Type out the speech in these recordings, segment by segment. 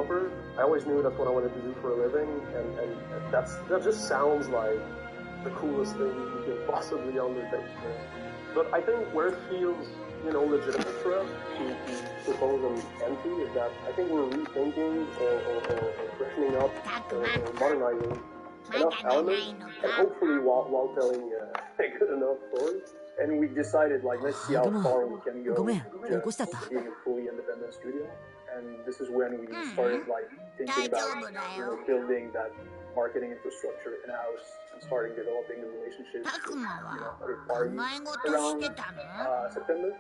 developer. I always knew that's what I wanted to do for a living, and that just sounds like the coolest thing you could possibly undertake. But I think where it feels, legitimate for us to propose an entry is that I think we're rethinking or freshening up or modernizing enough elements, and hopefully while telling a good enough story. And we decided, let's see how far we can go just being a fully independent studio. And this is when we started, thinking about, building that marketing infrastructure in-house and starting developing the relationships with, other parties. Around September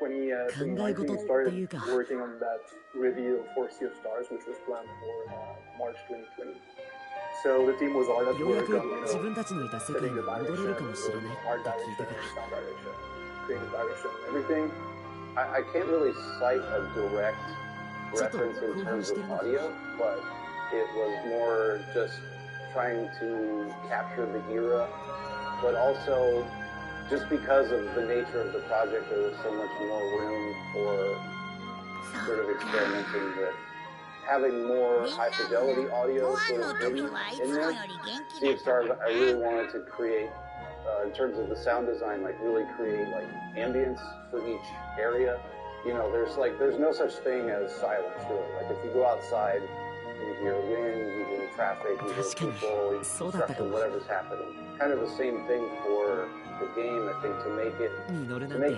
2019, we started working on that reveal for Sea of Stars, which was planned for March 2020. So the team was hard at work on, setting the direction, art direction, sound direction, creative direction, everything. I can't really cite a direct reference in terms of audio, but it was more just trying to capture the era, but also just because of the nature of the project, there was so much more room for sort of experimenting with having more high-fidelity audio sort of in there. Sea of Stars, I really wanted to create, in terms of the sound design, really create ambience for each area. There's no such thing as silence, really. If you go outside, you hear wind, you hear traffic, you hear people, construction, whatever's happening. Kind of the same thing for the game, I think, to make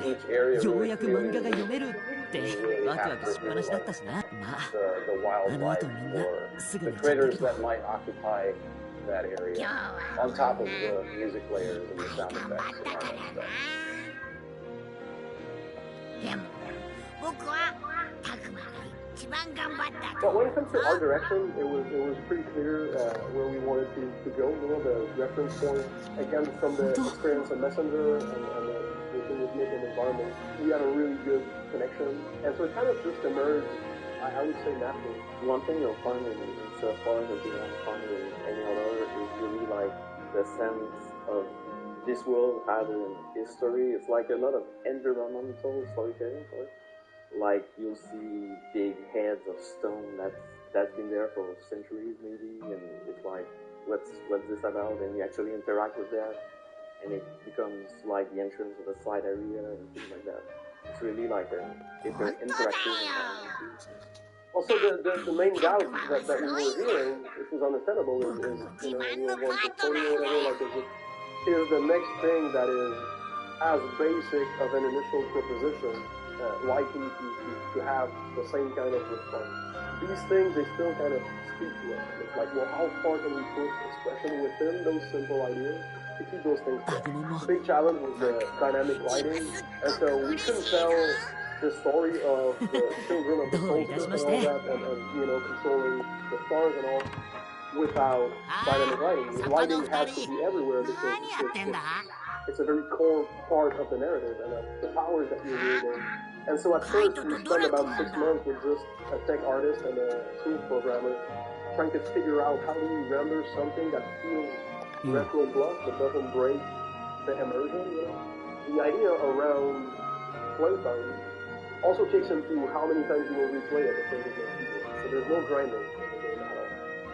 each area really feel you really have to feel the wildlife or the critters that might occupy that area, on top of the music layers and the sound effects and all that stuff. But when it comes to art direction, it was pretty clear where we wanted to go. The reference point, again, from the experience of Messenger and working with Nick and the environment, we had a really good connection. And so it kind of just emerged, I would say, naturally. One thing you'll find in so far that you won't find in any other is really the sense of this world having history. It's a lot of environmental storytelling for it. You'll see big heads of stone that's been there for centuries maybe, and it's what's this about? And you actually interact with that, and it becomes the entrance of a side area and things like that. It's really it's an interactive environment. Also, the main doubt that we were hearing, which was understandable, is is the next thing that is as basic of an initial proposition likely to have the same kind of response. These things, they still kind of speak to us. It's how far can we push expression within those simple ideas to keep those things fresh? The big challenge was the dynamic lighting, and so we couldn't tell the story of the children of the solstice and all that, and controlling the stars and all, without dynamic lighting. Lighting has to be everywhere because it's a very core part of the narrative and of the powers that you're wielding. And so at first we spent about 6 months with just a tech artist and a tools programmer trying to figure out how do we render something that feels retro plus but doesn't break the immersion. The idea around playtime also takes into how many times you will replay it before you get. So there's no grinding in the game at all.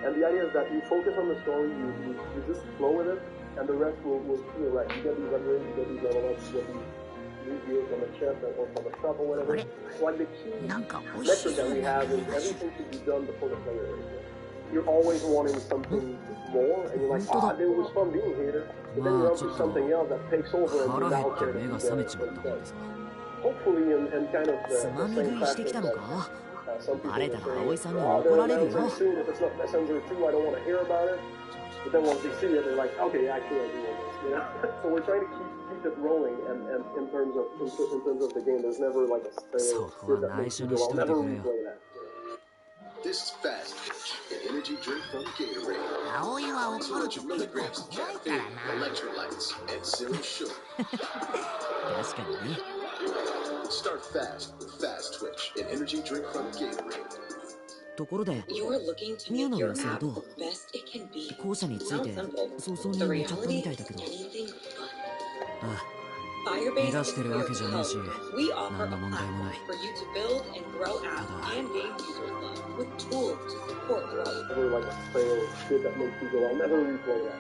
And the idea is that you focus on the story, you just flow with it, and the rest will feel right. You get these renderings, you get these level ups, you get these reviews from the chest or from the shop or whatever. The key metric that we have is everything should be done before the player is. You're always wanting something more, and you're it was fun being here, but then you run to something else that takes over and you now care to be there. Hopefully in kind of the same fashion that some people say, very soon, if it's not Messenger 2, I don't want to hear about it. But then once they see it, they're okay, actually I do want this, So we're trying to keep it rolling, and in terms of the game, there's never a sale that makes you go, I'll never replay that. This is Fast Twitch, an energy drink from Gatorade. 200 milligrams of caffeine, electrolytes, and zero sugar. Start fast with Fast Twitch, an energy drink from Gatorade. ところで、ミオの様子はどう？校舎について早々に寝ちゃったみたいだけど。ああ、目指してるわけじゃねえし、 We offer 何の a 問題もない。 platform for you to build and grow apps and game users love with tools to support growth. Never like a fail shit that makes you go, I'll never replay that.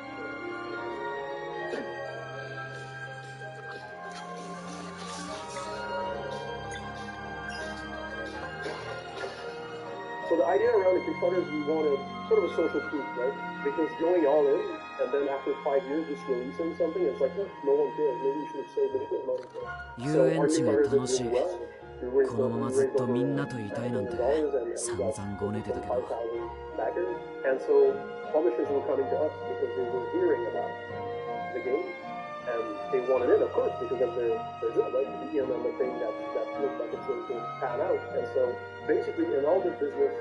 So the idea around the Kickstarter is we wanted sort of a social proof, right? Because going all in, and then after 5 years just releasing something, it's like, oh, no one cares. Maybe we should have saved a bit money. So our Kickstarter did really well. We raised このままずっとみんなとい over たいなんて $1,000,000 散々ごねてたけど、 5,000 backers. And so publishers were coming to us because they were hearing about the game. And they wanted it, of course, because that's their job, right? To be in on the thing that looks like it's going to pan out. And so basically in all the business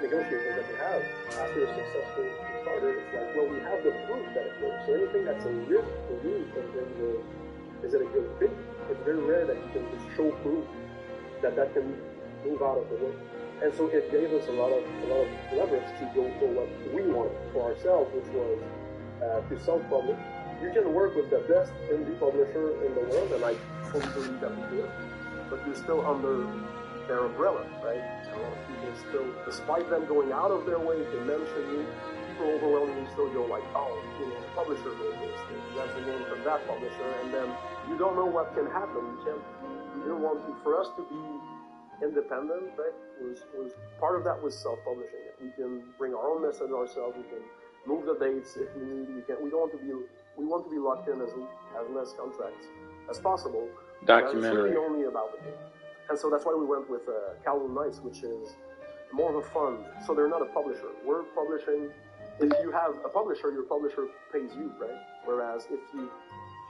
negotiations that we have after a successful Kickstarter, it's like, well, we have the proof that it works. So anything that's a risk for you in terms of, is it a good fit? It's very rare that you can just show proof that can move out of the way. And so it gave us a lot of leverage to go for what we wanted for ourselves, which was to self-publish. You can work with the best indie publisher in the world, and I fully believe that we do. But you're still under their umbrella, right? A lot of people still, despite them going out of their way to mention you, people overwhelmingly still go like, oh, you know, the publisher made this, that's the name from that publisher, and then you don't know what can happen. You didn't want to, for us to be independent, right? Was part of that was self-publishing it. We can bring our own message ourselves. We can move the dates if we need. We want to be locked in as less contracts as possible. Documentary. It's really only about the game. And so that's why we went with Calvin Knights, which is more of a fund. So they're not a publisher. We're publishing. If you have a publisher, your publisher pays you, right? Whereas if you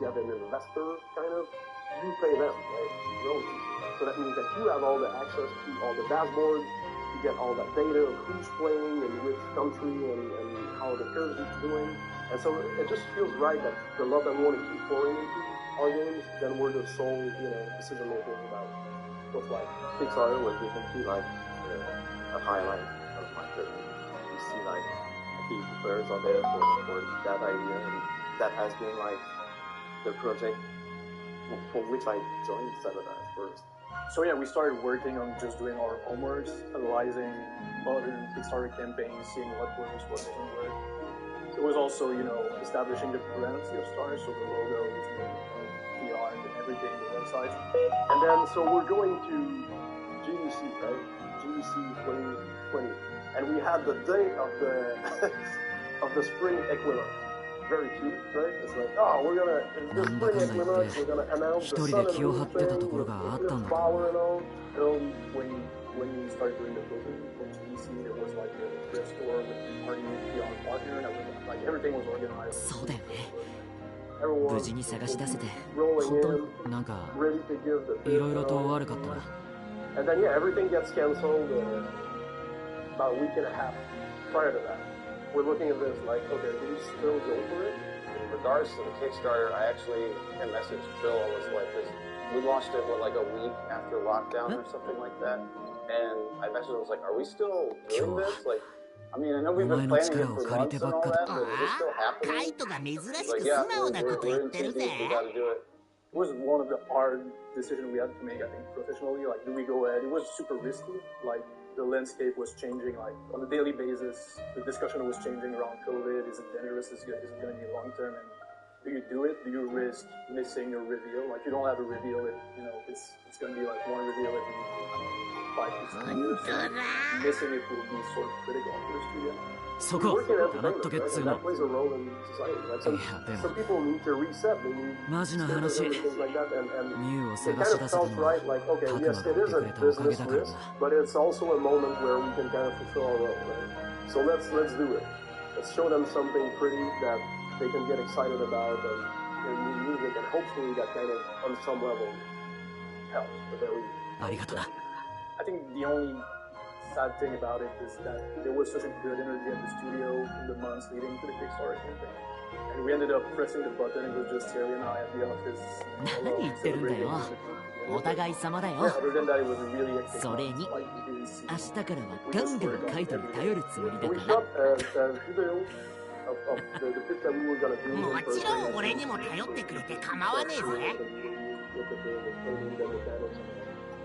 have an investor, kind of, you pay them, right? So that means that you have all the access to all the dashboards. You get all that data of who's playing in which country and how the curve is doing. And so it just feels right that the love that we want to keep pouring into our games, then we're the sole, decision makers about what's like. Kickstarter was definitely like a highlight of my career. You see like huge players out there for that idea, and that has been like the project for which I joined Sabotage first. So yeah, we started working on just doing our homeworks, analyzing modern Kickstarter campaigns, seeing what works, what doesn't work. It was also, establishing the brand of Stars, so the logo, the art, and everything, the website. And then, so we're going to GEC, right? GEC 2020. And we had the day of the spring equinox. Very cute, right? It's like, oh, we're gonna, the spring equinox, we're gonna announce the sun and the moon thing, the flower and all. When we started doing the closing for GEC, there was like a thrift store with our new PR partner, and like everything was organized. そうだよね。 Everyone 無事に探し出せて、 rolling 本当 in, なんか ready to give the いろいろと悪かったな。 And then, yeah, everything gets canceled about a week and a half prior to that. We're looking at this like, okay, do we still go for it? In regards to the Kickstarter, I messaged Phil. I was like, we launched it like a week after lockdown or something like that. And I messaged him, I was like, are we still doing this? Like, I mean, I know we've been planning it for months and all that, but is it still happening? Like, yeah, we're in too deep, we gotta do it. It was one of the hard decisions we had to make, I think, professionally. Like, do we go ahead? It was super risky. Like, the landscape was changing, like, on a daily basis. The discussion was changing around COVID. Is it dangerous? Is it going to be long-term? And do you do it? Do you risk missing your reveal? Like, you don't have a reveal, it's going to be like one reveal every 5 to 6 years. Missing it will be sort of critical for the studio. そこ、黙っとけっつう And の。 that plays a role in society. Like some people need to reset. They need マジな話、 things like that. And ミュウを it 探 kind し of 出せた felt のは、 right. Like, okay, タクマ yes, が it い is てく a れたおかげ business だから risk, な。 but it's also a moment where we can kind of fulfill our role, right? So let's do it. Let's show them something pretty that they can get excited about and new music, and hopefully that kind of, on some level, helps. But then ありがとな。 I think the only sad thing about it is that there was such a good energy at the studio in the months leading to the Kickstarter campaign. And we ended up pressing the button. It was just Terry and I at the office. 何言ってるんだよ。お互い様だよ。 Yeah, other than that, it was a really hectic それに、 month, like, you didn't see. 明日からはガンガンカイトに頼るつもりだ we から。 shot a video of the pitch that we were going to do. もちろん俺にも頼ってくれて構わねえぜ。with the coding, the mechanics.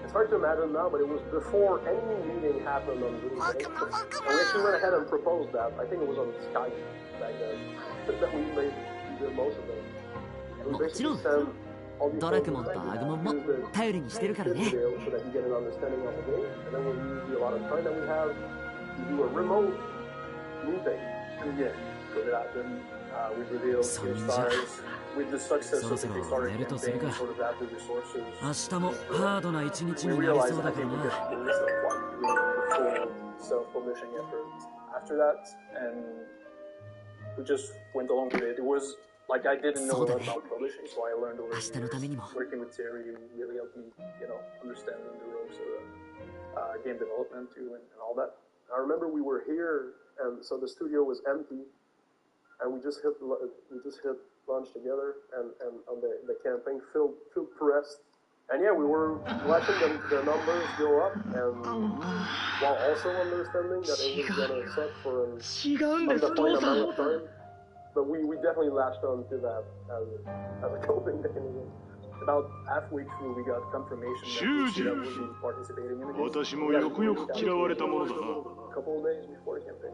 It's hard to imagine now, but it was before any meeting happened on Zoom. And we actually went ahead and proposed that. I think it was on Skype back then that we did most of them. And we basically sent all these photos Digimon to Agumon mo頼りにしてるからね。 so that you get an understanding of the game, and then we'll use the allotted time that we have to do a remote meeting. Yeah, so that happened. We revealed stars with the success of the Kickstarter campaign, sort of added resources. 明日もハードな一日 We になり realized そう that I だから think we な。 could do this like really full self-publishing effort after that, and we just went along with it. It was like I didn't know a lot about publishing, so I learned over the 明日のためにも years. Working with Terry really helped me, understand the ropes of game development too, and all that. I remember we were here, and so the studio was empty, and we just hit lunch together, and on the campaign, Phil pressed, and yeah, we were watching the numbers go up, and while also understanding that it was gonna suck for an undefined amount of time, but we definitely latched on to that as a coping mechanism. About halfway through, we got confirmation that we'll be participating in the game. 私もよくよく嫌われたものだな。 A couple of days before the campaign,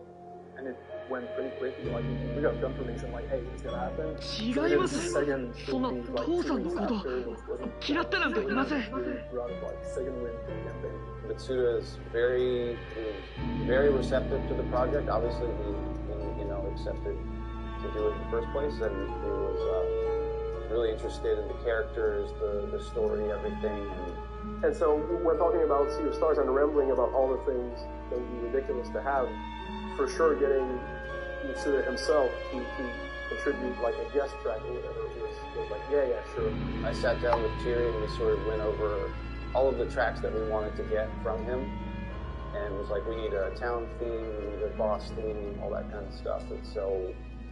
and it went pretty quickly. Like we got confirmation, like, hey, it's gonna happen. 違います。そんな父さんのこと嫌ってなんていません。 Mitsuda is very receptive to the project. Obviously, he accepted to do it in the first place, and he was really interested in the characters, the story, everything. And so we're talking about Sea of Stars and rambling about all the things that would be ridiculous to have. For sure, getting Mitsuda himself to contribute like a guest track or whatever was like, yeah, sure. I sat down with Thierry and we sort of went over all of the tracks that we wanted to get from him, and it was like, we need a town theme, we need a boss theme, all that kind of stuff. And so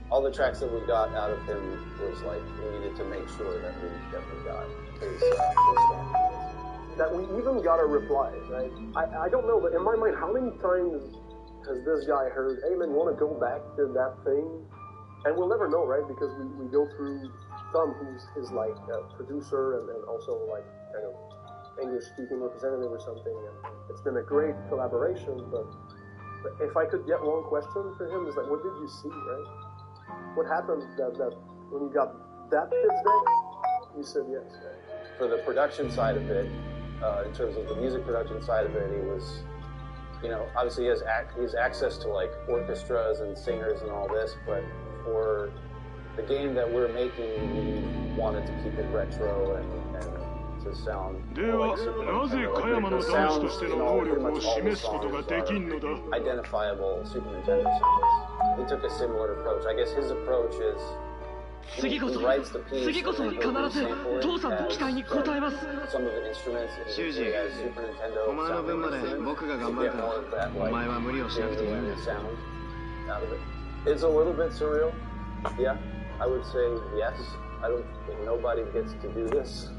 all the tracks that we got out of him was like, we needed to make sure that we got his stamp. That we even got a reply, right? I don't know, but in my mind, how many times has this guy heard, hey man, you want to go back to that thing? And we'll never know, right? Because we go through Tom, who's his like producer and also like kind of English-speaking representative or something. And it's been a great collaboration, but if I could get one question for him, is like, what did you see, right? What happened that when you got that pitch deck, you said yes, right? For the production side of it, in terms of the music production side of it, he was, obviously he has access to like orchestras and singers and all this, but for the game that we're making, we wanted to keep it retro and to sound like Super Nintendo. The sounds, pretty much all the songs are identifiable Super Nintendo sounds. He took a similar approach. I guess his approach is he writes the piece and then he'll sample it as some of the instruments and usually as Super Nintendo sounding instruments to get more of that like sound out of it. It's a little bit surreal. Yeah, I would say yes. I don't think nobody gets to do this.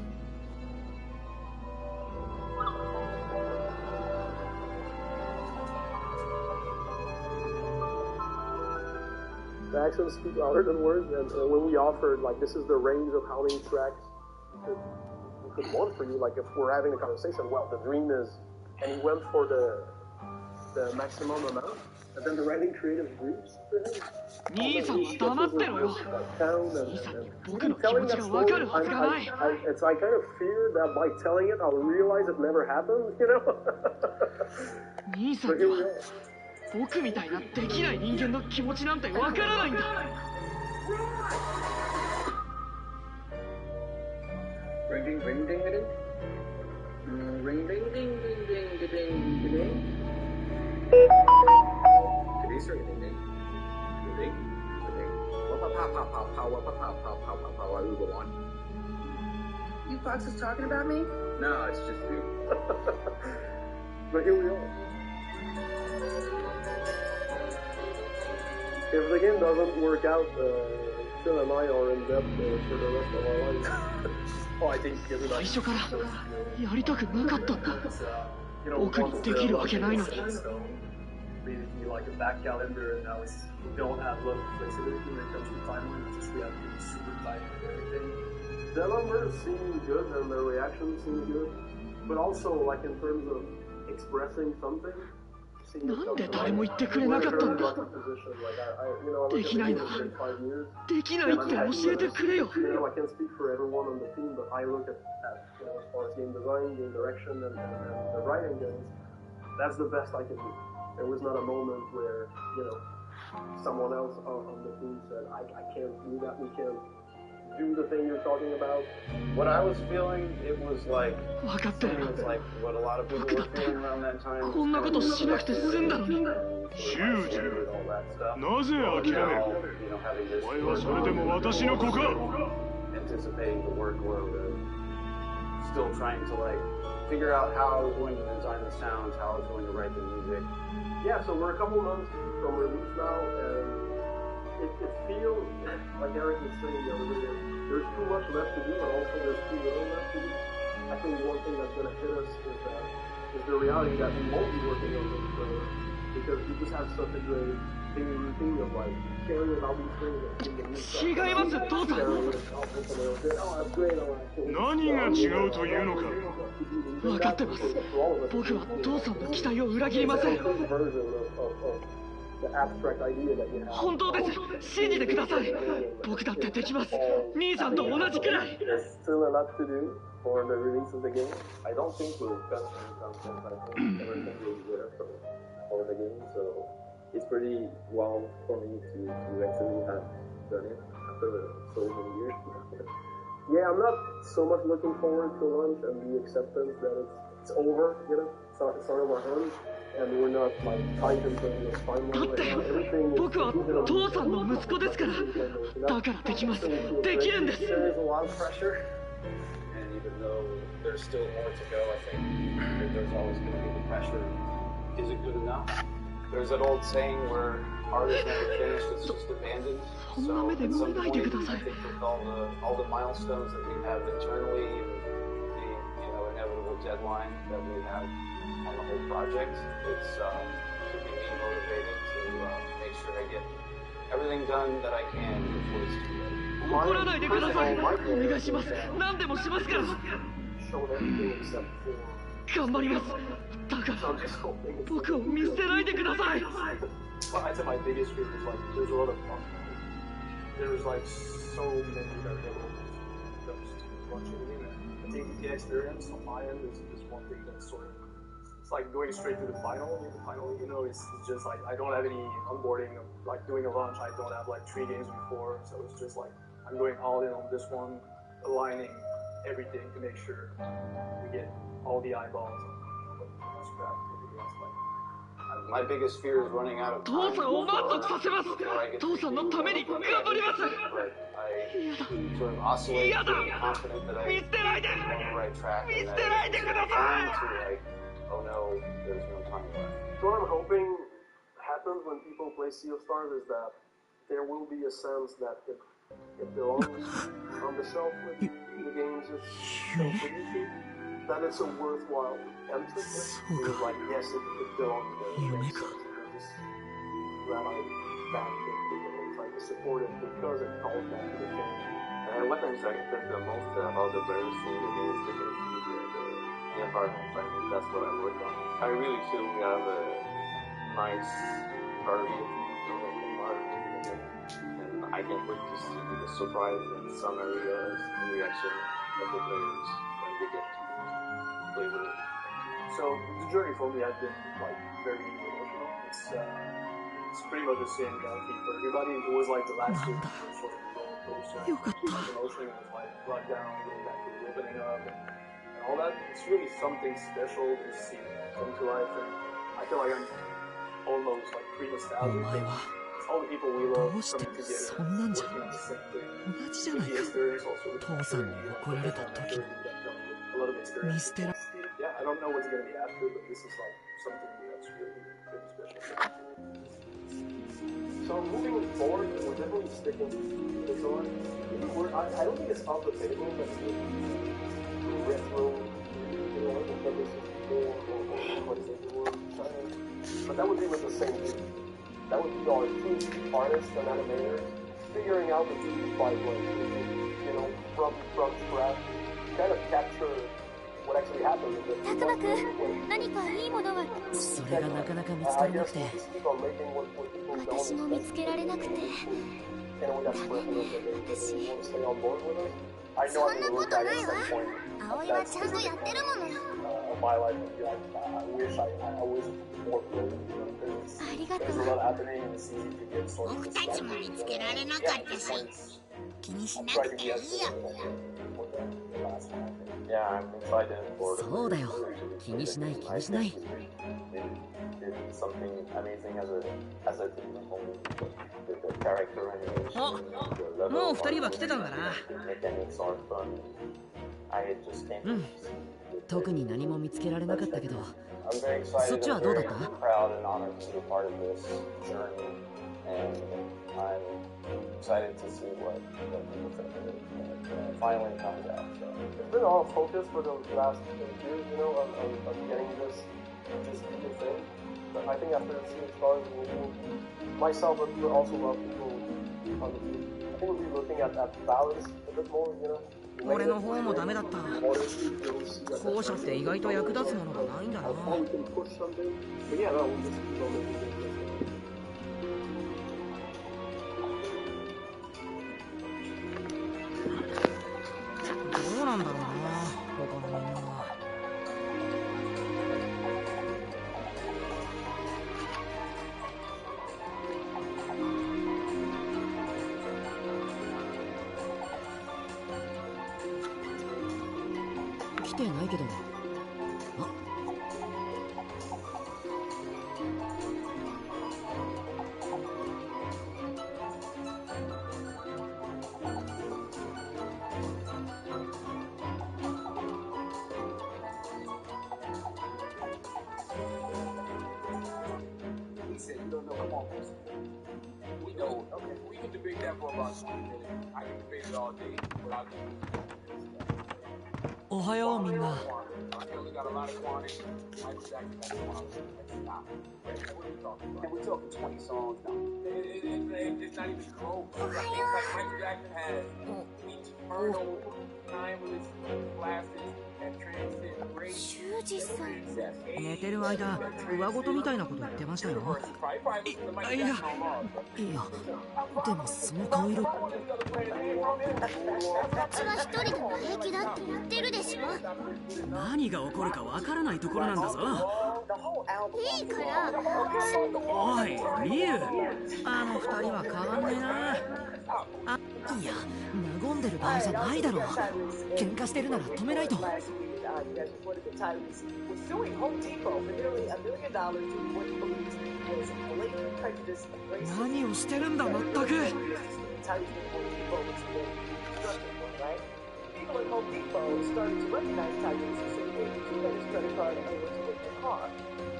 The actions speak louder than words, and when we offered, like, this is the range of how many tracks we could want for you, like, if we're having a conversation, well, the dream is, and he went for the maximum amount, and then the writing creative briefs for him. 兄さんは黙ってろよ。兄さんに僕の気持ちが分かるはずがない。 It's I kind of fear that by telling it, I'll realize it never happened, 兄さんには僕みたいなできない人間の気持ちなんて分からないんだ。Ring ding ring ding ding. Ring ding ding ding ding ding ding ding. Today's ring ding ding. Ding ding. Pow pow pow pow pow pow pow pow pow pow pow. I will go on. You foxes talking about me? No, it's just you. But here we are. If the game doesn't work out, Phil and I are in debt for the rest of our lives. Oh, I think everybody. 最初からやりたくなかったんだ。僕にできるわけないのに。 Basically, like a back calendar, and now we don't have a lot of flexibility when it comes to timeline. It's just we have to be super tight with everything. the numbers seem good and the reactions seem good, but also like in terms of expressing something. なんで誰も言ってくれなかったんだ。できないな。できないって教えてくれよ。I can't speak for everyone on the team, but I look at as far as game design, game direction, and the writing goes. That's the best I can do. There was not a moment where someone else on the team said, I can't do that. We can't do the thing you're talking about. What I was feeling, it was like, it's like what a lot of people were feeling around that time. こんなことしなくて済んだのに。修二、なぜ諦める？お前はそれでも私の子か？ Anticipating the workload of still trying to like figure out how I was going to design the sounds, how I was going to write the music. Yeah, so we're a couple months from release now, and it feels like Eric was saying the other day, there's too much left to do, but also there's too little left to do. I think one thing that's going to hit us is the reality that we won't be working on this further, because we just have such a great daily routine of like caring about these things and thinking違います、父さん。何が違うというのか。分かってます。僕は父さんの期待を裏切りません。本当です。信じてください。僕だってできます。兄さんと同じくらい。For the release of the game, I don't think we'll cut any content. I think everything will be there for the game, so it's pretty wild for me to actually have done it after so many years. Yeah, I'm not so much looking forward to launch and the acceptance that it's over, it's out of our hands, and we're not like tight in terms of timeline right now. Everything is. 僕は父さんの息子ですから。だからできます。できるんです。 There is a lot of pressure. Even though there's still more to go, I think there's always going to be the pressure. Is it good enough? There's that old saying where art is never finished, it's just abandoned. So at some point, I think with all the milestones that we have internally and the inevitable deadline that we have on the whole project, it's keeping me motivated to make sure I get everything done that I can before it's too late. 怒らないでください。お願いします。何でもしますから。頑張ります。だから僕を見捨てないでください。I'd say my biggest fear is like there's a lot of there's like so many variables just watching the game. I think the experience on my end is one thing that's sort of it's like going straight to the final. It's just like I don't have any onboarding of like doing a launch. I don't have like 3 games before, so it's just like I'm going all in on this one, aligning everything to make sure we get all the eyeballs and scrap everything else. My biggest fear is running out of time. 父さんを満足させます。父さんのために頑張ります。Sort of oscillate, feeling confident that I'm on the right track, and that it's time to like, oh no, there's no time left. So what I'm hoping happens when people play Sea of Stars is that there will be a sense that it belongs on the shelf with the games it's that it's a worthwhile entry. It's like, yes, it belongs there. It makes sense. That I backed it and tried to support it because it calls back to the game. And what I'm excited the most about the very scene again is the environment. I mean, that's what I worked on. I really feel we have a nice variety environment again. And I can't wait to see the surprise in some areas and reaction of the players when they get to play with it. So the journey for me has been like very emotional. It's pretty much the same kind of thing for everybody. It was like the last year was sort of roller coaster. Like emotionally was like brought down, getting back to the opening up and all that. It's really something special to see come to life, and I feel like I'm almost like pre-nostalgic. All the people we love coming together, working on the same thing. The experience also with a lot of experience. Yeah, I don't know what's going to be after, but this is like something that's really, really special. So moving forward, we're definitely sticking to this one. I don't think it's off the table that we retro, because this is more but that would be with the same team. That would be our two artists and animators figuring out the 2D5 way. you know, from scratch, kind of capture what actually happened in this. たくまくん、何かいいものは。それがなかなか見つからなくて。私も見つけられなくて。ダメね、私。そんなことないわ。葵はちゃんとやってるもの。ありがとう。僕たちも見つけられなかったし、気にしなくていいよ。そうだよ。気にしない気にしない。あ、もう2人は来てたんだな。うん。特に何も見つけられなかったけど、そっちはどうだった？Excited to see what finally comes out. So. It's been all focus for the last years, you know, of getting this bigger thing. But I think after seeing stars, myself and also a lot of people on the team, I think we'll be looking at balance a bit more, you know. 俺の方もダメだった。後者って意外と役立つものがないんだな。どうなんだろうな、他のみんなは。来てないけど。あ、おはようみんな。修二さん。寝てる間、上ごとみたいなこと言ってましたよ。いや、でもその顔色。こっちは一人でも平気だって言ってるでしょ。何が起こるかわからないところなんだぞ。いいから。おい、リュウ。あの二人は変わんねえな。あ、いや、和んでる場合じゃないだろう。喧嘩してるなら止めないと。何をしてるんだ、まったく。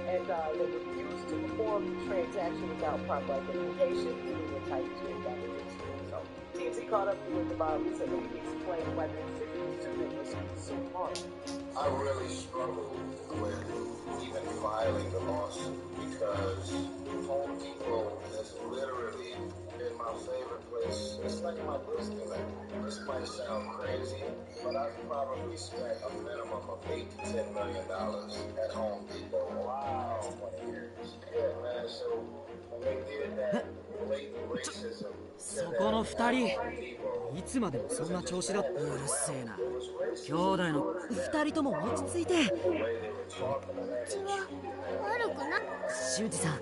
And they refuse to perform the transaction without proper identification, even when Titan II evaluates it. So, TMZ caught up with the Bob recently and explained why their decisions to make this so hard. I really struggled with even filing the lawsuit because Home Depot has literally been my favorite place. It's like my Disneyland. This might sound crazy, but I've probably spent a minimum of $8 to $10 million at Home Depot over the past 20 years. Yeah, man. So when they did that blatant racism, そこの二人、いつまでもそんな調子だ。うるせえな。兄弟の二人とも落ち着いて。うちは悪くな。修二さん、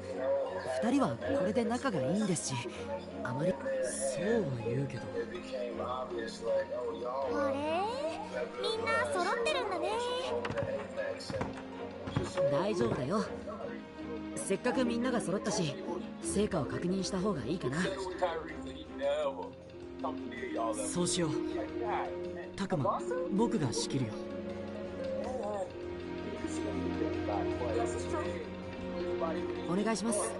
二人はこれで仲がいいんですし、あまりそうは言うけど。あれ、みんな揃ってるんだね。大丈夫だよ。せっかくみんなが揃ったし、成果を確認した方がいいかな。そうしよう。たくま、僕が仕切るよ。お願いします。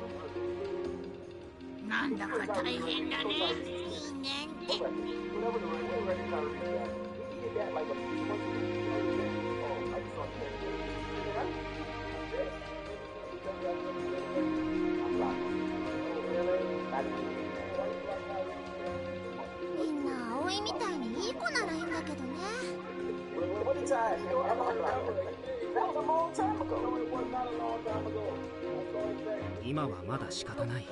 なんだか大変だね、人間って。みんな葵みたいにいい子 was a long time ago. No, it was not a long time ago. That's all I'm saying. 今はまだ仕方ない。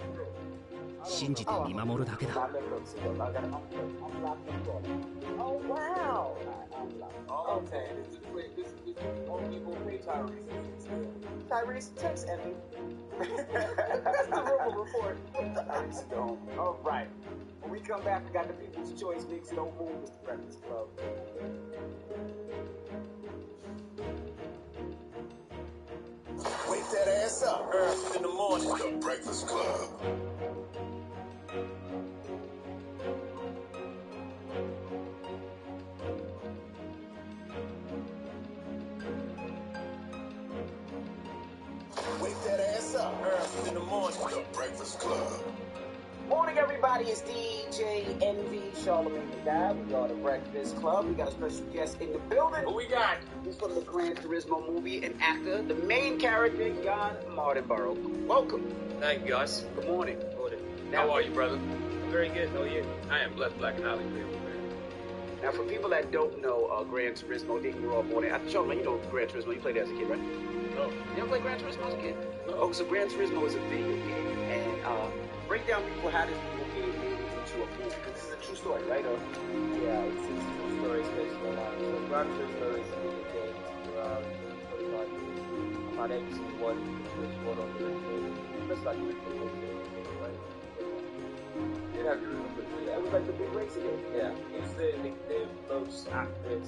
信じて見守るだけだ。Oh, wow. Okay. This only people pay Tyrese. Tyrese, text Emmy. That's the rumor report. Tyrese gone. All right. When we come back, we got the People's Choice Mix. Don't move, Mr. Breakfast Club. Wake that ass up early in the morning. The Breakfast Club. Wake that ass up early in the morning. The Breakfast Club. Morning, everybody. It's DJ Envy, Charlamagne the Guy. We are the Breakfast Club. We got a special guest in the building. Who we got? He's from the Gran Turismo movie and actor, the main character, Jan Mardenborough. Welcome. Thank you, guys. Good morning. Morning. Now, How are you, brother? I'm very good. How are you? I am blessed, black, and highly grateful. Now, for people that don't know Gran Turismo, didn't grow up on it. Charlamagne, you know Gran Turismo. You played it as a kid, right? No. You ever played Gran Turismo as a kid? No. Oh, so Gran Turismo is a video game, and break down people how this video game made it into a movie, because this is a true story, right? Yeah, it's a true story, it's based on life. So Gran Turismo is a video game around 25 years. I've had every single one, the first one on the original. Just like the original PlayStation, right? Did have your room, but It was like the big racing game. Yeah, it's the most accurate,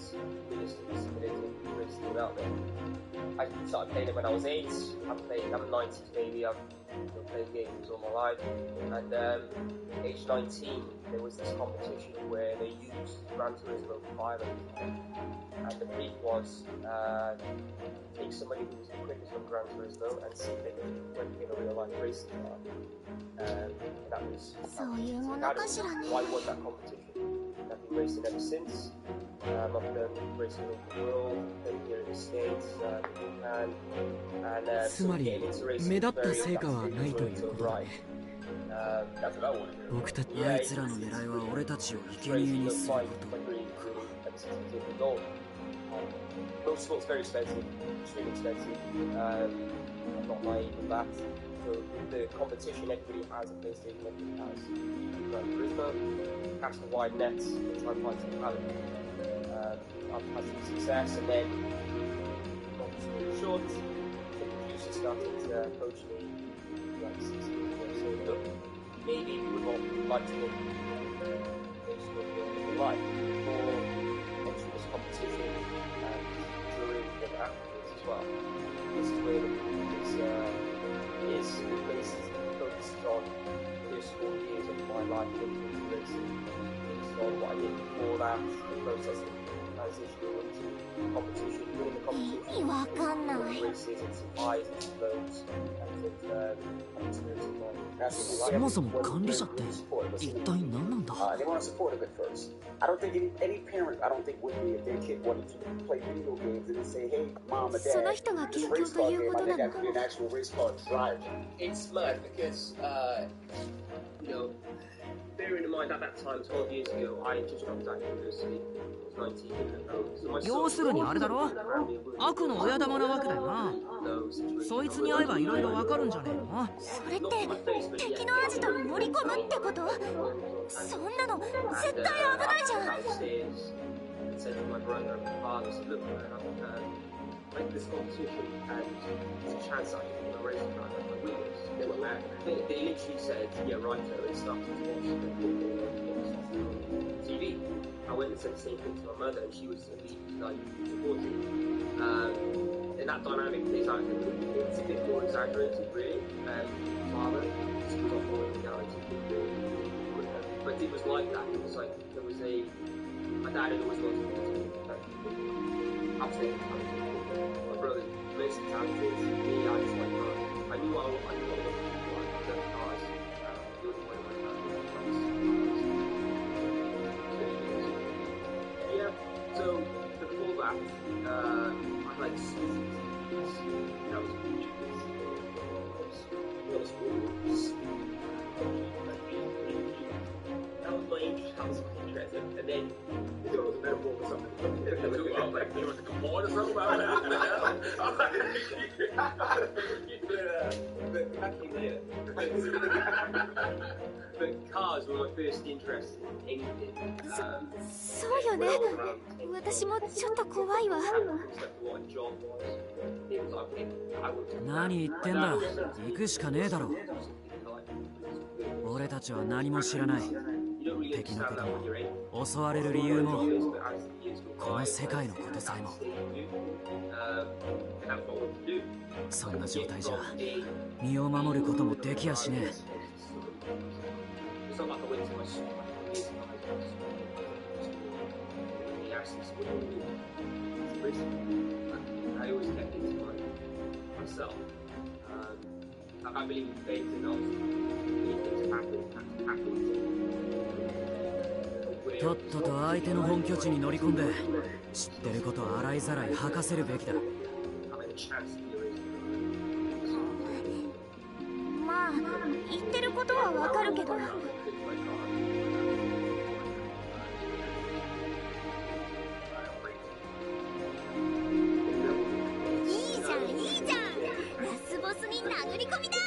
realistic racing game out there. I started playing it when I was 8. I'm a 90s baby. I've been playing games all my life. And age 19, there was this competition where they used Gran Turismo 5 and the brief was take somebody who was the quickest on Gran Turismo and see if they could win in a real life racing car. And that was so I won that competition. I've been racing ever since. I've done racing around the world, been here in the States, Japan, and つまり目立った成果はないということだね。僕たちあいつらの狙いは俺たちを生贄にすること。Motorsport's very expensive, extremely expensive. I'm not naive in that. So the competition, everybody has a PlayStation, everybody has Gran Turismo, cast a wide net, try and find some talent. I've had some success, and then, long story short, the producer started approach me like 6 years ago, saying, look, maybe you would not like to look based on your life, or enter this competition during and afterwards as well. This is where the focuses on the first 4 years of my life into racing. It's on what I did before that, the process of transitioning into competition, winning the competition, winning races, and some highs and some lows, and experiencing my そもそも管理者って一体何なんだ They want to support a bit first. I don't think any parent, I don't think would be if their kid wanted to play video games and then say, hey, mom or dad, this race car game, I think that could be an actual race car to drive. It's mad because, you know, bearing in mind at that time, 12 years ago, I just dropped out of university. I was 19 years old. So my 要するにあれだろ悪の親玉なわけだよなそいつに会えばいろいろわかるんじゃねえのそれって敵のアジトに乗り込むってことそんなの絶対危ないじゃん said to my brother and my father, said, look, man, I'm like this competition and it's a chance I can win a race car and my wheels. They were mad. They literally said, yeah, right, so they started to watch TV. I went and said the same thing to my mother and she was immediately like supporting. And that dynamic plays out it's a bit more exaggerated really. My father was not following reality. But it was like that. It was like there was my dad had always wanted to be absolutely talented. My brother immensely talented. Me, I just like cars. I knew I wanted to be like cars. It was one of my yeah, so before that, I had students. That was that was my interest. And then it was a metaphor or something. Like, you went to Gabon or But cars were my first interest in anything. そうよね。私もちょっと怖いわ。何言ってんだ。行くしかねえだろ。俺たちは何も知らない。敵のことも襲われる理由もこの世界のことさえも。そんな状態じゃ身を守ることもできやしねえ。とっとと相手の本拠地に乗り込んで知ってることを洗いざらい吐かせるべきだ。まあ言ってることはわかるけど。いいじゃんいいじゃん。ラスボスに殴り込みだ。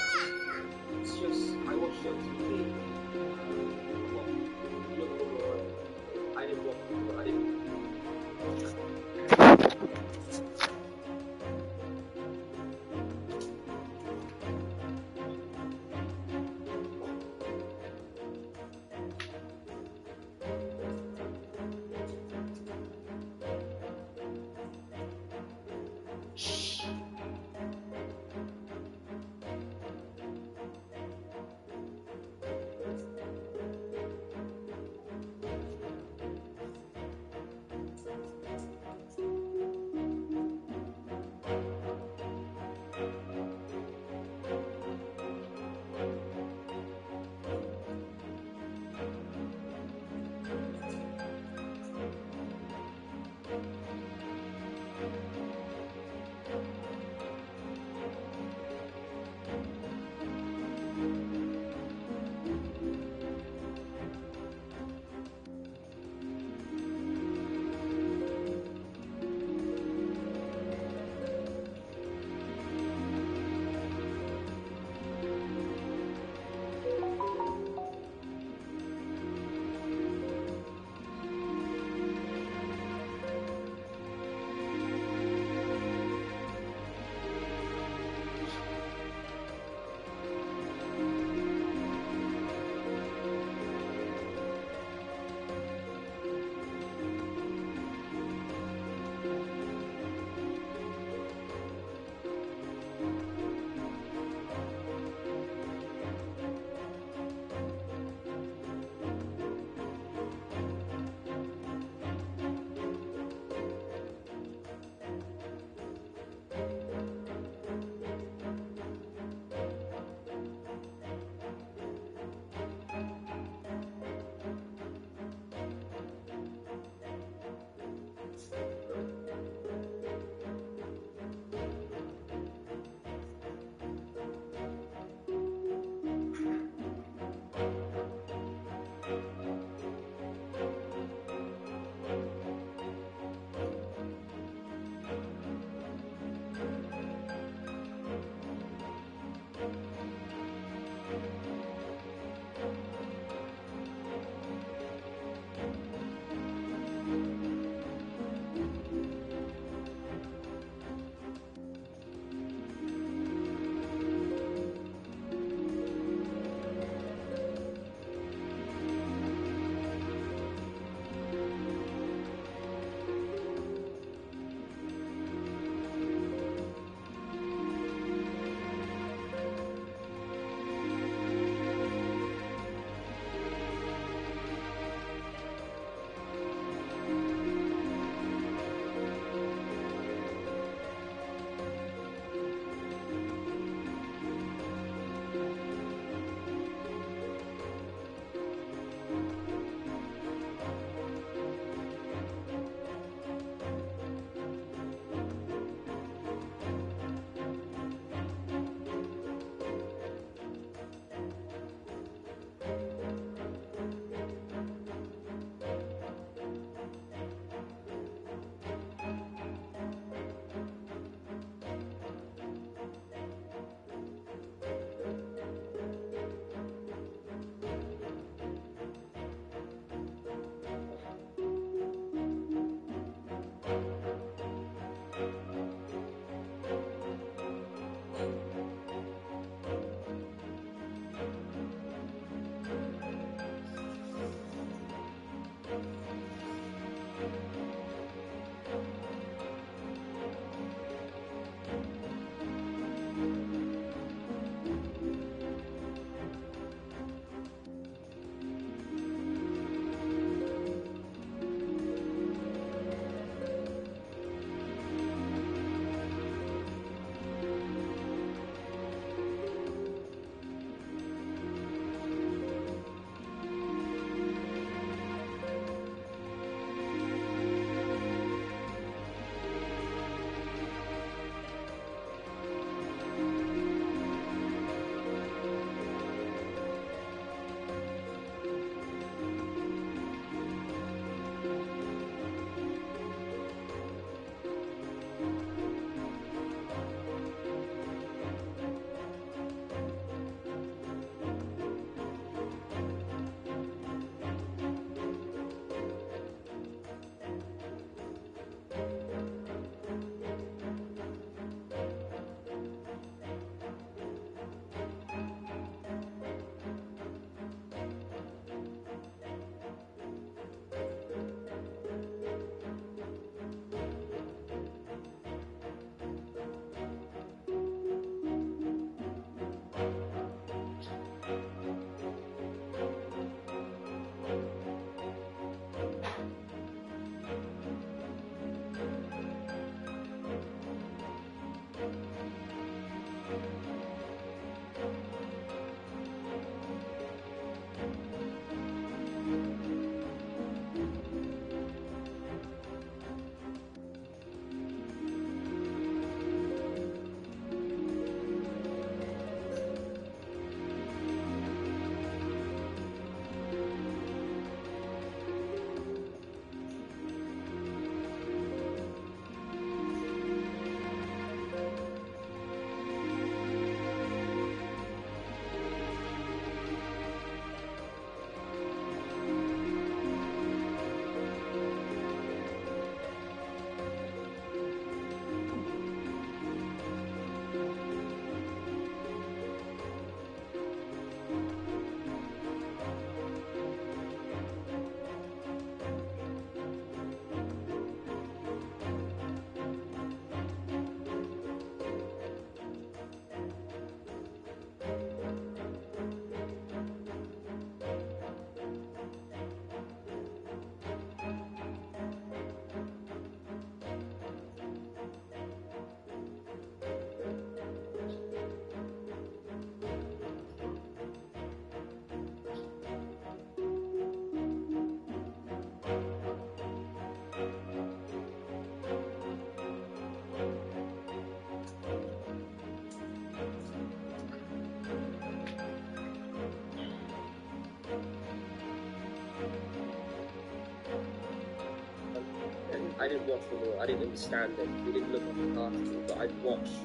I didn't watch them all. I didn't understand them. They didn't look like a car to me, but I'd watched.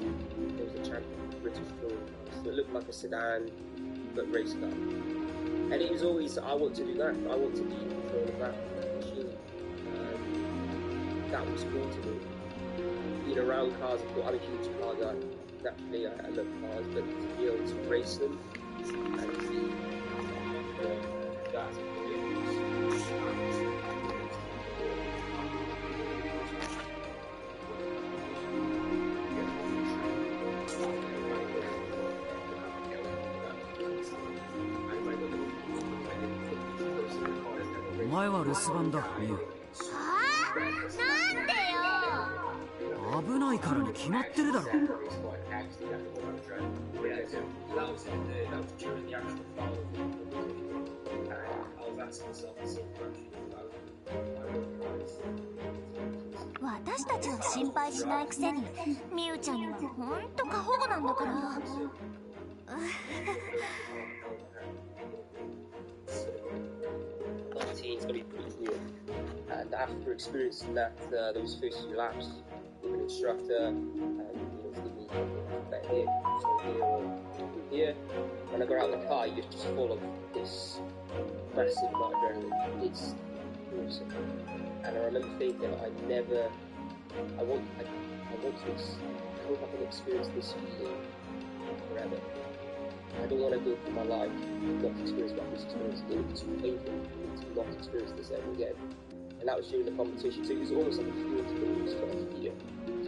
There was a champion British touring car, so it looked like a sedan, but race car. And it was always, I want to do that. I want to be in control of that machine. That was cool to me. Being around cars, I'm a huge car guy. Naturally, I love cars, but to be able to race them and see that'sお前は留守番だ、ミュウ。なんでよ。危ないからに決まってるだろ。私たちは心配しないくせに、ミウちゃんにはほんと過保護なんだから。It's going to be pretty weird. And after experiencing that, those first few laps with an instructor, and he was giving me a better here, so here or here. When I got out of the car, you're just full of this massive amount of adrenaline. It's awesome. And I remember thinking, I hope I can experience this feeling forever. I don't want to go through my life not to experience what this experience. It would be too painful for me to not experience this ever again. And that was during the competition, so it was almost like a fuel to the roots for a year.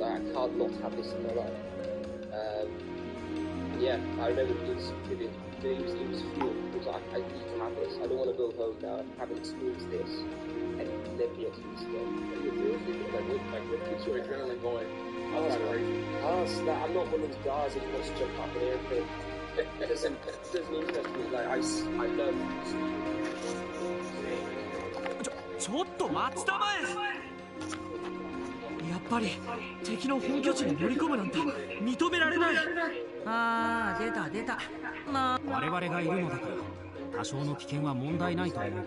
So I can't not have this in my life. Yeah, I remember it was vivid. It was fuel. It was like, I need to have this. I don't want to go home now and haven't experienced this and never be able to do this again. What keeps your adrenaline going? I'm not one of those guys that wants to jump up in an airplane. It doesn't interest me. Like, I love. ちょっと待ちたまえ。やっぱり敵の本拠地に乗り込むなんて認められない。ああ、出た出た。まあ我々がいるのだから多少の危険は問題ないというかな。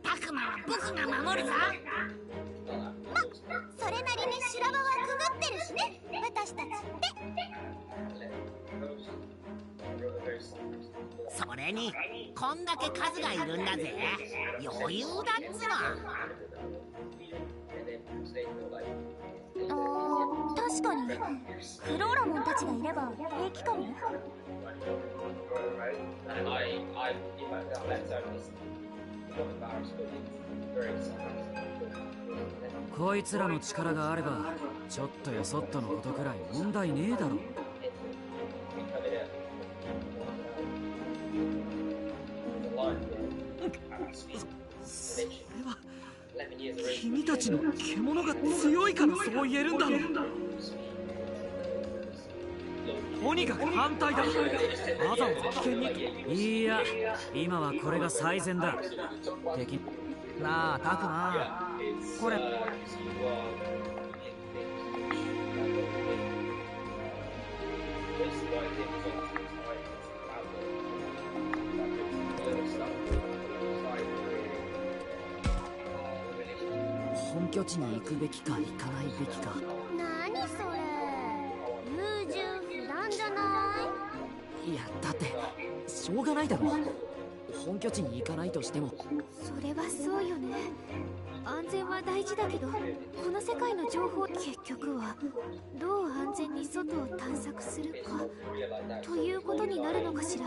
タクマは僕が守るぞ。それなりに修羅場はくぐってるしね、私たちって。それにこんだけ数がいるんだぜ。余裕だっつの。確かにフローラモンたちがいれば平気かも。こいつらの力があればちょっとやそっとのことくらい問題ねえだろう。それは君たちの獣が強いからそう言えるんだろう。とにかく反対だ。わざわざ危険に。いや、今はこれが最善だ。敵なあ、タクマ、これ本拠地に行くべきか行かないべきか。何それ、優柔不断じゃない？いや、だってしょうがないだろ。本拠地に行かないとしても。それはそうよね。安全は大事だけど、この世界の情報、結局はどう安全に外を探索するかということになるのかしら。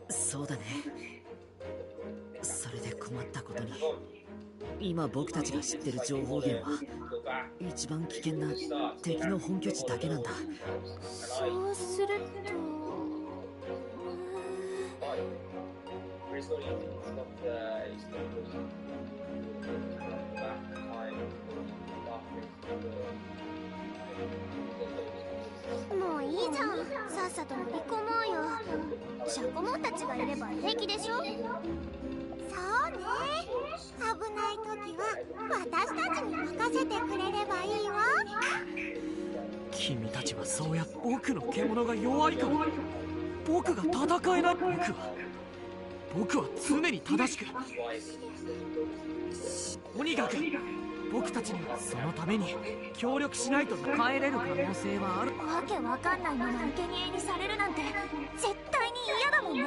そうだね。それで困ったことに、今僕たちが知ってる情報源は一番危険な敵の本拠地だけなんだ。そうするともういいじゃん、さっさと乗り込もうよ。シャコモンたちがいれば平気でしょ。そうね、危ない時は私たちに任せてくれればいいわ。君たちはそうやって僕の獣が弱いから僕が戦えない。僕は常に正しく、とにかく僕たちにはそのために協力しないと帰れる可能性はある。わけわかんないまま生贄にされるなんて絶対に嫌だもんね。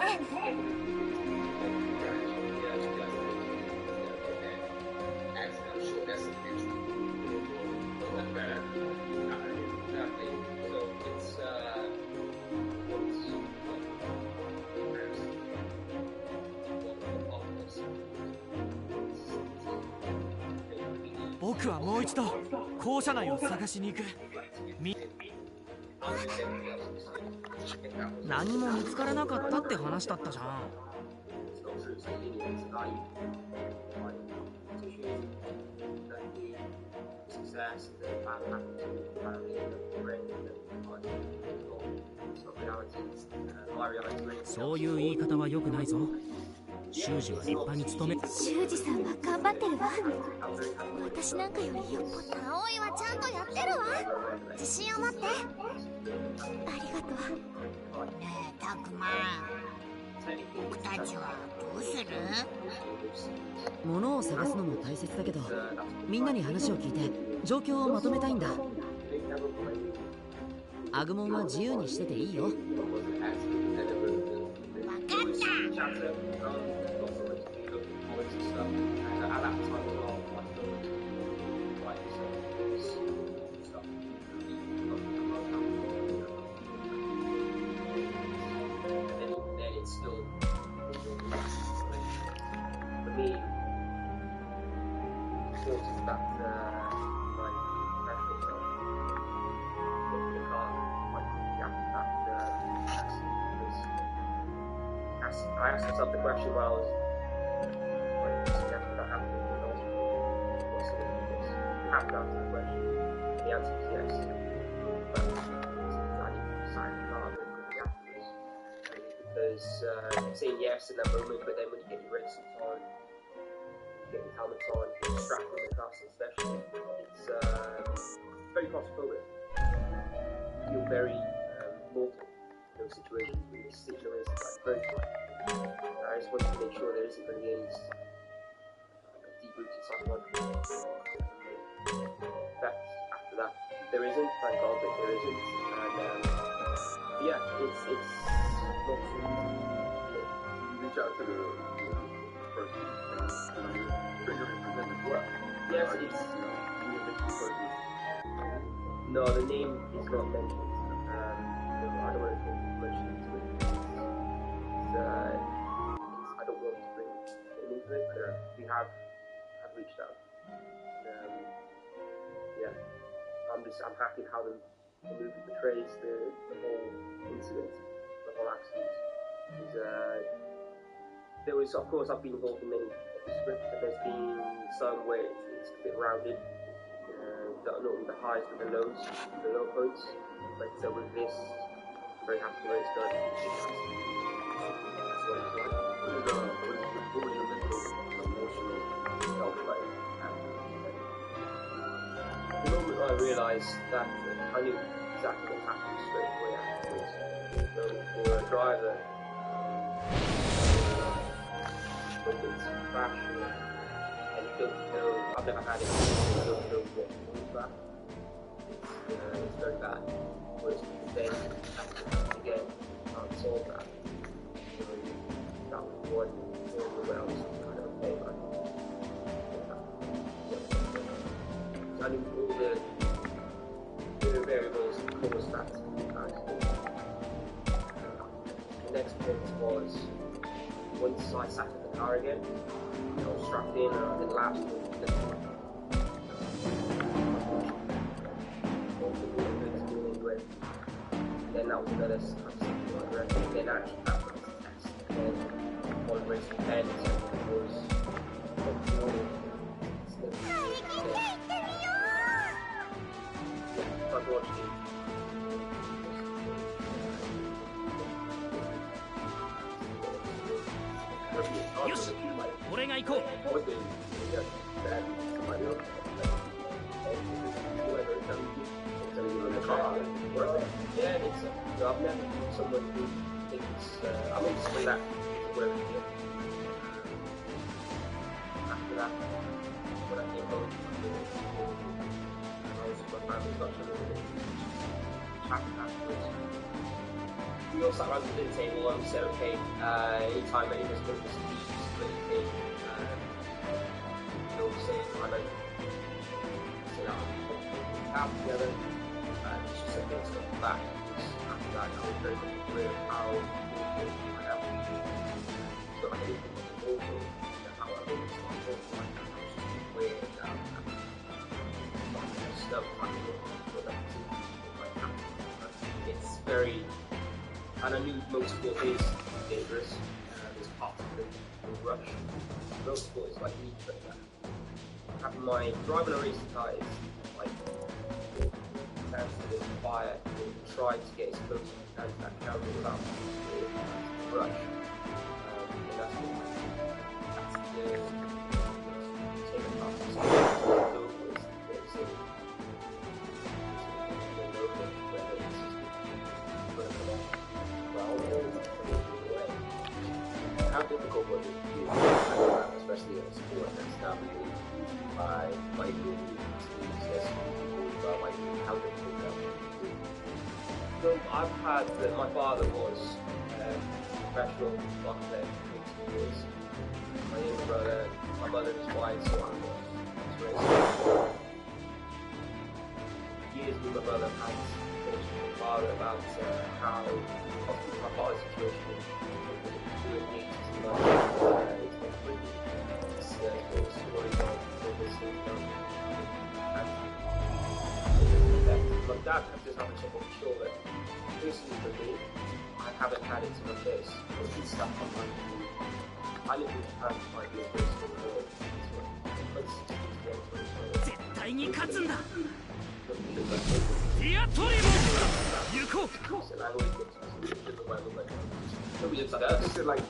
僕はもう一度校舎内を探しに行く。何も見つからなかったって話だったじゃん。そういう言い方は良くないぞ。修二は立派に勤め。修二さんは頑張ってるわ。私なんかよりよっぽど。葵はちゃんとやってるわ。自信を持って。ありがとう。ねえたくま、僕たちはどうする？物を探すのも大切だけど、みんなに話を聞いて状況をまとめたいんだ。アグモンは自由にしてていいよ。分かった。I asked myself the question while I was after that happened, what's the difference? You have to answer the question. The answer is yes. But I need to decide rather quickly afterwards. Because saying yes in that moment, but then when you get your racesuits on, you get your helmets on, you're strapped in the castle especially, it's very claustrophobic. You feel very mortal in those situations where you're sitting there, it's like very tight. I just wanted to make sure there isn't going to be any deep-rooted psychological effects after that. There isn't, thank God that there isn't. And yeah, it's not so easy. You reach out to the person and trigger and present as well. Yes, it's... No, the name is not mentioned. I don't want to talk much into it. I don't want to bring him into it, but we have reached out. Yeah, I'm happy how the movie portrays the whole incident, the whole accident. There was, of course, I've been involved in many of the scripts, and there's been some where it's a bit rounded, not only the highs but the lows, the low points. But with this, I'm very happy where it's done. That's what it's like. What was your mental, emotional health like after? The moment I realised that, I knew exactly what happened straight away afterwards. So for a driver, when it's a crash and you don't know, I've never had it, I don't know what caused that. It's very bad. Whereas then, again, can't solve that. So that was one where I was kind of okay, like, I knew all the variables that caused that accident. The next point was, once I sat in the car again, I was strapped in and I did laps with the then that was another and then actually that was the test. And then one race with 10 was I've watched it. Yoshi, 俺が行こう。So I've never been someone who thinks I'm into something that is where it is. After that, when I came home, I was with my family, not sure what happened afterwards. We all sat around the dinner table and we said, okay, anytime any of us go to speech or anything, we'll say, I like, sit down and have together, and she said, let's go back. After that, I was very much aware of how important I am. So I didn't think it was also how I live is not important like that. I was just aware that stuff happening with that like that. It's very, and I knew motorsport is dangerous. There's parts of the rush. Motorsport is like me, but having my driving a race car is like dancing in the fire and try to get as close as I can without the rush. And that's what that's the taking part of the how difficult was it to do, especially in a sport that's dominated by you, like how difficult that was to do? So I've had, my father was a professional soccer player for 20 years. My younger brother, my mother is white, so I was racing. Years with my brother had talked to my father about how often my father's situation doing needs to know it's not really this sort of story about what this thing done. My dad had this other chip on his shoulder. Personally for me, I haven't had it to my face. It's been stuck on my knee. I lived in Japan for 5 years based on the world. So, 絶対に勝つんだ。ディアトリモン行こう Nobody looks like us. It's like,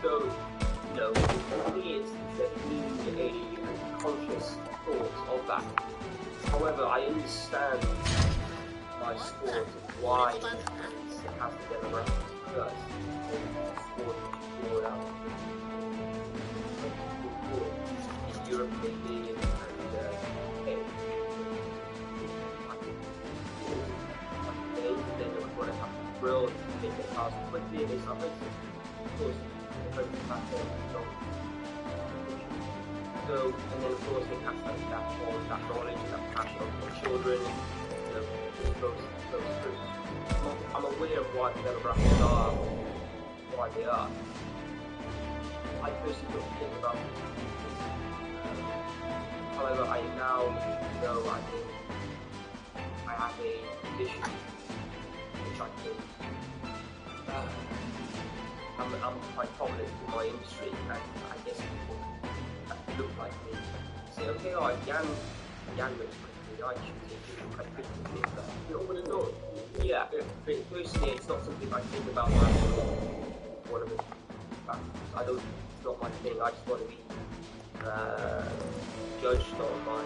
So, you know, for me it's definitely a conscious thought of that. However, I understand my sport, why it has to get around first. In Europe, maybe, and then they would want to have to grill to make their cars quickly, and they start racing. Of course, the focus back there is so, and then of course they have that knowledge and that passion for children, you know, those groups. I'm aware of why the demographics are why they are. I personally don't think about it. However, I now know I have a condition which I think I'm quite prominent in my industry, and I guess people that look like me say, okay, oh, Jan looks quickly, I should take you quite quickly, but you know what I know? Yeah, personally, it's not something I think about when I want to be. I don't, it's not my thing. I just want to be judged on my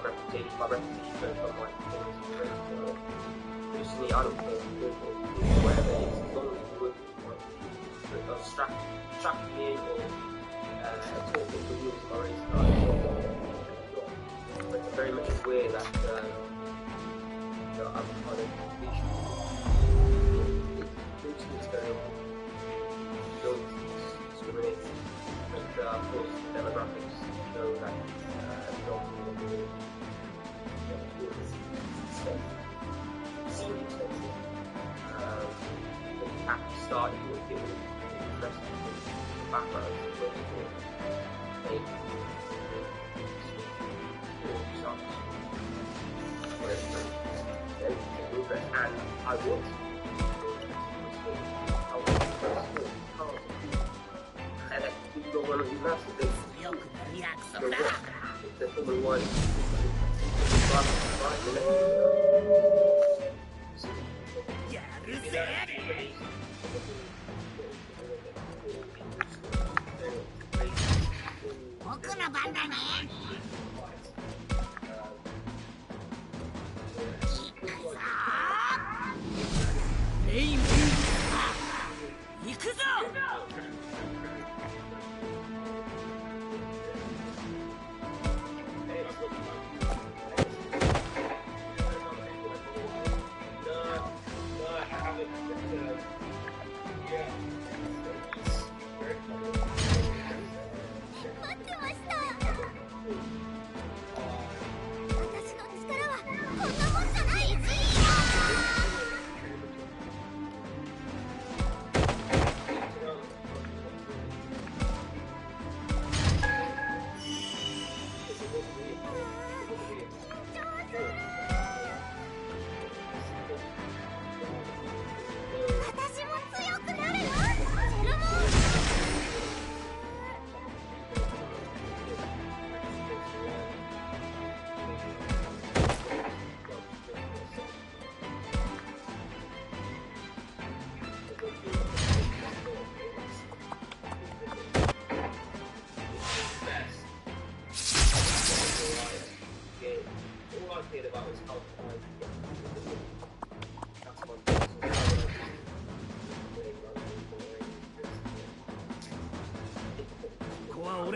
reputation. My reputation judged on my performance. Personally, I don't care whatever it is, as long as it's working for me. Distract me or talking to wheels of my race car. But I'm very much aware that I'm kind of visual. It's very don't discriminate, but of course the demographics show that don't really seem expensive. But you have to start with people interested in backgrounds and looking for a and I want the Formula 1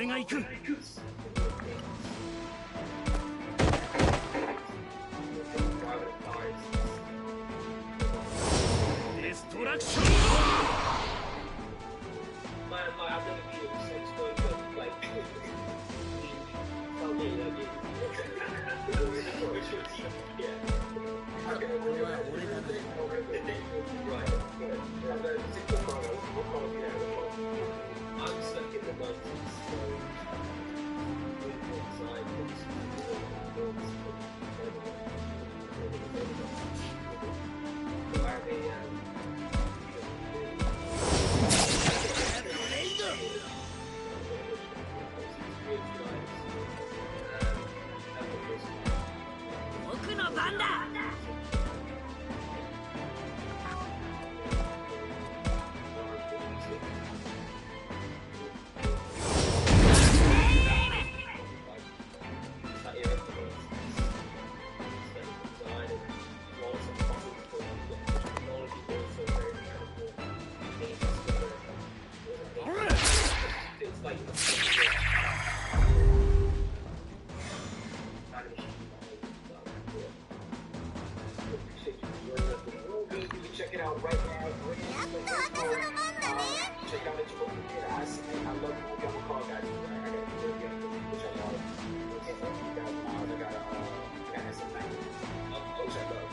が行く。デストラクション。僕の番だ。Check it out right now. Check out it. I love the double call guys. I got a good game, which I love. Okay, so you guys, I got S&P. Which I love.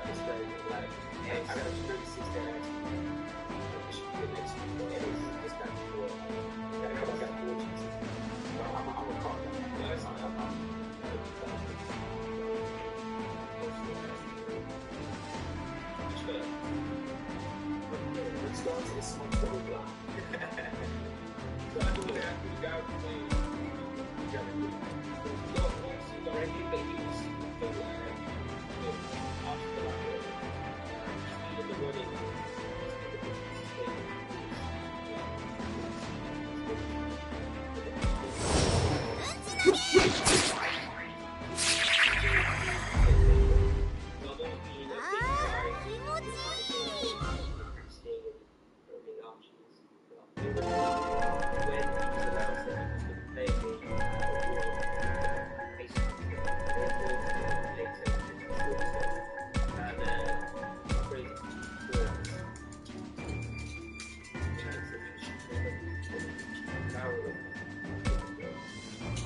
It's very good. Like, I got a 36 that it should be the next one. And it's just got 4. I got 4 cheeses. I'm a call guy. That's not let's go to this one for the block. So I do that. We got to play. We got to do it. Once you already get used to the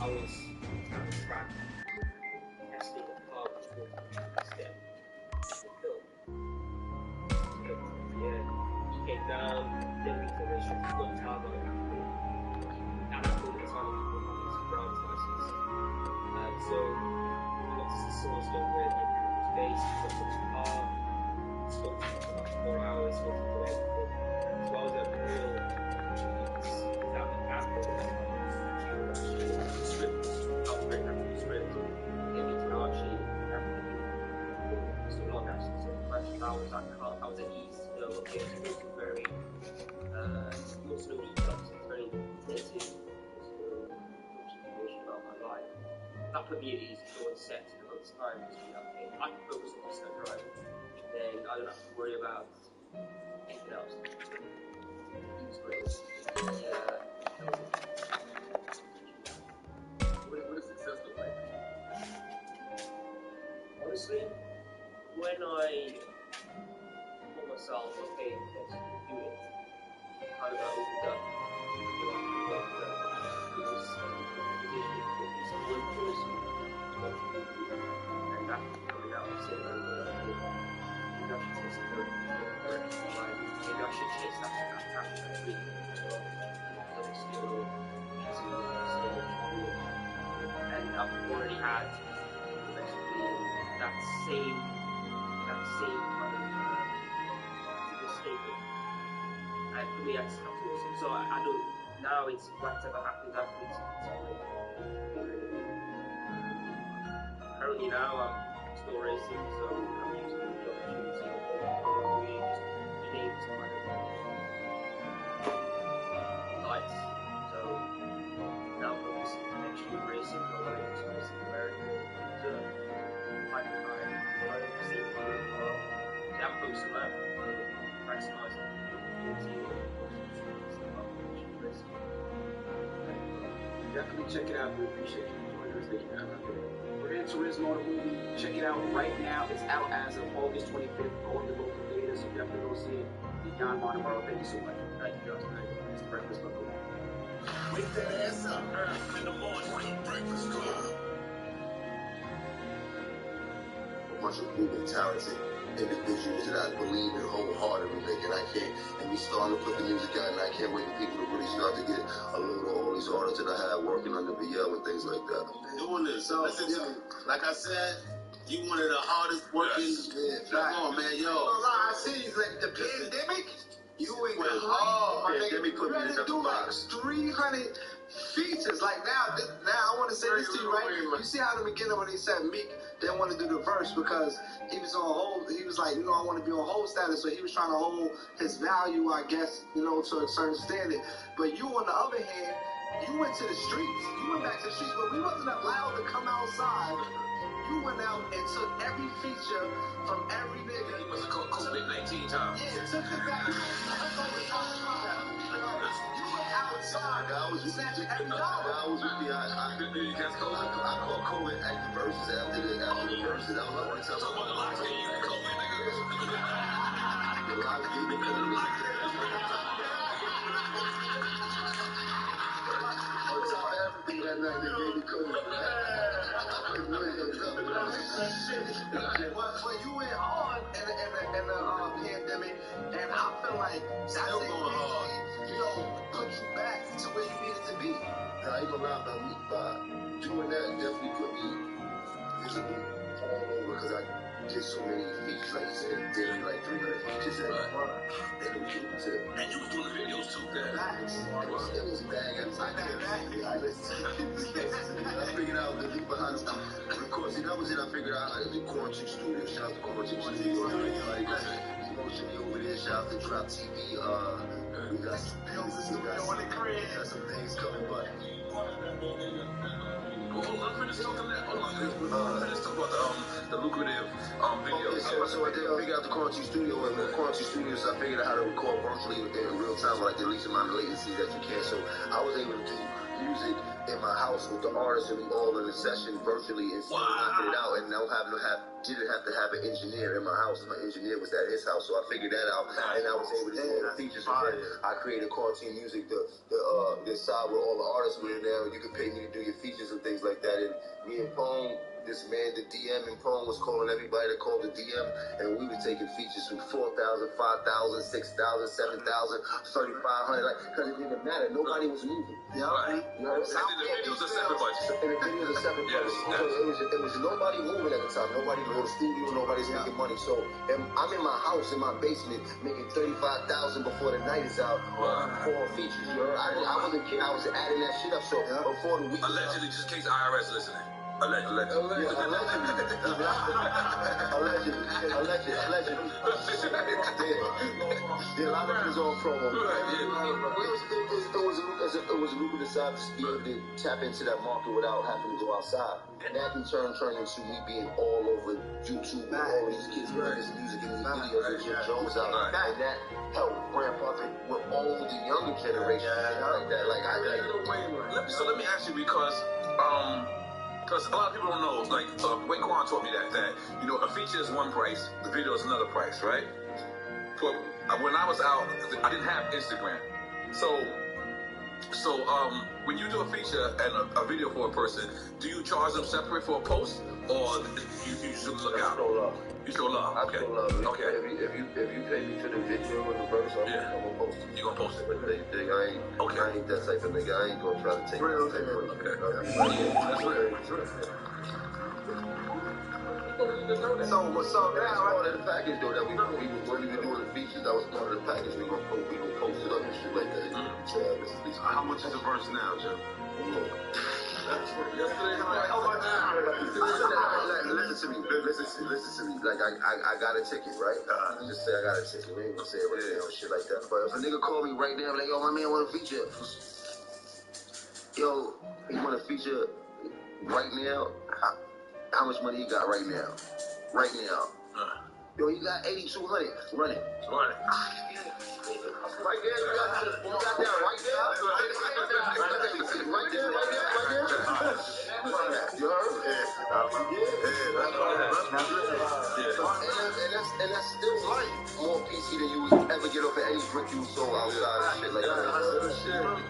I was on the track testing a car before the step to the film. So, yeah, he came down, then we can race with one car on and after the time we put on his driver's license. So we got to see someone still where the account was based, we got to the car, spoke to him for about 4 hours, spoke to him for everything. So I was at the real without the app, script, upgrade every script, get me to know actually everything. So long actually, so actually I was at ease to know, okay, so this is very, you also know details, it's very intensive, also much information about my life. That put me at ease, so I set in a month's time, to be okay, I can focus on this driving, then I don't have to worry about anything else. It was great. What does success look like? Honestly, when I told myself, okay, let's do it, kind of opened up. It was one person, and after coming out and saying, maybe I should take some direction in life, maybe I should chase that passion and dream as well. Because it's still easy to say what you do. And I've already had basically that same kind of escape. And for me, that's awesome. So I don't, now it's whatever happens afterwards. Currently now I'm still racing, so I'm using the opportunity of really just being able to kind of lights. So now I'm focusing on actually racing, I want to just race in America, so type of time, what I see in the car. So I'm focused on that, maximising the opportunity of racing. definitely check it out. We appreciate you joining us. Thank you guys. Gran Turismo, the movie, check it out right now. It's out as of August 25th on the local theater, so definitely go see it. Beyond Montemaro, thank you so much. Thank you, Josh. It's the Breakfast Club. Wake that ass up in the morning. Breakfast Club. A bunch of moving talented individuals that I believe in wholeheartedly, and I can't, and we starting to put the music out, and I can't wait for people to really start to get a load of all these artists that I have working under BL and things like that. Doing this, so listen to me. Like I said, you one of the hardest working. Come on, man, yo. I see you like the pandemic. You went hard. Pandemic put me in the box. 300 features. Like now I want to say this to you, right? You see how in the beginning when they said Meek didn't want to do the verse because he was on hold. He was like, I want to be on hold status, so he was trying to hold his value, I guess, to a certain standard. But you, on the other hand, you went to the streets. You went back to the streets, but we wasn't allowed to come outside. You went out and took every feature from every nigga. He must have caught COVID-19 time. Yeah, took it back. You went outside. I was with me. I caught COVID at the verses after the verses. I was like, what talking about the locks gave you COVID, nigga? The locks gave me COVID. On top of everything that night, they gave me COVID. But you went hard in the pandemic, and I feel like that's still going hard. Put you back to where you needed to be. I ain't gonna lie about me, but doing that definitely put me visible all over because I did so many features, like you said, daily, like 300 features at a time. And you was doing the videos too, man. It was bad. I figured out the thing behind the stuff. Of course, that was it. I figured out how to do Quarantine Studio. Shout out to Quarantine Studio. Everybody promotion me over there. Shout out to Drop TV. We got some things coming, but. Well, hold on, let's talk about that. Let's talk about the lucrative videos. So I did figure out the Quarantine Studio, and with Quarantine Studios, I figured out how to record virtually in real time, like the least amount of latency that you can. So I was able to do music in my house with the artists, and we all in a session virtually and still knocking it out. And now didn't have to have an engineer in my house. My engineer was at his house, so I figured that out, and I was able to do all the features. I created Quarantine Music, the side where all the artists were in there. You could pay me to do your features and things like that. And me and Pone, this man, the DM, and Pone was calling everybody that called the DM, and we were taking features from 4,000, 5,000, 6,000, 7,000, 3,500, like, because it didn't matter. Nobody was moving. Yeah. Right. You know what I'm saying? And the videos are separate budgets. And the videos are separate budgets. So it was nobody moving at the time. Nobody go to the studio. Nobody's making money. So I'm in my house, in my basement, making $35,000 before the night is out for features. You know? I wasn't kidding. I was adding that shit up. So before the week. Allegedly, just in case IRS listening. Allegedly. Yeah, a lot of niggas on promo. It was a lucrative side to be able to tap into that market without having to go outside. And that in turn turned into me being all over YouTube with all these kids making this music and these videos and Jim Jones out. And that helped ramp up with all the younger generation like that. So let me ask you because a lot of people don't know, like, Wayne Kwan taught me that, a feature is one price, the video is another price, right? But when I was out, I didn't have Instagram. So when you do a feature and a video for a person, do you charge them separate for a post, or you should look out? You show love. Okay. I show love. Okay. If you pay me for the video and the verse, I'm gonna post it. You gonna post it? But I ain't that type of nigga. I ain't gonna try to take it. That's real. So now, part of the package though that when we were doing the features, that was part of the package. We gonna post it up and shit like that. How much is the verse now, Jim? Listen to me. Like I got a ticket, right? Just say I got a ticket. We ain't gonna say it right now, shit like that. But if a nigga call me right now, like, yo, my man want to feature. Yo, he want to feature right now. How much money he got right now? Right now. Yo, he got 8,200. Run it. Right there, you got that right there. Right there. And that's still like more PC than you would ever get off of any brick you sold outside and shit like that.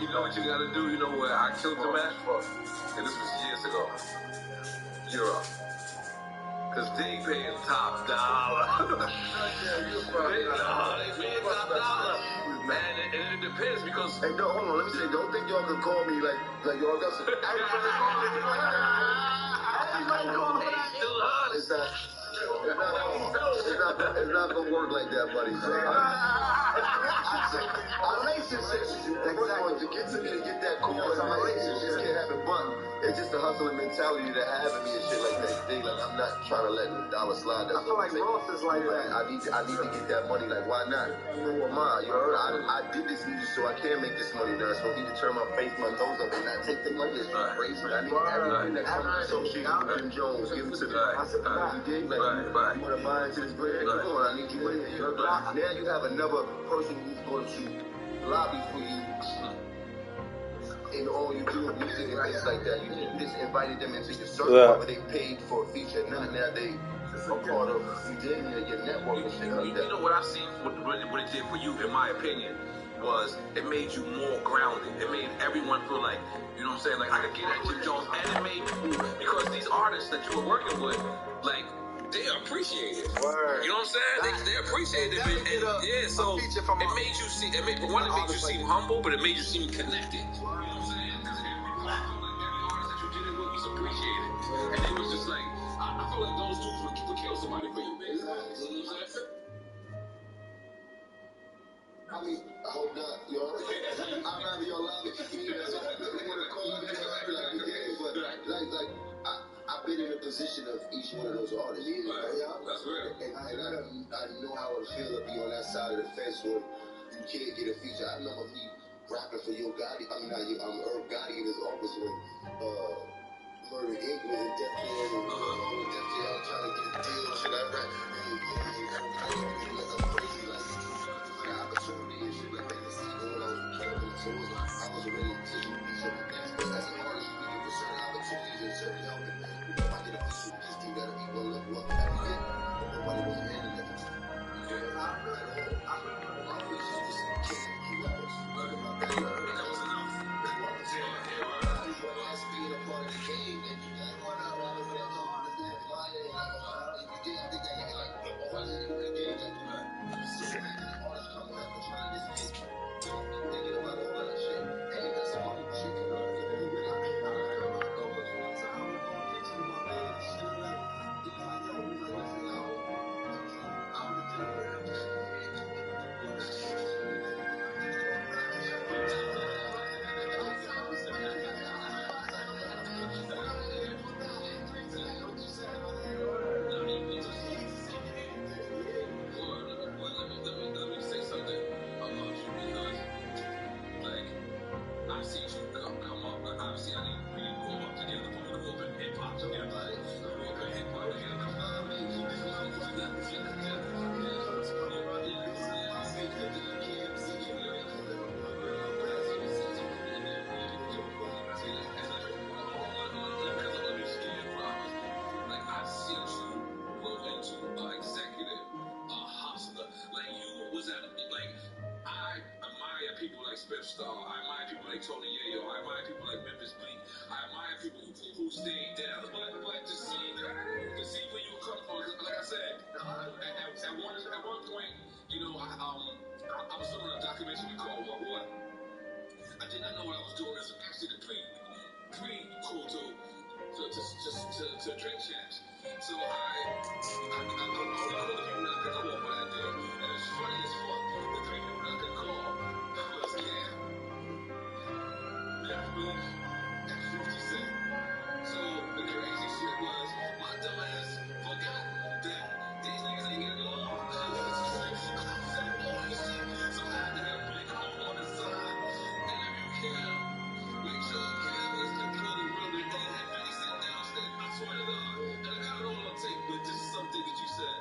You know what you gotta do? You know where I killed him at? And this was years ago. Europe. Because they paying top dollar. They paying top dollar. Man, and it depends because... Hey, no, hold on, let me say, don't think y'all can call me like y'all got some... Everybody call me. It's not gonna work like that, buddy. Relationships, exactly. To get to me to get that call, relationships can't happen, but it's just the hustling mentality that having me and shit like that. Like, I'm not trying to let the dollar slide. That's I feel like Ross is like that. I need to get that money. Like, why not? Who am I? You heard? I did this music so I can make this money now. So I need to turn my face, my nose up, and not take the money. It's crazy. I need everything that comes associated with Jim Jones. Give it to me. You dig? Like, you want to buy into this bread? Come on, I need you in here. Now you have another person who's going to lobby for you. And all you do is music and things like that. You just invited them into your circle, but they paid for a feature. Now they are part of your network and shit like that. You know what I see? What it did for you, in my opinion, was it made you more grounded. It made everyone feel like, you know what I'm saying? Like I could get at Jim Jones, and it made people, because these artists that you were working with, like. They appreciate it. Word. You know what I'm saying? They appreciate it. And so it made you see. It made you seem humble, but it made you seem connected. You know what I'm saying? Because every artist that you did it with was appreciated, and it was just like I feel like those dudes would kill somebody for you, man. You know what I'm saying? I mean, I hope not, y'all. I'd rather y'all love it. You know, they want to call me, but like. I've been in a position of each one of those artists. That's real. And I know how it feels to be on that side of the fence where you can't get a feature. I remember me rapping for Yo Gotti. I'm Irv Gotti in his office when Murder Inc. was in Def Jam and Def Jam trying to get a deal. Should I rap? And like I'm crazy, like the opportunity and shit like that. To see when I was killing, so I was already taking a piece of the things. But as an artist, you can get certain opportunities and certain helping. Gotta be one level up every day. Nobody was handling that. Being a part of the game, and you got one out of the artist that fire, and you did think that you like the artist in the game that artists come up and trying to just thinking about all that shit. Hey, that's some other shit coming up. To drink champs. So I told the people that I could call for that day. And it's funny as fuck. The 3 people that I could call was Cam, Left Beef, and 50 Cent. So the crazy shit was my dumb ass forgot that these niggas ain't getting along. So I had to have Big Home on the side. Interview Cam. Make sure Cam is the good and really man. And 50 Cent downstairs. I swear to God. And I got it all on tape, but this is something that you said.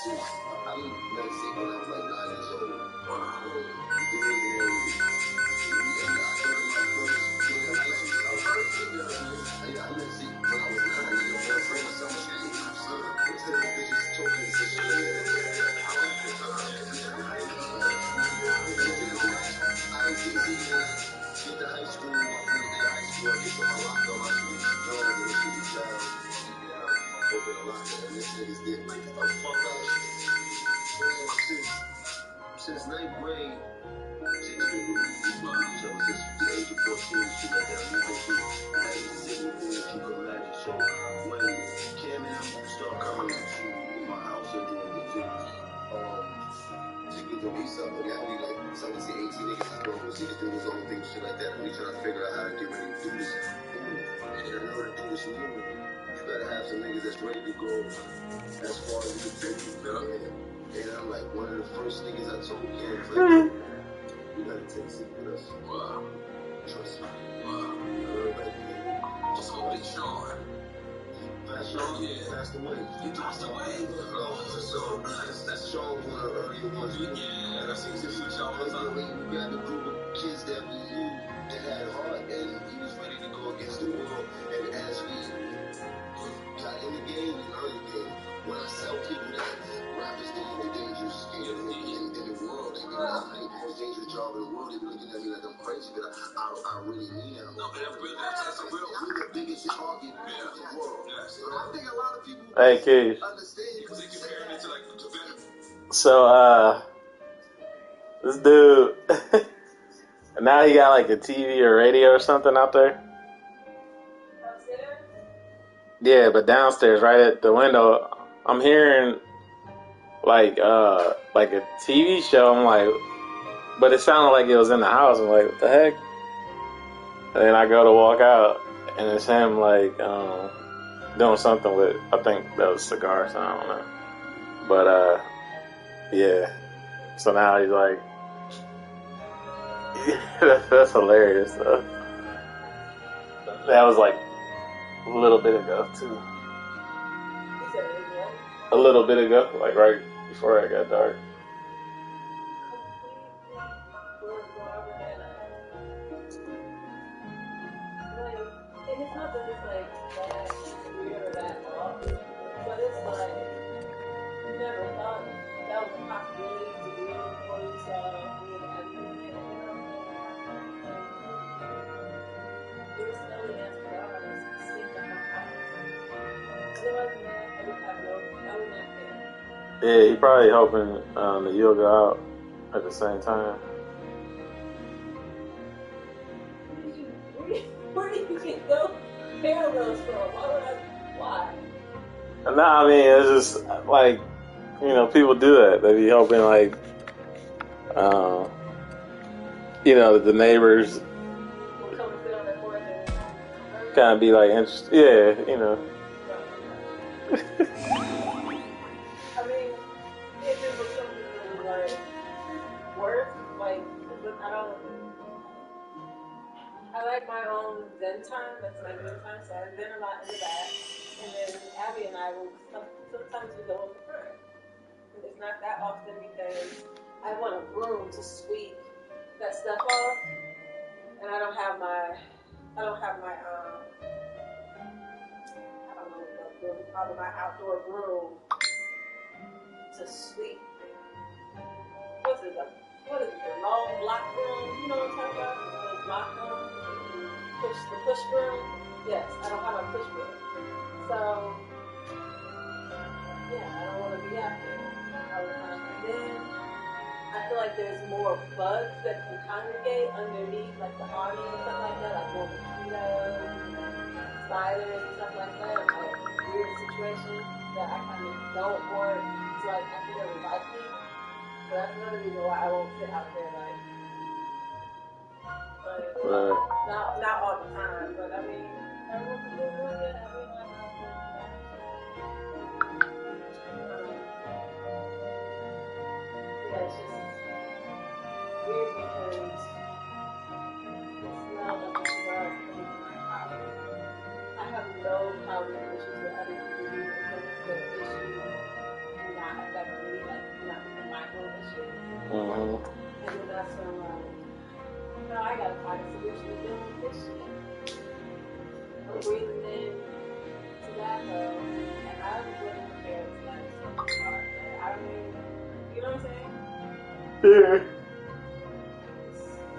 I didn't meditate when I was like 9 years old. Get to high school, my first day of high school, I get to my locker, my shit is young, and this shit is down. Open the locker, and this nigga's there. Like, the fuck up? Since 9th grade, since we were each other since the age of 14, shit like that. We've been through everything that you could imagine. So when Cam and I start coming to my house and doing music, to get the lease up, and now we like 17, 18 niggas is going overseas doing his own thing, shit like that, and we trying to figure out how to get ready to do this. And in order to do this movement, you gotta have some niggas that's ready to go as far as you can take. And I'm like, one of the first niggas I told Cam was like, we gotta take Zeke with us. Wow. Trust me. Wow. Just hold it, Sean. Sean, yeah. Passed away. He passed away? So, that's Sean, one of the earlier ones. Yeah, I seen some shit y'all was on. We got the group of kids that we knew that had heart, and he was ready to go against the world. And as we got in the game, we learned the game. When I tell people that rap is the only dangerous game in the world, they be like, hey, the most dangerous job in the world, they be looking at me like I'm crazy, but I really mean it. No, that's a real, we're the biggest target in the world. So I think a lot of people understand because they compare me to like the venom. So, this dude, now he got like a TV or radio or something out there. Yeah, but downstairs, right at the window, I'm hearing like a TV show. I'm like, but it sounded like it was in the house. I'm like, what the heck? And then I go to walk out, and it's him like doing something with, I think that was cigars. So I don't know. But yeah. So now he's like, that's hilarious though. That was like a little bit ago too. A little bit ago, like right before it got dark. And it's not that it's like that weird or that off, but it's like you never thought that was a possibility to do before you saw me and Abby doing it. It was slowly answered God and sleep in my house. Otherwise, man, I would have no, I would not care. Yeah, he probably hoping that you'll go out at the same time. Where do you get those parallels from? Why? Nah, I mean, it's just like, you know, people do that. They be hoping like, you know, that the neighbors kind of be like interested. Yeah, you know. I mean, if it was something like worth, like, I don't. I like my own zen time. That's my zen time. So I zen a lot in the back, and then Abby and I will sometimes we go in the front. And it's not that often because I want a broom to sweep that stuff off, and I don't have my I don't know what broom, probably my outdoor broom to sweep. What is it? The long block broom? You know what I'm talking about? The block broom? The push broom? Yes, I don't have a push broom. So, yeah, I don't want to be out there all the time. And then, I feel like there's more bugs that can congregate underneath, like the awning and stuff like that, like more mosquitoes, spiders and stuff like that, like weird situations that I kind of don't want to like accidentally bite me. So that's another reason why I won't sit out there like not all the time, but I mean, every once in a while, yeah, every once in a while. Yeah, it's just weird because the smell of the cigars coming from my house. I have no problem issues with other people using chemicals, but issues do not affect me. Mm-hmm. And then that's when no, I gotta find a solution to deal with this shit. I'm breathing in tobacco, and I wasn't prepared to let it start. I mean, you know what I'm saying? Yeah.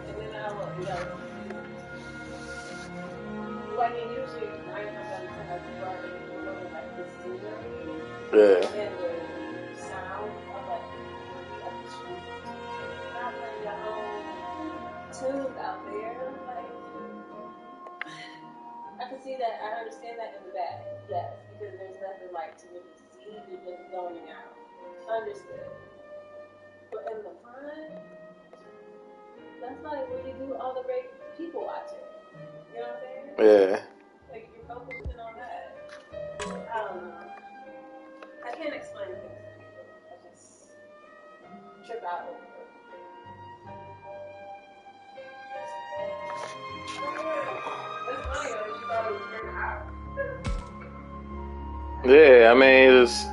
And then I will, like it usually 9 times out of 10 I do already know like the scenery and the sound of like the street. Not playing your own tunes out there. Like I can see that, I understand that in the back, yes, because there's nothing like to really see, you're just zoning out. Understood. But in the front, that's like where you do all the great people watching. You know what I'm saying? Yeah. Like you're focusing on that. I don't know. I can't explain things to people. I just trip out over it. It's funny though, she thought it was pretty hot. Yeah, I mean, it's. So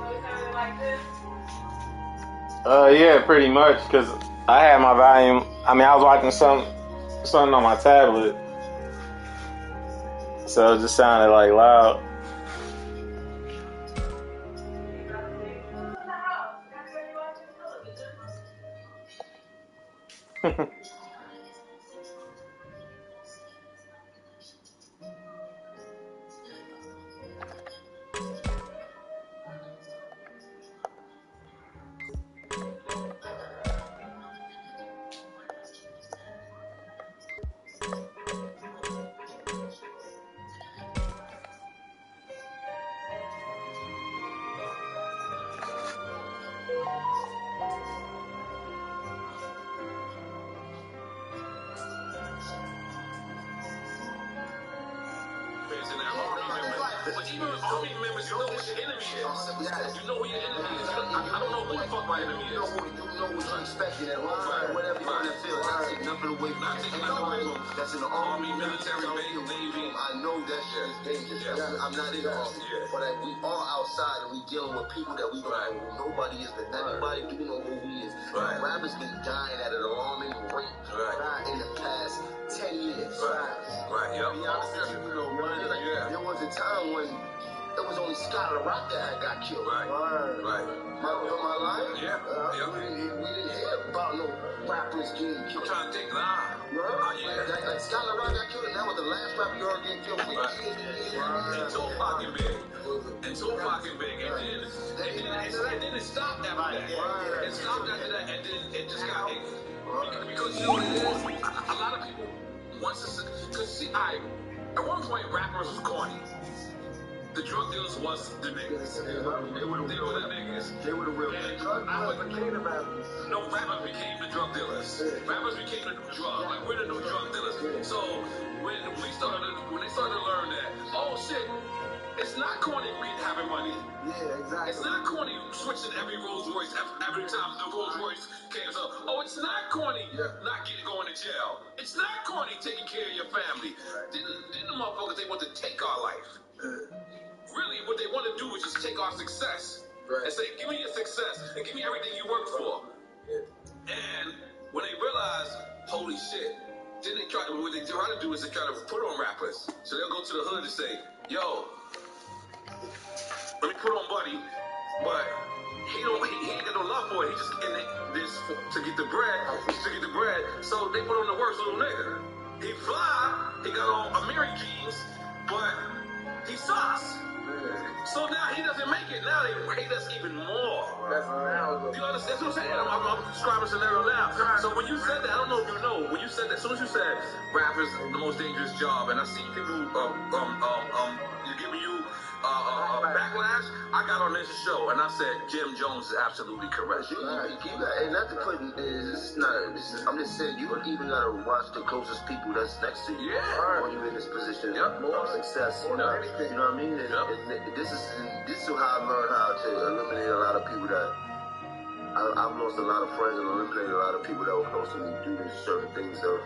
it sounded like this? Yeah, pretty much, because I had my volume. I mean, I was watching something on my tablet, so it just sounded like loud. But even with army members, you know who your enemy is. You know who your enemy is. I don't know who the fuck my enemy is. You know what you're expecting at home, whatever you're in the field. Not taking nothing away from that's in the army, military, Navy. I know that shit is dangerous. I'm not in the army. But we are outside and we dealing with people that we don't know who nobody is, but everybody do know who he is. Rappers been dying at an alarming rate in the past 10 years. There was a time when it was only Scott Rock that got killed. My life. We didn't hear about no rappers getting killed. I'm trying to think like Scott Rock got killed, and that was the last rapper you heard getting killed. And Tupac and Big. And then it stopped after that. It stopped after that, and then it just got because you know what it is? A lot of people because see, at one point rappers was corny. The drug dealers was the niggas. They were the niggas. They were the real niggas. Rappers became the rappers. No, rappers became the drug dealers. Rappers became the new drug. Like we're the new drug dealers. So when they started to learn that, oh shit, it's not corny having money. Yeah, exactly. It's not corny switching every Rolls Royce every time the Rolls Royce came up. Oh, it's not corny not going to jail. It's not corny taking care of your family. Didn't the motherfuckers, they want to take our life. Really, what they want to do is just take our success and say, give me your success and give me everything you worked for. And when they realize, holy shit, then what they try to do is they try to put on rappers. So they'll go to the hood and say, yo, let me put on Buddy, but he ain't got no love for it. He just in this to get the bread. So they put on the worst little nigga. He fly, he got on Amiri jeans, but he sucks. So now he doesn't make it. Now they hate us even more. Do you understand what I'm saying? I'm describing a scenario now. So when you said that, I don't know if you know, when you said that, as soon as you said rap is the most dangerous job, and I see people giving you backlash, I got on this show and I said Jim Jones is absolutely correct. And not to put I'm just saying you even gotta watch the closest people that's next to you. When you're in this position of success. You know what I mean? And this is how I learned how to eliminate a lot of people that I've lost a lot of friends and eliminated a lot of people that were close to me due to certain things of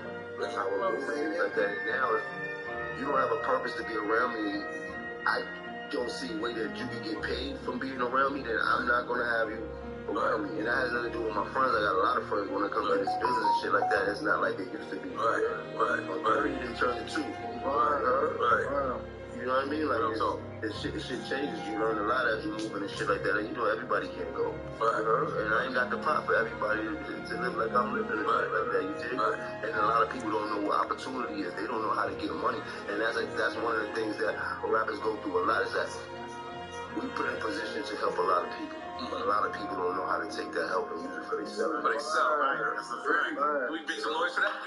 how I was like that. And now if you don't have a purpose to be around me, don't see a way that you can get paid from being around me, then I'm not gonna have you around me. And that has nothing to do with my friends. I got a lot of friends when it comes to this business and shit like that. It's not like it used to be. Right. You didn't turn it two. Right. You know what I mean? Like, it shit changes. You learn a lot as you move and shit like that. And you know everybody can't go. And I ain't got the pot for everybody to live like I'm living and shit like that. You dig? And a lot of people don't know what opportunity is. They don't know how to get money. And that's one of the things that rappers go through a lot is that we put in position to help a lot of people. But a lot of people don't know how to take that help and use it for themselves. Can we make some noise for that?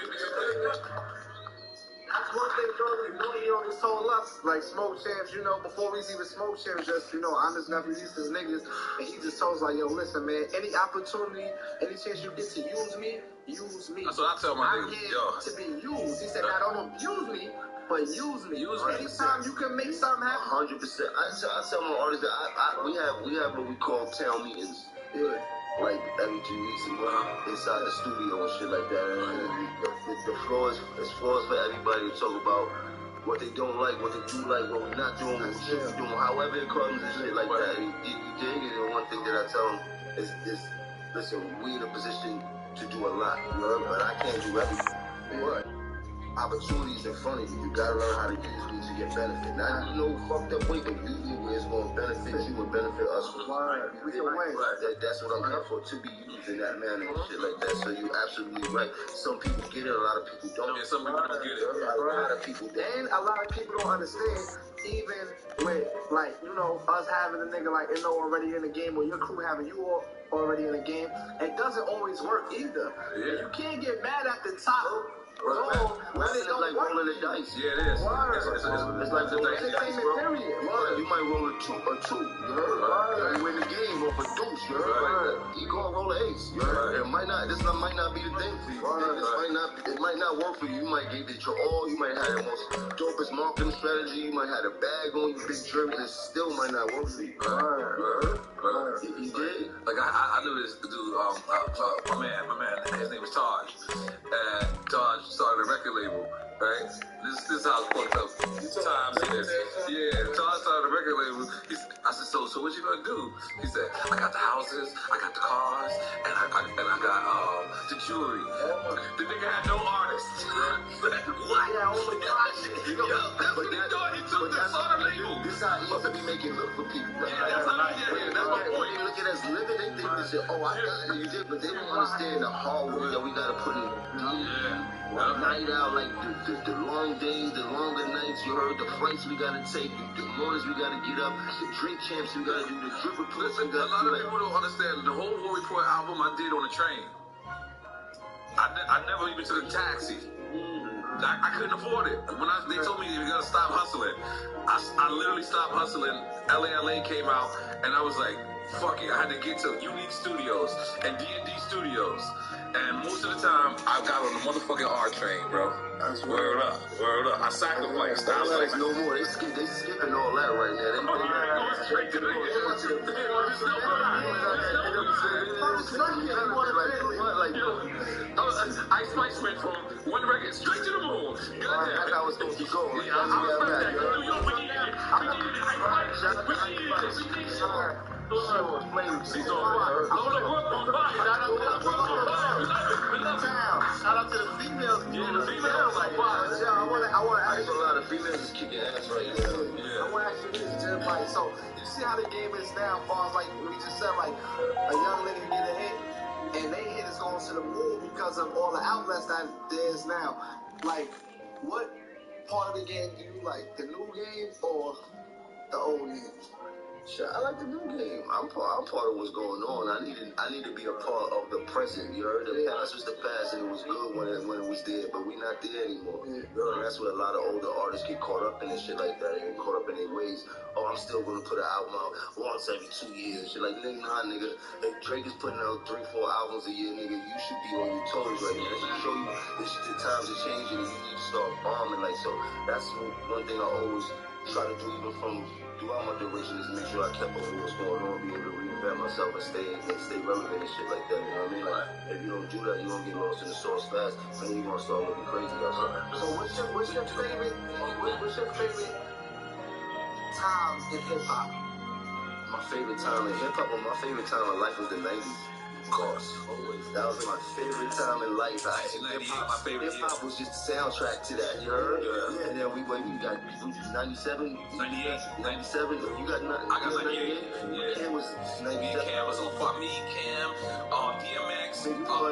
That's one thing, you know, he always told us, like Smoke Champs, you know, before we even Smoke Champs, just, you know, I'm his nephew, these his niggas, and he just told us, like, yo, listen, man, any opportunity, any chance you get to use me, use me. That's what I tell my niggas, yo. To be used. He said, not don't use me, but use me. Anytime you can make something happen. 100%. I tell my artists that we have what we call town meetings. Yeah. Like every 2 weeks inside the studio and shit like that. And the floor is for everybody to talk about what they don't like, what they do like, what we're not doing, what we should be doing, however it comes and shit like that. You dig it? And one thing that I tell them is listen, we in a position to do a lot, you know, but I can't do everything. But opportunities in front of you, you gotta learn how to use me to get benefit. Not fucked up way, but use me where it's gonna benefit you and benefit us. That's what I'm here for, to be used in that manner and shit like that. So you're absolutely right. Some people get it, a lot of people don't. Yeah, some people don't get it. A lot of people don't. And a lot of people don't understand, even with, like, you know, us having a nigga like already in the game, or your crew having you all already in the game, it doesn't always work either. Yeah. You can't get mad at the top. It's like rolling the dice. Yeah, it is. It's like rolling the dice, bro. You might roll a two, you heard? You win the game off a deuce, you heard? You gonna roll an ace, you heard? This might not be the thing for you. It might not work for you. You might give it your all. You might have the most dopest marketing strategy. You might have a bag on you, big jerk, and it still might not work for you. You did? Like I knew this dude, my man, his name was Taj. And Taj started a record label, right? This is how it's fucked up. Times is. Yeah, Taj started a record label. I said, so what you gonna do? He said, I got the houses, I got the cars, and I got the jewelry. The nigga had no artists. What? Yeah, oh my gosh. He took the sort of label. This is how he used to be making look for people. Yeah, that's my point. They look at us living, they think they say, oh, I got it, you did, but they don't understand the hard work that we gotta put in. Night out, like the long days, the longer nights, you heard the flights we gotta take, the mornings we gotta get up, the drink champs we gotta do, the drip reports we gotta do. A lot of people don't understand the whole War Report album I did on the train. I never even took a taxi. I couldn't afford it. When they told me you gotta stop hustling, I literally stopped hustling. LA came out, and I was like, fuck it. I had to get to Unique Studios and D&D Studios. And most of the time, I got on the motherfucking R train, bro. Word up. I sacrificed. No more. They skipping all that right now. Going straight to the Ice Spice went from one record straight to the moon. Goddamn. That's how it's supposed to go. Yeah, I respect that. New York, we needed it. We needed it. She's on Lola Brooke on fire. Shout out to the females. Yeah, the females on fire. I want to ask you. A lot of females is kicking ass right now. I want to ask you this, Jim. Like, so you see how the game is now, as far as like we just said, like a young nigga get a hit, and they hit is going to the moon because of all the outlets that there is now. Like, what part of the game do you like? The new game or the old game? I like the new game. I'm part of what's going on. I need to be a part of the present. You heard? The past was the past, and it was good when it was there, but we're not there anymore. And that's where a lot of older artists get caught up in and shit like that. They get caught up in their ways. Oh, I'm still gonna put an album out once every 2 years. Shit like, nigga. If Drake is putting out 3-4 albums a year, nigga, you should be on your toes right now. That should show you the times are changing, and you need to start bombing. Like, so that's one thing I always try to do, even from throughout my duration, is make sure I kept up with what's going on, be able to reinvent myself and stay relevant and shit like that. You know what I mean? Like, if you don't do that, you're gonna get lost in the sauce fast, and then you're gonna start looking crazy outside. So what's your favorite time in hip hop? My favorite time in hip hop, or my favorite time in life was the 90s. Of course, always. That was my favorite time in life. Hip hop was just the soundtrack to that. You heard? Yeah. And then we got 97, 98, 97. You got nothing. I got 98. Yeah. Cam was 97. Cam was on fuck me. Cam, DMX, Big Pun.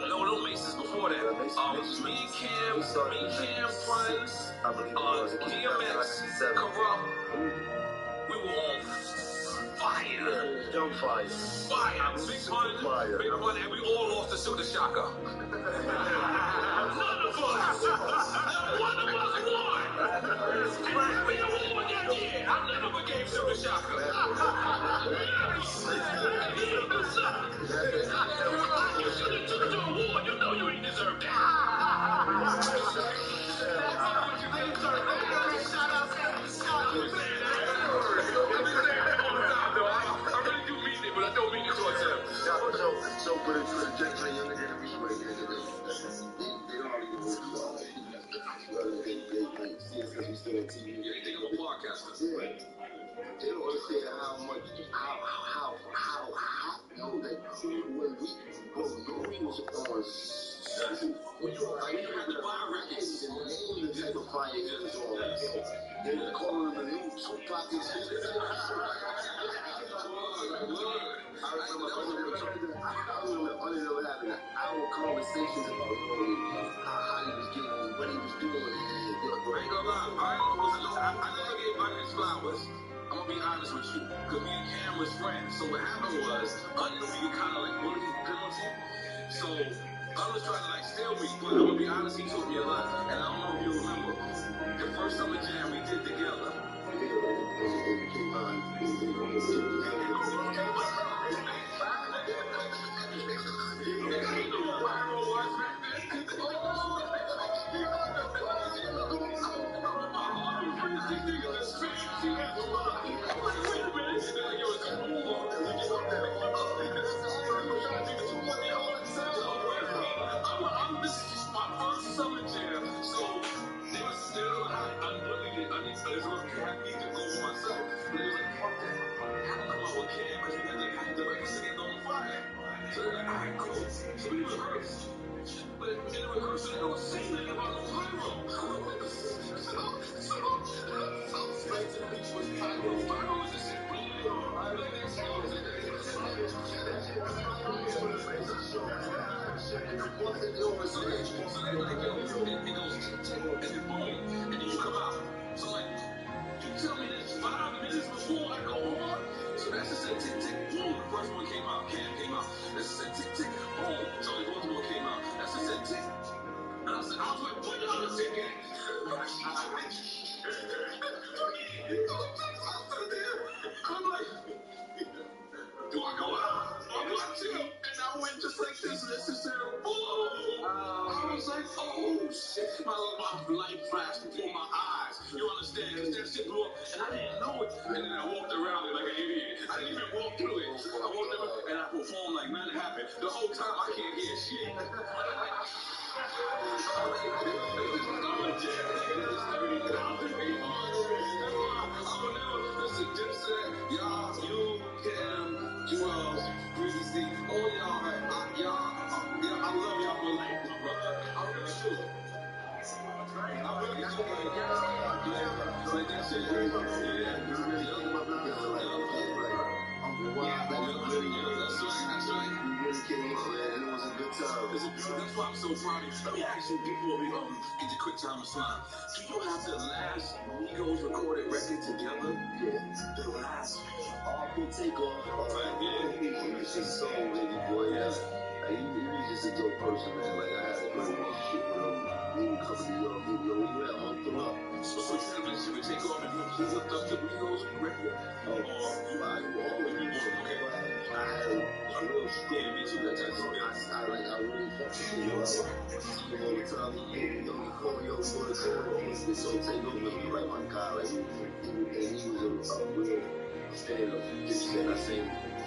No Maces before that. Me, Cam, Pun, DMX, Corrupt. We were on fire. Young fire. Fire. Big Pun, and we all lost to Sugar Shaka. None of us. One of us won. We won that year. I never forgave Sugar Shaka. You should have took the award. You know you ain't deserved that. So for the trajectory, young nigga, we swear, they don't already know they see us because we still on TV. Yeah, they think I'm a podcaster. Yeah. They don't understand how much, how, no, that when we was on, when you had to buy records, and name the type of fire it was on, they were calling them the new Tupac and shit. I remember Underhill having hour conversations about how he was getting, what he was doing. I ain't gonna lie, I never gave Onions flowers. I'm gonna be honest with you, because me and Cam was friends. So what happened was, Onion knew he could kind of like bully penalty. So I was trying to like steal me, but I'm gonna be honest, he taught me a lot. And I don't know if you remember, the first summer jam we did together. This is my first summer jam, so they were still, I bullied it. I mean, so it was happy to go for myself. But it was like, fuck that. I don't come out with Cam because we had the records to get on fire. So they're like, alright, cool. So we rehearsed. But in the rehearsal, they don't say nothing about no pyro. So straight to the beach was pyro. Pyro was just shit. So then like, yo, it goes tick-tick, and then boom, and then you come out. So like, you tell me this 5 minutes before I go on? So that's just said tick-tick, boom, the first one came out, Cam came out. That's just said tick-tick, boom, Charlie Baltimore came out. That's just said tick. And I was like, what y'all the tick at? I'm like, do I go out? I'm like, chill. And I went just like this necessary. Boom! I was like, oh shit. My light flashed before my eyes. You understand? Because that shit blew up and I didn't know it. And then I walked around it like an idiot. I didn't even walk through it. I walked over and I performed like nothing happened. The whole time I can't hear shit. Y'all, you, Cam, Joel, Breezy, all y'all, I love y'all for life, my brother. I really do. I really do. Like that shit, that's right. We really came up, man, and it was a good time. That's why I'm so proud of you. Let me ask you before we get to quick time of slime. Do you have the last Migos recorded record together? Yeah. The last. Good takeoff. He was just so baby boy. Yeah. Like, he was just a dope person, man. Like, I had a great relationship with him. He would come to New York, he would hook him up. So you said the relationship would take off and he hooked up the Migos record? Oh, I always okay. I had a real strong me too. I really fucked with him. I see him all the time. He called me over for the call. It's so take over. He like my guy. Like, he was a real fan of Dipset. I seen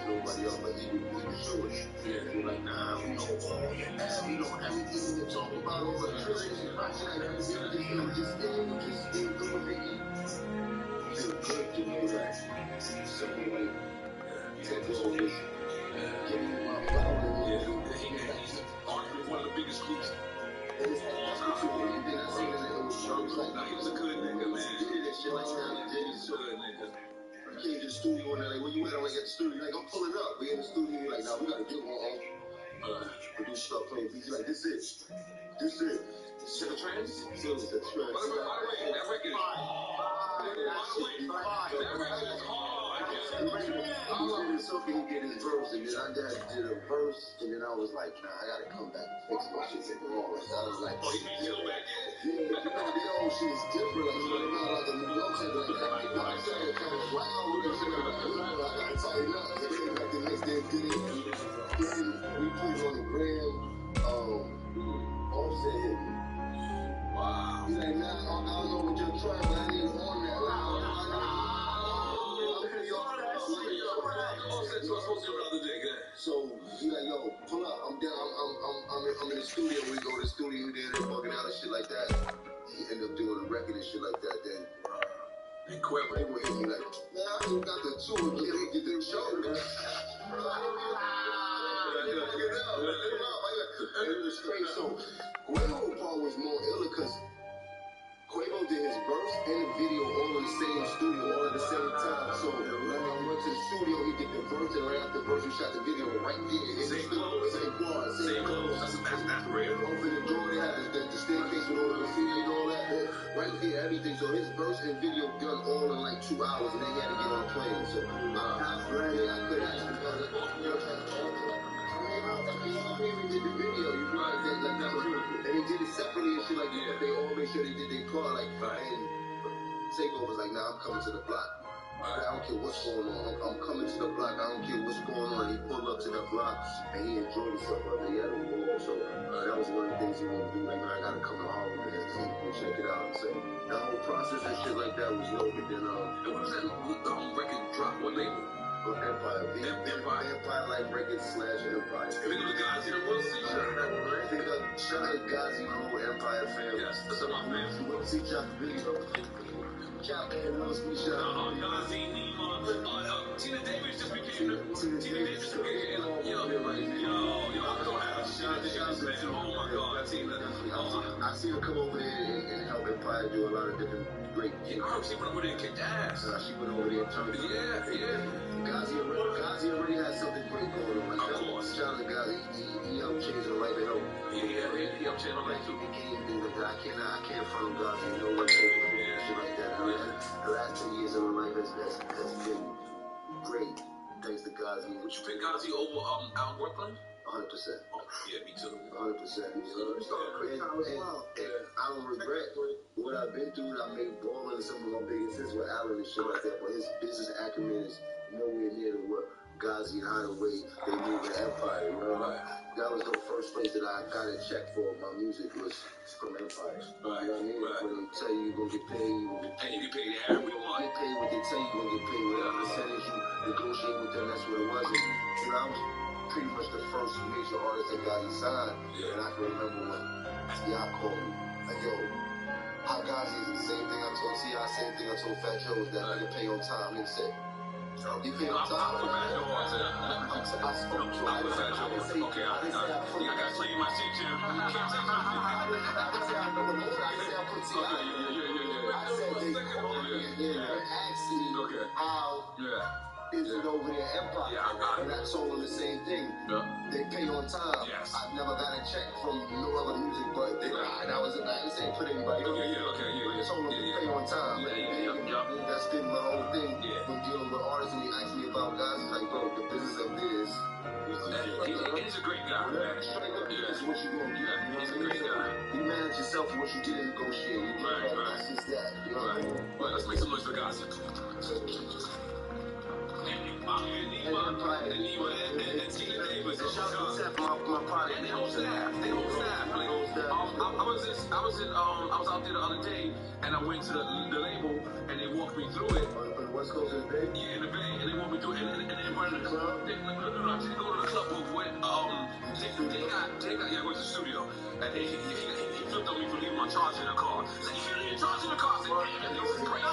nobody else, but he was Jewish. Yeah. He was like, nah, we know all your ass. We know everything you're talking about. All the tricks and everything. Just doing it. came to the studio and they're like, where you at? I'm like, at the studio. You're like, I'm pulling up. We in the studio. You're like, nah, we gotta get one. Producer start playing beats. You're like, this is. Set the trends? Set the trends. By the way, that record is hard. That record is hard. He did his verse, and then I did a verse, and then I was like, nah, I gotta come back and fix my shit. I was like, oh, you feel back in? Yeah, the old shit is different. Like, you know, like the New York shit, like that. You know what I'm saying? Kind of wild with that shit. I gotta tighten up. And then, like, the next day, then we put it on the gram. Offset hit me. Wow. He's like, nah, I don't know what you're trying, but I need on that. So he's like, yo, pull up. I'm down. I'm in the studio. We go to the studio there, they're bugging out and shit like that. He ended up doing a record and shit like that. Then Quavo hit me like, man, I ain't got the tour. Get them show. It was straight. So Quavo part was more ill because Quavo did his verse and the video all in the same studio, all at the same time. So when I went to the studio, he did the verse, and right after the verse, we shot the video right there in the studio. Same quad, same clothes. That's real. Open the door, they had the staircase with all the graffiti and all that. Right there, everything. So his verse and video done all in like 2 hours, and then he had to get on a plane. So I could actually go to he did the video, you know, like that, and he did it separately and shit like that. They all made sure they did their car, like, and Seiko was like, nah, I'm coming to the block. I don't care what's going on. I'm coming to the block. I don't care what's going on. He pulled up to the block and he enjoyed himself up there. He had a wall. So that was one of the things he wanted to do. Like, man, I gotta come to Harlem and check it out. So the whole process and shit like that was dope. And then, and what was that record drop? What label? Empire. Empire Life Records / Empire. Big up the Gazi, the World Sea. Shout out to Gazi, the whole Empire fam. Yes, that's my fam. You want to see Chop the video? Chop man, Will Smith, shout out. Gazi, Nima, Tina Davis just became the. Tina Davis just became yo, I'm so happy. Shout man. Oh my God, Tina. I see her come over there and help Empire do a lot of different great things. She went over there and kicked ass. She went over there and turned it. Yeah. Gazi already has something great going on. Of course. Shout out to Gazi. He helped change the life at home. Yeah, he helped change my life too. I can't front Gazi. You know what? Shit like that. The last 10 years of my life has been great. Thanks to Gazi. Would you pick Gazi over Al Brooklyn? 100%. Oh, yeah, me too. 100%. I don't regret what I've been through. I made balling some of my biggest hits with Allen and shit like that, but his business acumen is nowhere near to what Gazi and Hideaway they moved the Empire. You know, that was the first place that I got a check for my music was from Empire. Right. You know what I mean? Right. When they tell you you're gonna get paid, you get paid every month. You get paid what they tell you you're gonna get paid. Whatever percentage you negotiate with them, that's what it was. And, you know, I was pretty much the first major artist that Gazi signed. Yeah. And I can remember when y'all called me, like, yo, how Gazi is the same thing I told T.I., same thing I told Fat Joe, is that I can pay on time. Nigga said, you pay on time? I spoke to him. I didn't say, okay, I got to clean my seat, Jim. I didn't say I put the motor, I said I put T.I. I said they called me and they asked me how is it over there Empire? Yeah, and I told them the same thing. Yeah. They pay on time. Yes. I've never got a check from no other music, but they that was I didn't say put anybody on. I told them to pay on time. That's been my whole thing when dealing with artists and they ask me about guys. It's like, bro, the business of this. He's a great guy, man. Straight up, this is what you gonna do. He's a great guy. You manage yourself for what you did and negotiate. Right. That's just that. You know what I mean? Right, let's make some noise for gossip. I was out there the other day, and I went to the label, and they walked me through it. On the West Coast of the Bay? Yeah, in the Bay, and they walked me through it, and they went to the club. No, I didn't go to the club, but when they got went to the studio, and he flipped on me for leaving my charger in the car. He's like, you can't leave your charger in the car. I said, man, this is crazy.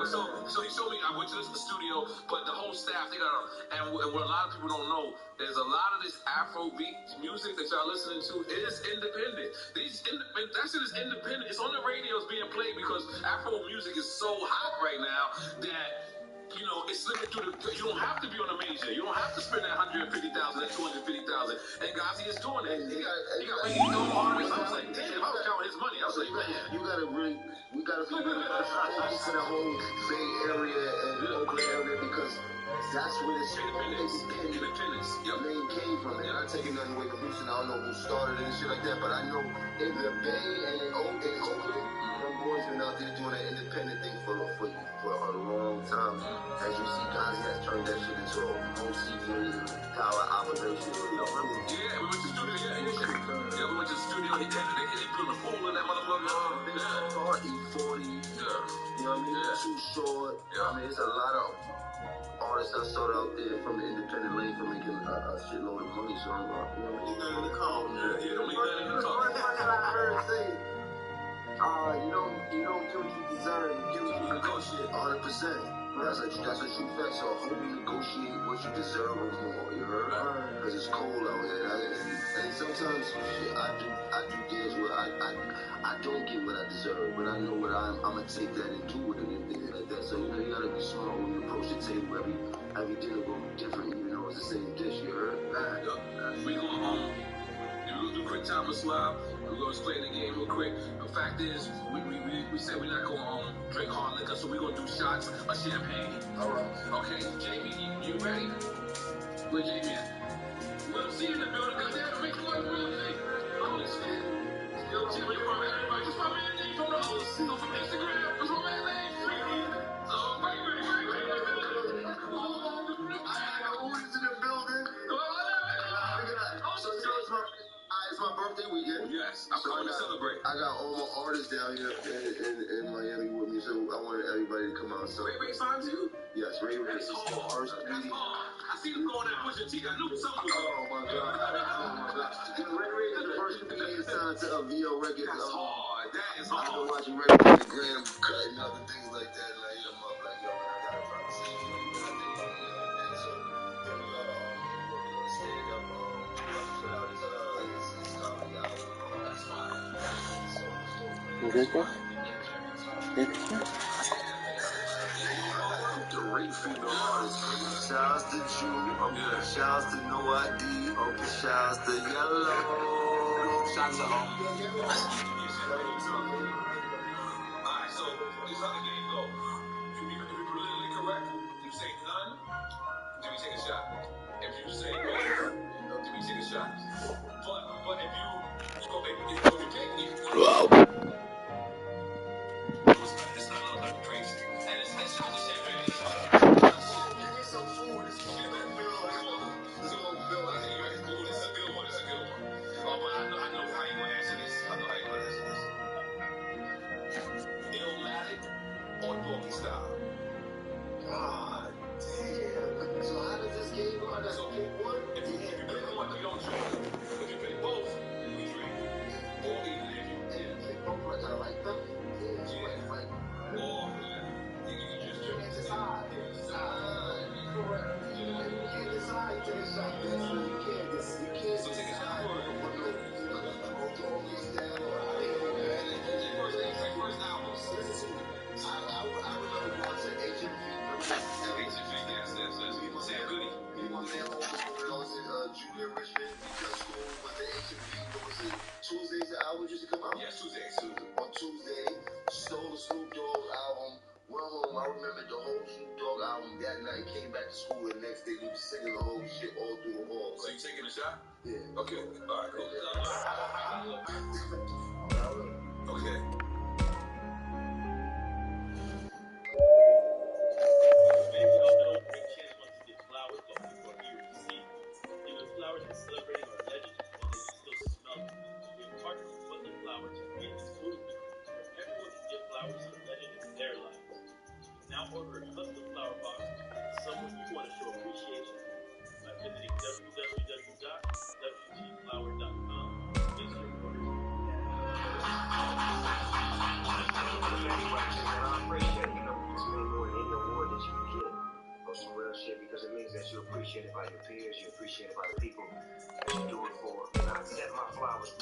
So he showed me, I went to the studio, but the whole staff, they got, and what a lot of people don't know, there's a lot of this Afrobeat music that y'all listening to is independent. That shit is independent. It's on the radio, it's being played because because Afro music is so hot right now that, you know, it's slipping through the. You don't have to be on a major. You don't have to spend that $150,000, that $250,000. And Gazi is doing it. He got reggaeton artists. I was like, damn, I was counting his money. I was like, man, we gotta focus in the whole Bay Area and Oakland area because that's where the independence name came from. And I'm taking nothing away from Houston. I don't know who started it and shit like that, but I know in the Bay and in Oakland, them boys been out there doing that independent thing for a long time. As you see, Gazi has turned that shit into a multi-million dollar operation. You know, really. Yeah, we went to the studio. Yeah, we went to the studio. They built a pool in that motherfucker. E40. You know what I mean? Too Short. I mean, it's a lot of artists I saw out there from the independent lane for making a shitload of money. So I'm like, you know, you got in the car. Yeah, don't make nothing in the car. One thing I heard say, you don't get what you deserve. You get what you negotiate. 100%. That's a true fact. So I hope you negotiate what you deserve or more. You heard? Because it's cold out here. And sometimes shit, I do deals where I don't get what I deserve, but I know what I'm gonna take that and do with it and things like that. So you know, you gotta be smart when you approach the table. Every dinner will be different, even though it's the same dish. You heard? We going home. We'll do quick time of slide. We're gonna explain the game real quick. The fact is, we said we're not gonna drink hard liquor, so we're gonna do shots of champagne. All right. Okay, Jamie, you ready? Where Jamie at? We'll see you in the building. Goddamn, make you like real thing. Holy shit. Yo, Jimmy, you from everybody? Just my man name from the from Instagram. What's my man name? Oh, right. I got Otis in the building. So it's my birthday weekend. Yes, I'm coming to celebrate. I got all my artists down here in Miami with me, so I wanted everybody to come out and celebrate. Ray signed you? Yes, Ray That's is hard. the first That's hard. I see him going there with your teeth. I knew something was Oh my God. Ray is the first comedian signed to VO Records. That's hard. That is hard. I've been watching Ray on the gram, cutting up and things like that, and I hit him up like, yo, man, I gotta try to see you. And so, we're gonna stand up, put out his comedy album. That's fine. The Ray female artist. Shouts to Jew. Shouts to No ID. Shouts to Yellow. Shots to Alright, so this is how the game go. If you're politically correct, you say none, then we take a shot. If you say both, then we take a shot. But if you take it's not a little crazy. And it's not the same thing. Give me some food. It's a good one. It's a good one. Oh, but I know how you gonna answer this. Illmatic or Doggy Style? God damn. So how does this game go? I got to pick one? If you pick one, you don't drink. If you pick both, we drink. Or even if you pick both, I gotta like them. Or you can just drink. Decide. Correct. You can't decide. You can't decide. So take a shot for it. First album. I remember going to HMV. Yes. Sam Goody. Me and my man was in Junior Richmond because school went to HMV. What was it? Tuesdays the album used to come out? Yes, Tuesdays. On Tuesday, stole the Snoop Dogg album. Went home. I remember the whole Snoop Dogg album that night. Came back to school the next day. We were singing the whole shit all through the hall. So you taking a shot? Yeah. Okay. All right. Cool. Okay. Maybe you don't know, big chance once you get flowers, but people are here to see. Even flowers and celebrating our legends while they can still smell them. We have partnered with Woodland Flowers to create this movement where everyone can give flowers to a legend in their lives. You can now order a custom flower box to someone you want to show appreciation by visiting www.wgflower.com. Make sure you order I appreciate it. You know, it's way more than any award that you can get. Or some real shit, because it means that you're appreciated by your peers, you're appreciated by the people that you do it for. And I accept my flowers.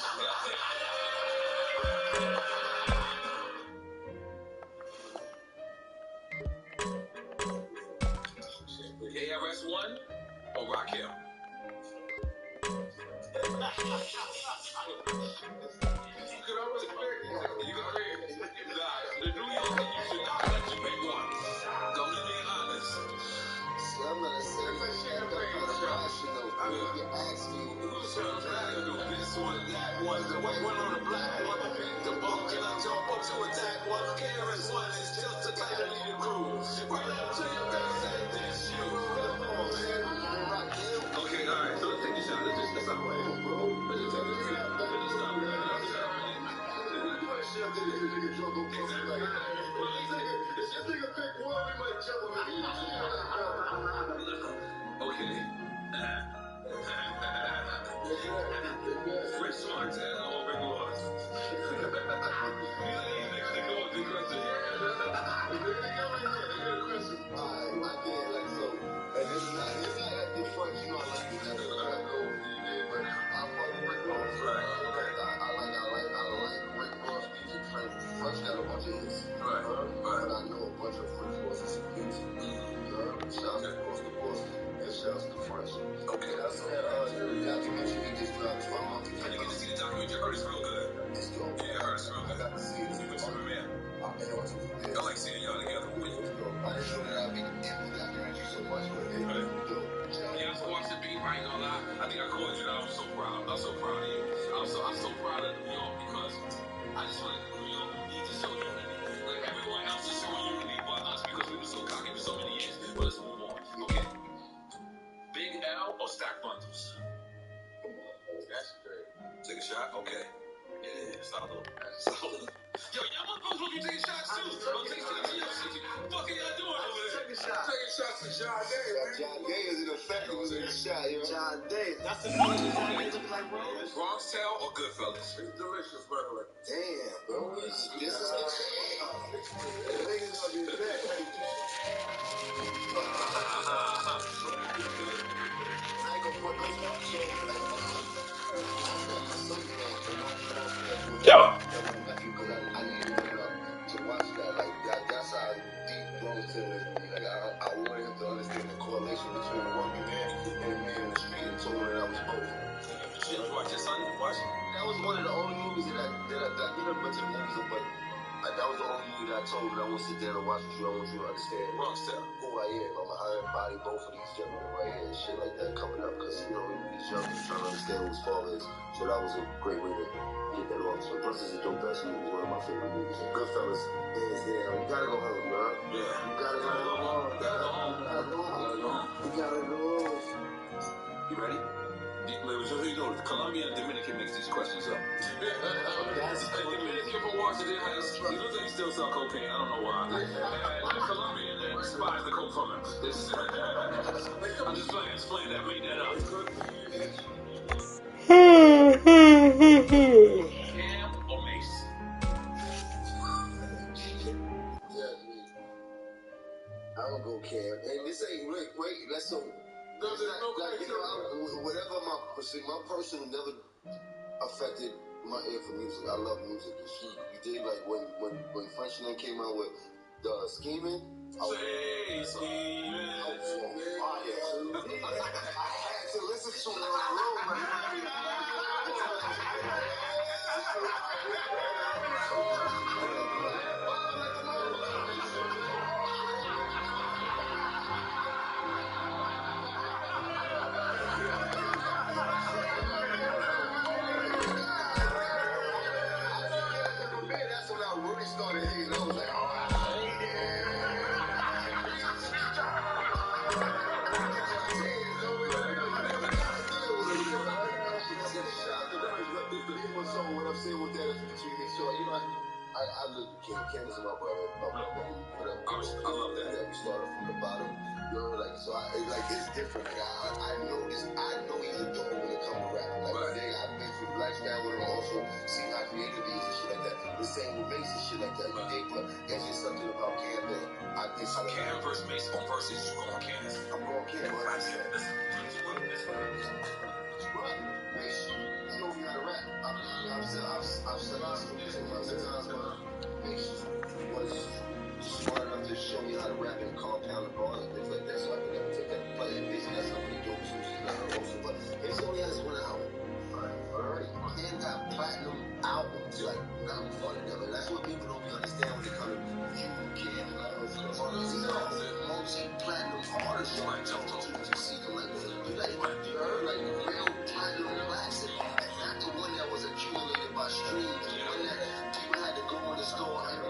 Fresh smart and all big laws. Fresh got a bunch of hits. Right. But I know a bunch of Fresh Ross's hits. Shouts across the board. And shouts to Fresh. Okay, that's a documentary he just dropped 12 months ago. When you get to see the documentary, I heard it's real good. It's dope. Yeah, I heard it's real good. I got to see it. You with Superman. I like seeing y'all together. I didn't know that I'd be into documentary so much, but it's dope. Yeah, I watched the beat. I ain't gonna lie. I think I called you. I'm so proud. I'm so proud of you. I'm so proud of New York because I just want New York need to show unity. Like everyone else is showing unity, but us because we were so cocky for so many years. But let's move on. Okay. Big L or stack bundles? That's great. Take a shot. Okay. Yeah, solid. Yo, y'all motherfuckers be taking shots too. Fucking y'all doing over there? Taking shots to John Day. John Day is in effect. It was in the shot, yo. John Day. That's the feeling John Day looking like Rose. Bronx Tale or Goodfellas? It's delicious, by the way. Damn, bro. This is the niggas gonna be back. I ain't gonna put those Yo. I need to watch that. Like that's how deep Bronx Tale is. Like I wanted him to understand the correlation between a working man and a man in the street, and told him that I was both. Did you watch your son? Watch. That was one of the only movies that I you know, bunch of movies, but that was the only movie that I told him that I want to sit down and watch with you. I want you to understand Bronx Tale. Who I am. I'm a higher body, both of these gentlemen right here and shit like that coming up, because you know these young people trying to understand who his father is. So that was a great way to get that off. So plus is a dope ass movie, one of my favorite movies. And Goodfellas, hands down. You gotta go home, bro. Yeah. You gotta go home. You gotta go home. You gotta go home. You ready? So you know, Colombia and Dominican mix these questions up. Dominican from Washington has, he looks like he still sell cocaine. I don't know why. And Colombian spies the coke from him. I'm just playing that, made that up. Cam or Mace? I'm gonna go Cam. And this ain't wait, let's so. Like, you know, whatever my personal never affected my ear for music. I love music and shit. You dig? Like when Frenchman came out with the Scheming. Scheming. I had to listen to it on the road. Started hating, I was like, what I'm saying with that is between me, so you know, I live with Cam is my brother, whatever. I love that. We started from the bottom, you know, like so. It's different. Like I know he's a dog when it comes to rap. Like I've been through the lifestyle with him, also seen how creative he is and shit like that. The same with Mace and shit like that. You dig? But there's just something about Cam that I think. So Cam versus Mace on versus you going Cam? I'm going Cam. What I said. Mace, you know we gotta rap. I've said this a bunch of times, but Mace was smart enough to show me how to rap and compound the bars and things like that, so I could never take that play. And Mace got something dope, so she's not her also, but Mace only has one album. Alright? Cam got platinum albums, like not one of them, and that's what people don't understand when they come to you, Cam, and all those multi-platinum artists. You might jump to see them like you heard like real platinum classic, and not the one that was accumulated by streams, the one that people had to go in the store and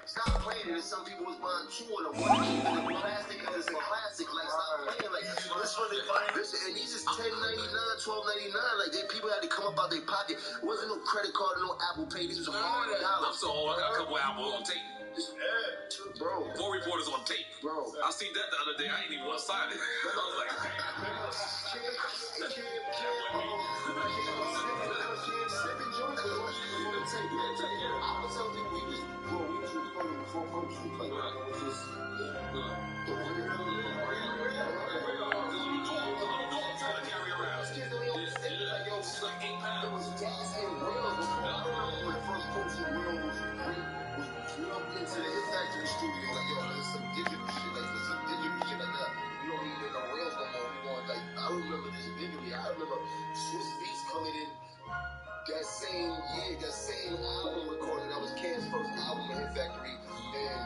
stop playing it. Some people was buying two of them. One keeping the plastic because it's a classic. Like stop playing like this one. This and these is $10.99, $12.99. Like people had to come up out their pocket. It wasn't no credit card, no Apple Pay. These was hard dollars. I'm so old. I got a couple Apple on tape. Bro. 4 reporters on tape. Bro. I seen that the other day. I ain't even one sided. I was like, I was telling people we was recording before photo shoots. Like, it was just like 8 pounds. It was gas and rails. I remember when the first photo shoot reel was plugged into the Hit Factory studio. Like, yo, there's some digital shit. Like, there's some digital shit like that. You don't need no rails no more. We going, like, I remember this vividly. I remember Swiss Beats coming in that same year, that same album recording. That was Cam's first album in Hit Factory. And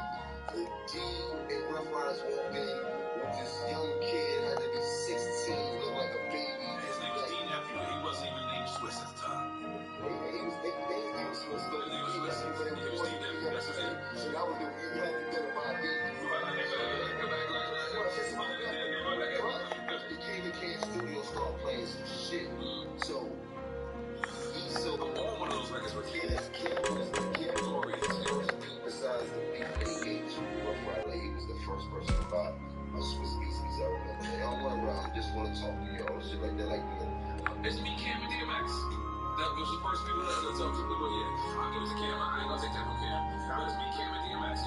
the D and Rough Riders walked in with this young kid, had to be 16, looked like a baby. His name was D Nephew. He wasn't even named Swiss at the time. He was named Swiss, but he was D Nephew. That's his name. So that was the you had to get a body. The King of Can Studio started playing some shit. So I'm on one of those records with Kim was the first beat besides the beat that he gave to Rough Rider. Like, he was the first person to buy a Swiss Beats. I remember. They don't want to run. I just want to talk to y'all. Shit like that. Like, it's me, Cam, and DMX. That was the first people that talked to me. But yeah, I'll give it to Cam. I ain't gonna take that from Cam. But it's me, Cam, and DMX.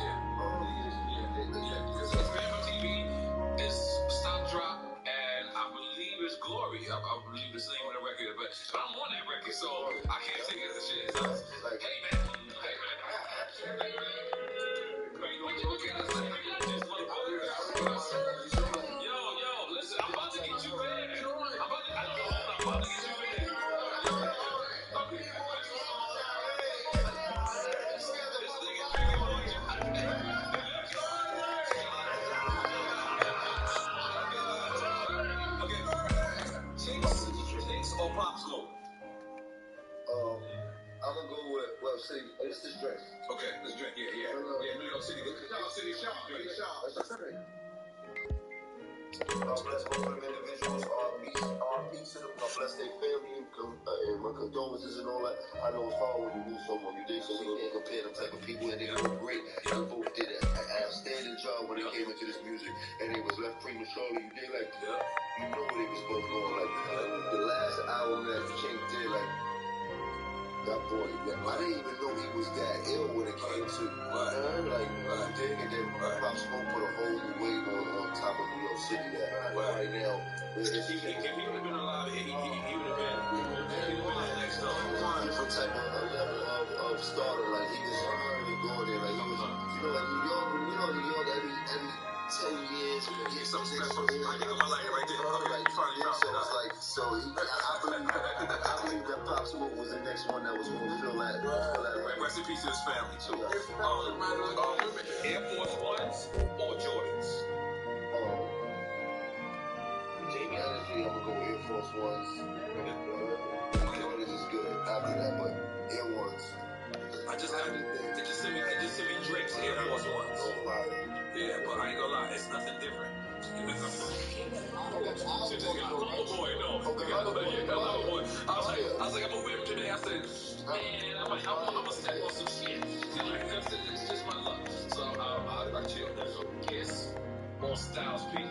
Because it's Bam TV, it's Stop Drop, and I believe it's Glory. I believe it's the name of the record, but I'm on that record, so I can't take it as a shit. So, like, hey man. Yo, listen, I'm about to get you there. I'm about to get you there. Chicks or Pop Smoke? I'm gonna go with, well, see, it's this drink. Okay, let's drink. Yeah. New York City. God bless both of them individuals. RP to them. God bless their family and my condolences and all that. I know it's hard when you lose someone you did, so we can't compare them type of people. And they were great. They both did an outstanding job when they came into this music, and they was left prematurely. They like, you know what they was both going like. The last album that King did, like. That boy, I didn't even know he was that ill when it came to and then Pop Smoke put a whole new wave on top of New York City that right now. If he would have been alive, he would have been the next different type of level of starter. Like he was already going there. Like he was, like New York, every 10 years, you get something special. I think I'm like it right there. Okay, you finally found it. I believe that Pop Smoke was the next one that was going to feel that. Rest in peace to his family too. Air Force Ones or Jordans? Honestly, I'm gonna go Air Force Ones. Jordans is good after that, but Air Ones. It just sent me Drake's Air Force Ones. Yeah, but I ain't gonna lie, it's nothing different. She just got a lover boy, no. I was like, I'm gonna wear him today. I said, man, I'm gonna step on some shit. It's just my luck. So I chill. Kiss or Styles P?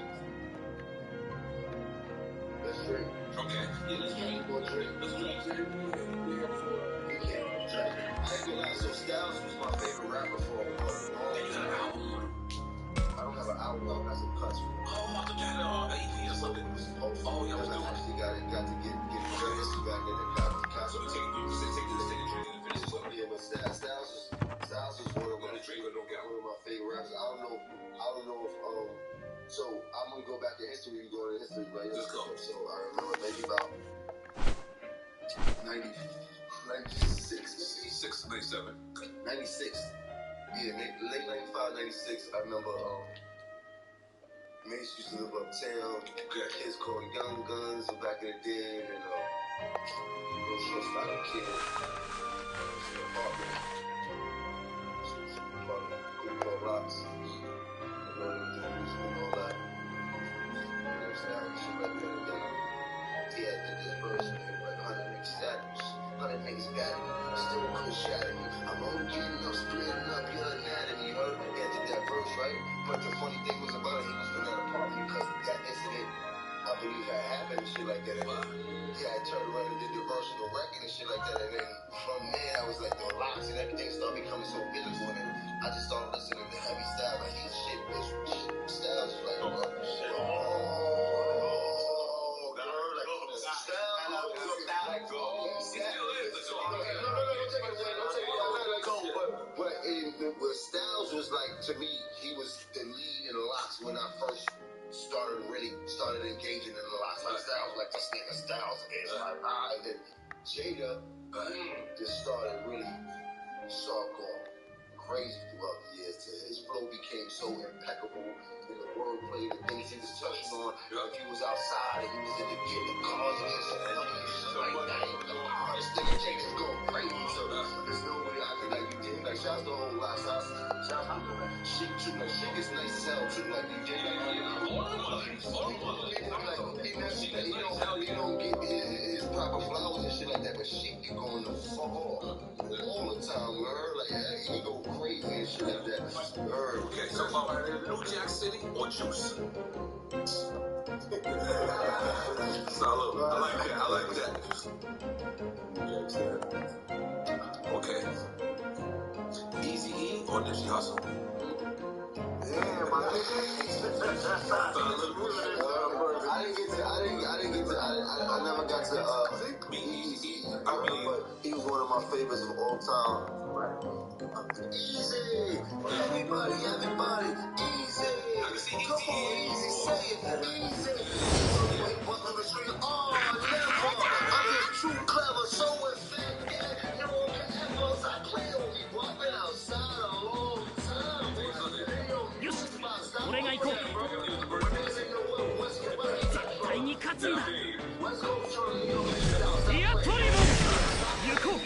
Let's drink. Okay. Yeah, let's drink. Let's drink. I ain't gonna lie, so Styles was my favorite rapper for a long time. I don't have an album, I got some cuts. I thought you had an EP or something. Oh, yeah, I was doing. I actually got to get credits back in the got So we take the drink and finish this one. Yeah, but Styles is one of my favorite rappers. I don't know if so I'm gonna go back to history. We go to history, right? Let's go. So I remember maybe about 96, 97. 96. Yeah, late 95, 96. I remember Mace used to live uptown. Kids called Young Guns back in the day, and little short-stocky kid. Group called Rocks. They were doing music and all that. Shit like that. shatter me. I'm only kidding, I'm splitting up your anatomy. You heard? Yeah, I did that verse, right? But the funny thing was about it, he was in that apartment because that incident, I believe, had happened and shit like that. And then, yeah, I turned around and did the verse of the record and shit like that. And then from there, I was like, the locks and everything started becoming so visible. And then I just started listening to heavy style. Like, his shit was, styles was like, but Styles was like, to me, he was the lead in Locks when I first started engaging in the Locks. Like Styles, like this nigga Styles, and like, and then Jada just started really going crazy throughout the years. His flow became so impeccable in the wordplay, the things he was touching on. If he was outside and he was in the cars getting so funny and shit like that, this nigga Jada's going crazy. So there's no way I could like you did. Like shouts to the whole lot. Shouts to Chic too. Like Chic is nice sound too. Like you did. Like he don't get his proper flowers and shit like that. But Chic be going the fuck off all the time. You heard? Like he go crazy and shit like that. You heard? Okay, so New Jack City or Juice? Salud. I like that. Okay. Easy E or Nipsey Hussle? Yeah, my nigga. I never got to Easy. But he was one of my favorites of all time. Easy. Everybody, easy. Come on, easy. Say it. Easy. I'm just too clever, so effective. You know, I play on me, but I've been outside a long time. よし、俺が行こう。絶対に勝つんだ。リアトリモン、行こう。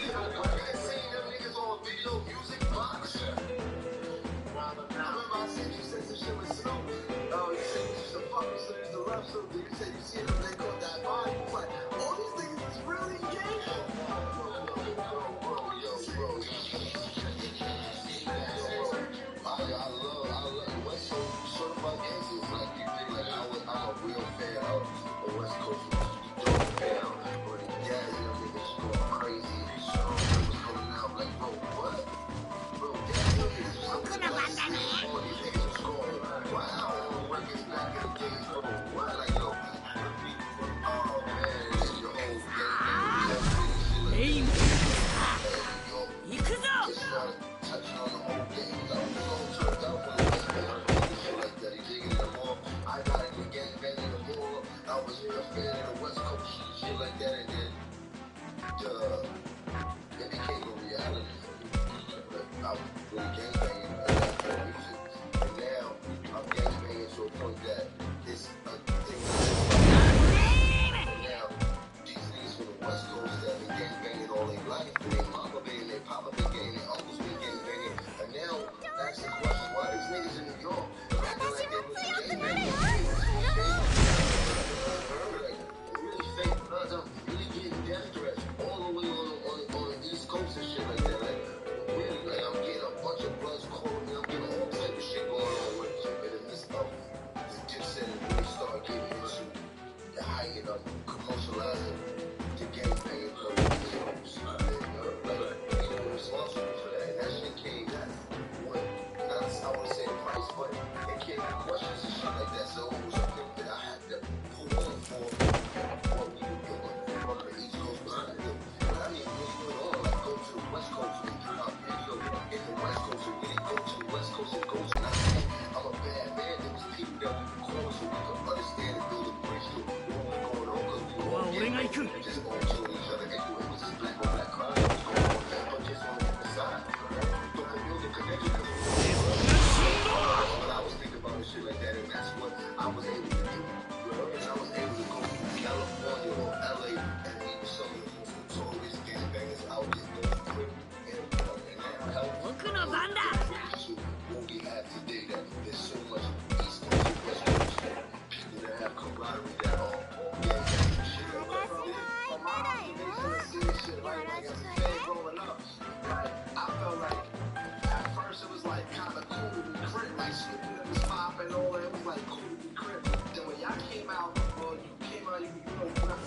out, well, you came out, you know, you're not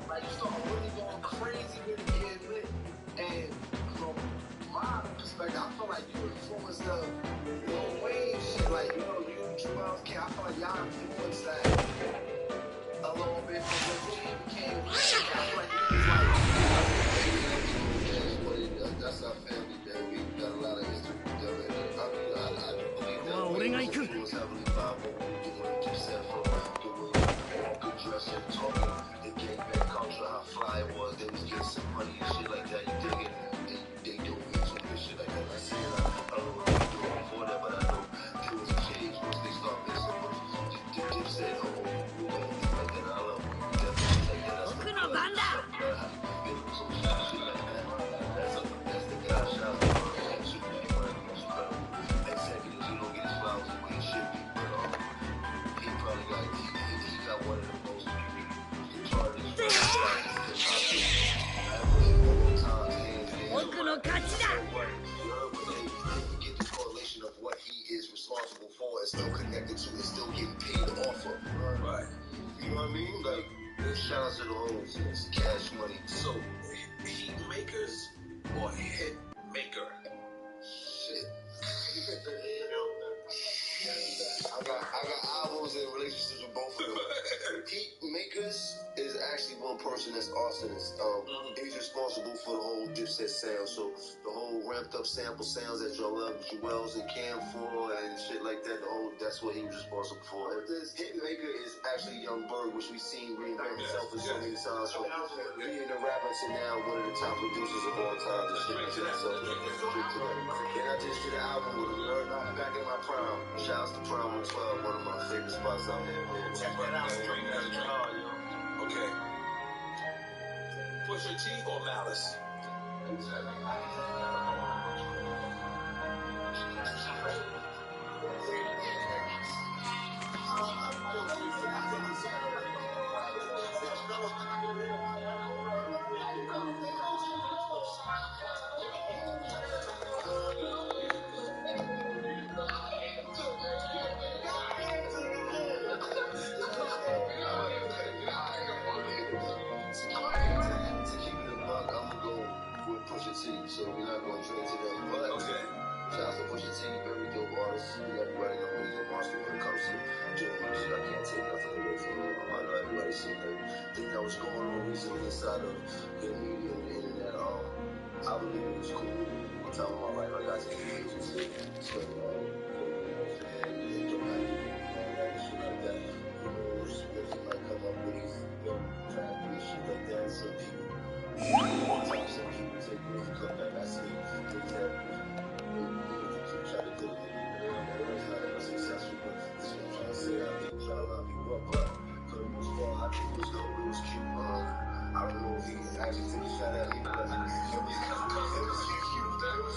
like you start really going crazy with it, getting lit. And from my perspective, I feel like you influenced the Lil Wayne shit, like, you know, you Joel's kid, I feel like y'all influenced that a little bit from when he became, I feel like he was like, that's our family, man. We got a lot of history together. I mean, I believe that Wayne was heavily involved with what you said from the way good dressing, talking, the gangbang culture, how fly it was. They was getting some money and shit like that. You dig it? They do it and shit like that. I see it. I don't know what they were doing before that, but I know there was a change once they started mixing. But they said, oh, we don't do like that. I love it. We definitely like that. That's the good stuff. Get them some shit like that. That's the guy. Shout out to Superman. Executives, you don't get his flowers the way it should be, but he probably got one of the most retarded get the correlation of what he is responsible for and still connected to and still getting paid off of. Right. You know what I mean? Like, shout out to the hoes, it's cash money. So, heat makers or hit maker? Shit. I got albums and relationships with both of them. Heat Makers is actually one person that's Austin. He's responsible for the whole Dipset sound. So the whole ramped up sample sounds that y'all love, Joel's and Cam for and shit like that. That's what he was responsible for. This Hit Maker is actually Young Berg, which we've seen reinvent himself in so many times. So being a rapper to now one of the top producers of all time and shit like that. So and I just did an album with him back in my prime. Shouts to Prime on 12, one of my favorite spots out here. Check that out. Okay. Pusha T or Malice? Pusha T, so we're not going to drink to them. But okay. Shout out to Pusha T, very dope artist. Everybody know he's a monster when it comes to doing music. I can't take nothing away from him. I know everybody seen everything that was going on recently inside of the media and the internet. I believe it was cool. I'm talking about like I got to engage and shit. So, and don't have to be shit like that. Who knows what he might come up with? He's trying to do shit like that. So people. Sometimes some people take one cut back. I see things that they try to do it. It's not ever successful, but that's what I'm trying to say. I think we're trying to line people up. But for the most part, I think it was dope. It was cute. I don't know if he actually took a shot at me, but it was cute. It was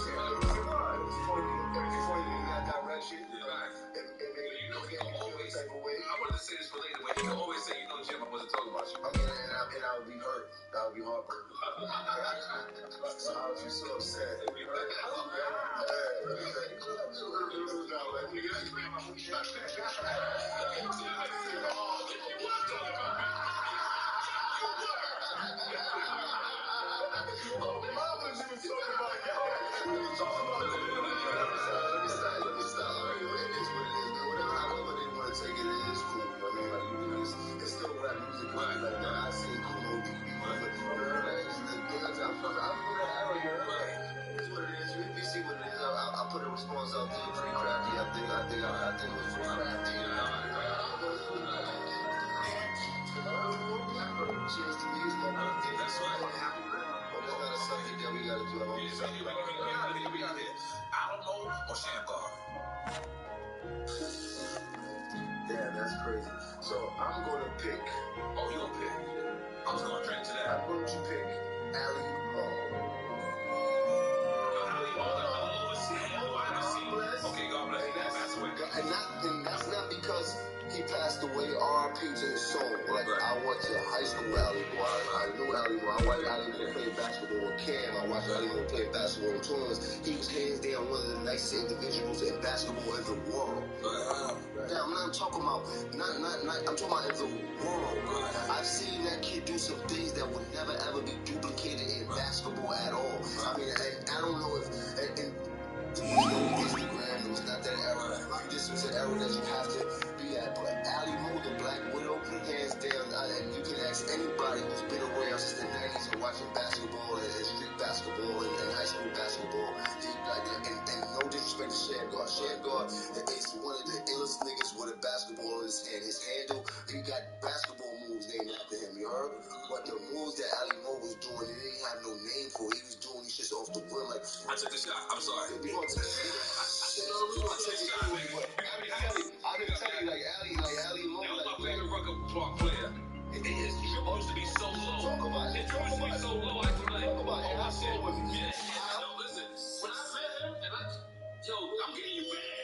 funny in that direction. It made me feel the type of way. I wanted to say this for later, but he can always say, you know, Jim, I wasn't talking about you. I mean, and I would be hurt. I would be heartbroken. So I was just so upset. It's still rap music like that. I see cool on TV, but you see what it is. I put a response out there pretty crafty. I think it was crafty. Cheers to me, my birthday. That's right. But that's not a subject that we gotta do. Alamo or Shamgar? Damn, that's crazy. So I'm gonna pick. Oh, you gonna pick? I was gonna drink to that. I'm going to pick Ali Hall. Ali Hall. Okay, God bless you. And that's not because he passed away. RP to his soul. Like, I went to high school with Ali Moore. I knew Ali Moore. I watched Ali Moore play basketball with Cam. I watched Ali Moore play basketball in tournaments. He was hands down one of the nicest individuals in basketball in the world. Now, I'm not talking about, I'm talking about in the world. I've seen that kid do some things that would never ever be duplicated in basketball at all. I mean, and I don't know if, and there was no Instagram, it was not that era. This was an era that you have to be at. But Ali Moore, the Black Widow, hands down, and you can ask anybody who's been around since the 90s and watching basketball and street basketball and high school basketball. And no disrespect to Shamgar. Shamgar is one of the illest niggas with a basketball in his hand. His handle, he got basketball moves named after him, you heard? But the moves that Ali Moore was doing, he didn't have no name for. He was doing these shits off the rim. Like, I took the shot. I'm sorry. We gonna take the shot. I've been telling you, like Ali Moore, that was my favorite Rucker Park player. It used to be so low. Talk about it. It used to be so low. I was like, talk about it. oh shit. Yeah. No, listen. When I met him, and I'm getting you bad.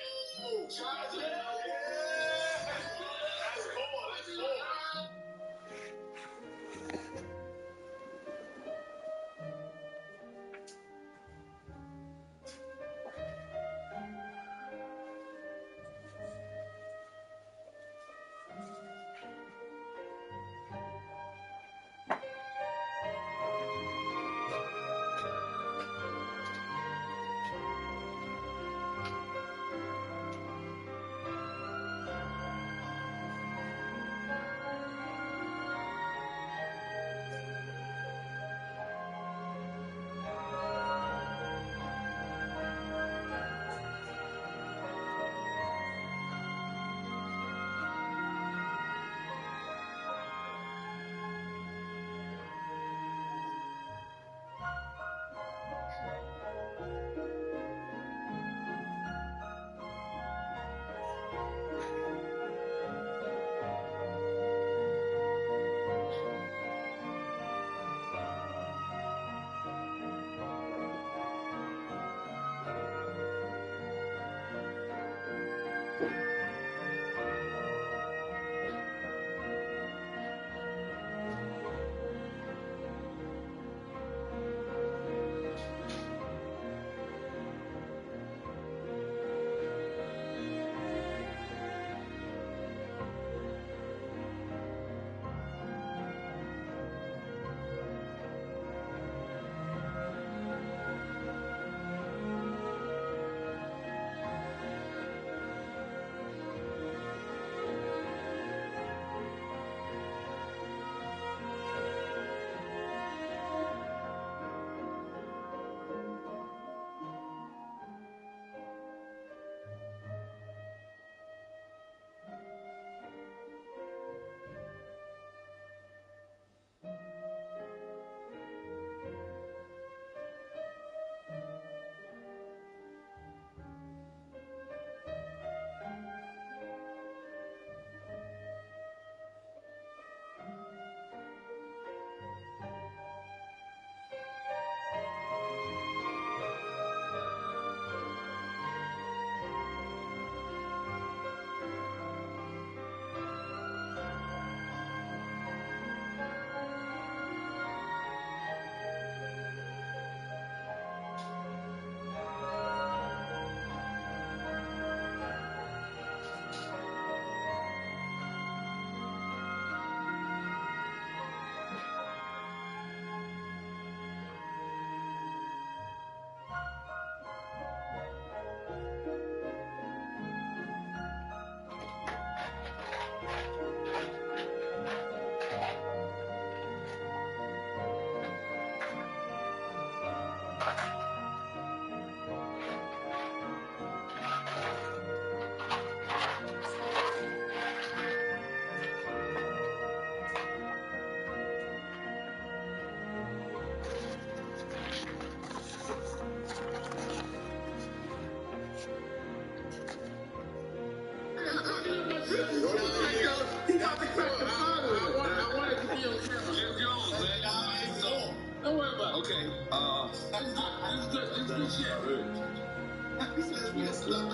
That's cool.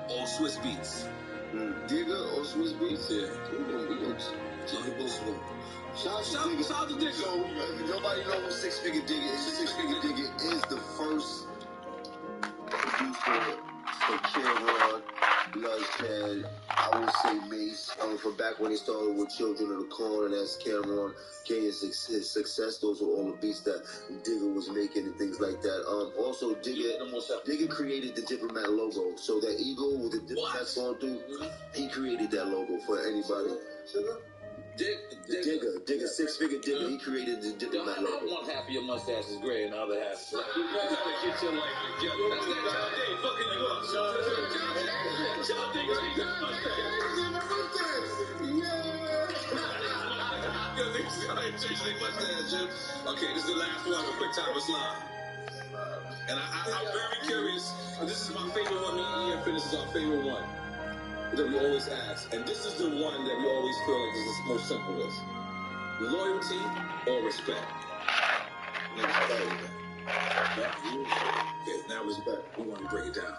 All Swiss beats. Digger or Swiss Beats? Yeah. We gonna check it both of them. Shout out to Digger. So, if nobody knows who Six Figure Digger is, Six Figure Digger is the first producer for Cameron, Bloodshed, I would say Mace, from back when he started with Children of the Corn, and that's Cameron, his success, those were all the beats that Digger was making and things like that. Also, Digger created the Diplomat logo, so that eagle with the Diplomat going through, he created that logo for anybody. Digger, Six Figure Digger, he created the Diplomat logo. One half of your mustache is gray and the other half is black. You gotta get your life together. That's that John Day fucking you up. John Day changed his mustache. Okay, this is the last one for Quick Time Slide. And I'm very curious. This is my favorite one. Me and Ian finishes our favorite one that we always ask. And this is the one that we always feel like is the most simplest. Loyalty or respect? Okay, now respect. We want to break it down.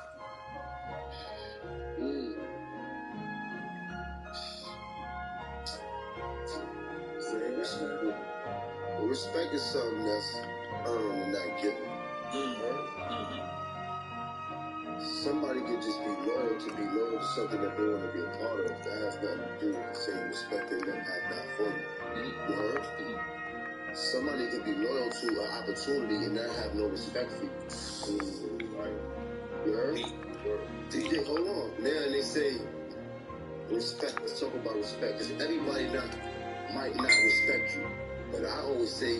Respect is something that's earned and not given. Somebody can just be loyal to something that they want to be a part of. That has nothing to do with saying respect and them have not for you. You heard? Somebody could be loyal to an opportunity and not have no respect for you. You heard? Hold on. Now they say respect. Let's talk about respect. Because everybody might not respect you. But I always say,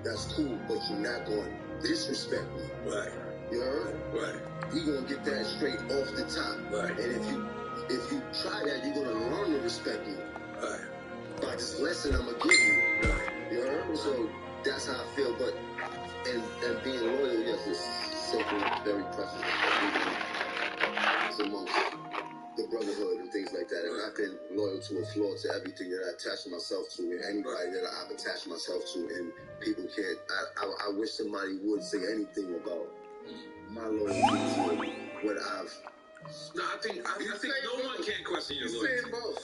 that's cool, but you're not going to disrespect me. Right. You heard? Right. We going to get that straight off the top. Right. And if you try that, you're going to learn to respect me. Right. By this lesson I'm going to give you. Right. You heard? So that's how I feel. But, and being loyal, yes, it's simple, very precious. It's amongst the brotherhood and things like that. And I've been loyal to a flaw to everything that I attach myself to and anybody that I've attached myself to, and people can't. I wish somebody would say anything about my loyalty to what I've. No, I think no one can question your loyalty. You're saying both.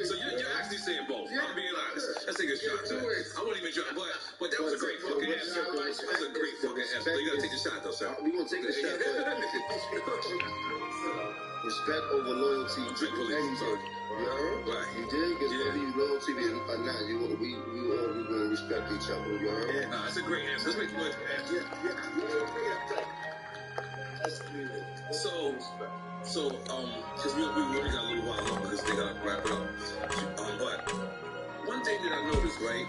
So you're actually saying both. Yeah. I'm being honest. Let's take a shot. I won't even try, but that was a great fucking answer. That was a great fucking answer. You gotta take a shot though, sir. We gonna take a shot. Respect over loyalty. Anything. You heard? Right. You did? Because whether you loyalty or not, we gonna respect each other. You heard? Yeah, no, that's a great answer. Let's make the answer. So, because we already got a little while longer because they gotta wrap it up. But one thing that I noticed, right,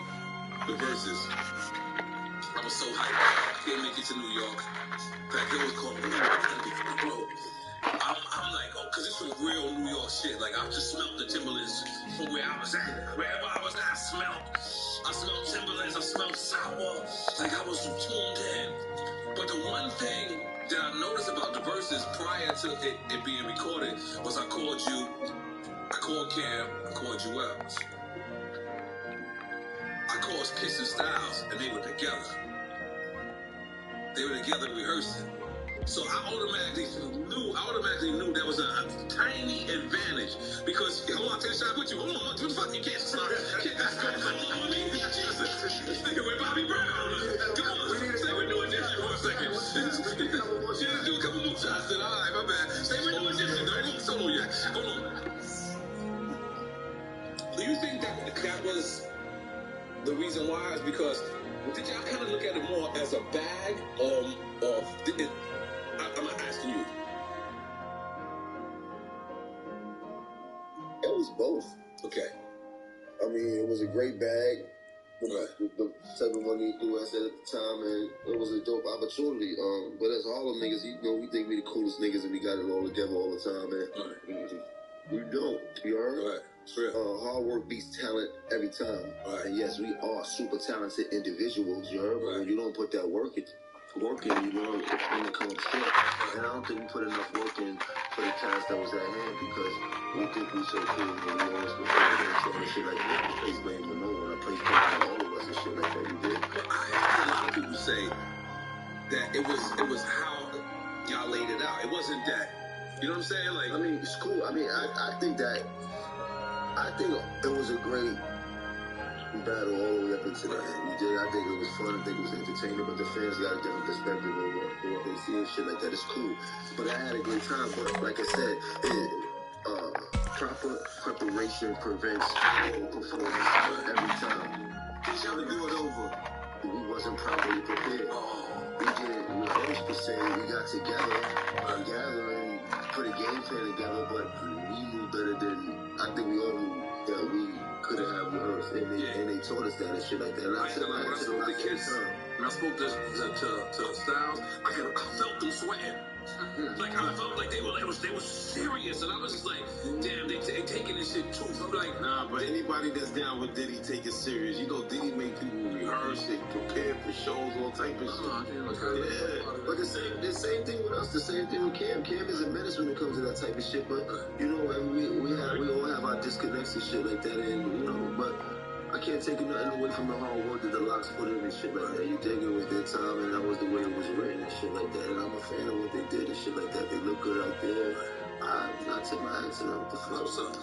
the verses, I was so hyped. They make it to New York. That girl was calling me, bro. I'm like, oh, because it's some real New York shit. Like, I just smelled the Timberlands from where I was at. Wherever I was at, I smelled Timberlands, I smelled sour. Like, I was tuned in. But the one thing that I noticed about the verses prior to it being recorded was I called you, I called Cam, I called Joel. I called Kiss and Styles, and they were together. They were together rehearsing. So I automatically knew that was a tiny advantage because hold on, take a shot with you. Hold on, what the fuck? You can't stop. Hold on, Jesus. This nigga with Bobby Brown. Come on, stay with New Edition for a second. Just do a couple more shots. Then all right, my bad. Stay with New Edition. Don't go solo yet. Hold on. Do you think that was the reason why? Is because did y'all kind of look at it more as a bag, or did it? I'm not asking you. It was both. Okay. I mean, it was a great bag. The type of money he threw us at the time, and it was a dope opportunity. But as Harlem niggas, we think we the coolest niggas and we got it all together all the time, man. Right. We don't. You heard? Right. Hard work beats talent every time. Right. And yes, we are super talented individuals, you heard? But when you don't put that work in, you're going to come up short. And I don't think we put enough work in for the cast that was at hand because we think we so cool and we always been trying shit like that. I place blame for no one. I place blame for all of us and shit like that. We did. But I heard a lot of people say that it was how y'all laid it out. It wasn't that You know what I'm saying? Like, I mean, it's cool. I mean, I think it was a great battle all the way up until the end. I think it was fun. I think it was entertaining. But the fans got a different perspective of what they see and shit like that. It's cool. But I had a great time. But like I said, proper preparation prevents poor performance every time. He's trying to do it over. We wasn't properly prepared. We didn't rehearse per se. We got together and put a game plan together, but we knew better than, I think we all knew that we could have rehearsed, and they taught us that and shit like that. And when I spoke to kids, when I spoke to Styles, I felt them sweating. Like, I felt like they were serious, and I was just like, damn, they taking this shit too. I'm like, nah, but anybody that's down with Diddy take it serious. You know, Diddy make people rehearse and prepare for shows, all type of shit. But the same thing with us, the same thing with Cam. Cam is a menace when it comes to that type of shit, but you know, we all have our disconnects and shit like that, and you know, but I can't take nothing away from the hard work that the Locks put in and shit like that. You dig? It was their time, and that was the way it was written and shit like that. And I'm a fan of what they did and shit like that. They look good out there. I tip my hat to them. What the fuck? What's up?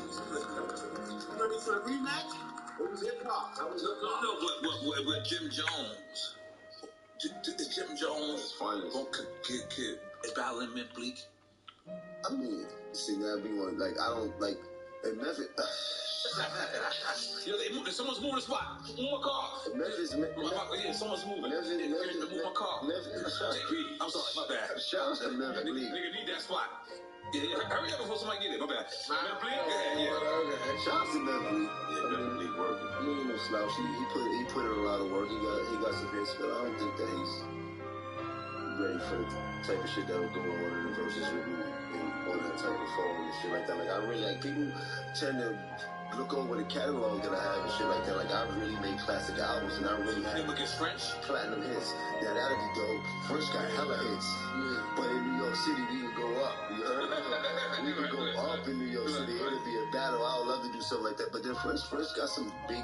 Ready for a rematch? It was hip-hop. No, but Jim Jones. Is Jim Jones is battling Mint Bleak? I mean, see, that be one, like, I don't, like, in Memphis... Someone's moving the spot. Move my car. Memphis, yeah, someone's moving. Move my car. JP, I'm sorry, my bad. Shout out to Memphis. Nigga need that spot. Yeah, hurry up before somebody get it. My bad. Yeah. Shout out to Memphis. Yeah, Memphis working. He ain't no slouch. He put in a lot of work. He got some hits, but I don't think that he's ready for the type of shit that would go on in the verses with me and on that type of phone and shit like that. Like, I really, like, people tend to look over the catalog that I have and shit like that. Like, I really made classic albums, and I really had platinum hits. Now, that'd be dope. French got hella hits. But in New York City, we would go up. You heard? We would go up in New York City. It would be a battle. I would love to do something like that. But then French got some big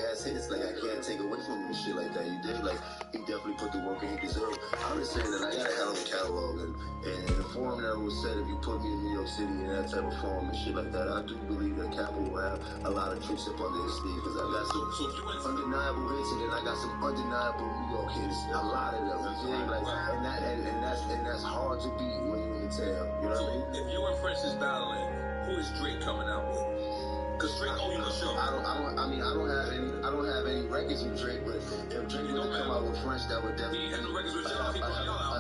ass hits. Like, I can't take away from him and shit like that. You dig? Like, he definitely put the work in he deserved. I'm just saying that I got a hell of a catalog. And the forum that was said, if you put me in New York City in that type of forum and shit like that, I do believe that Capital will have a lot of tricks up under his sleeve, because I got some undeniable hits, and then I got some undeniable New York hits. A lot of them, you know, like, and that's hard to beat when you're in town. You know what I mean? If you and French is battling, who is Drake coming out with? Because Drake owe you the show. I don't have any records with Drake, but if Drake were to come out with French, that would definitely be a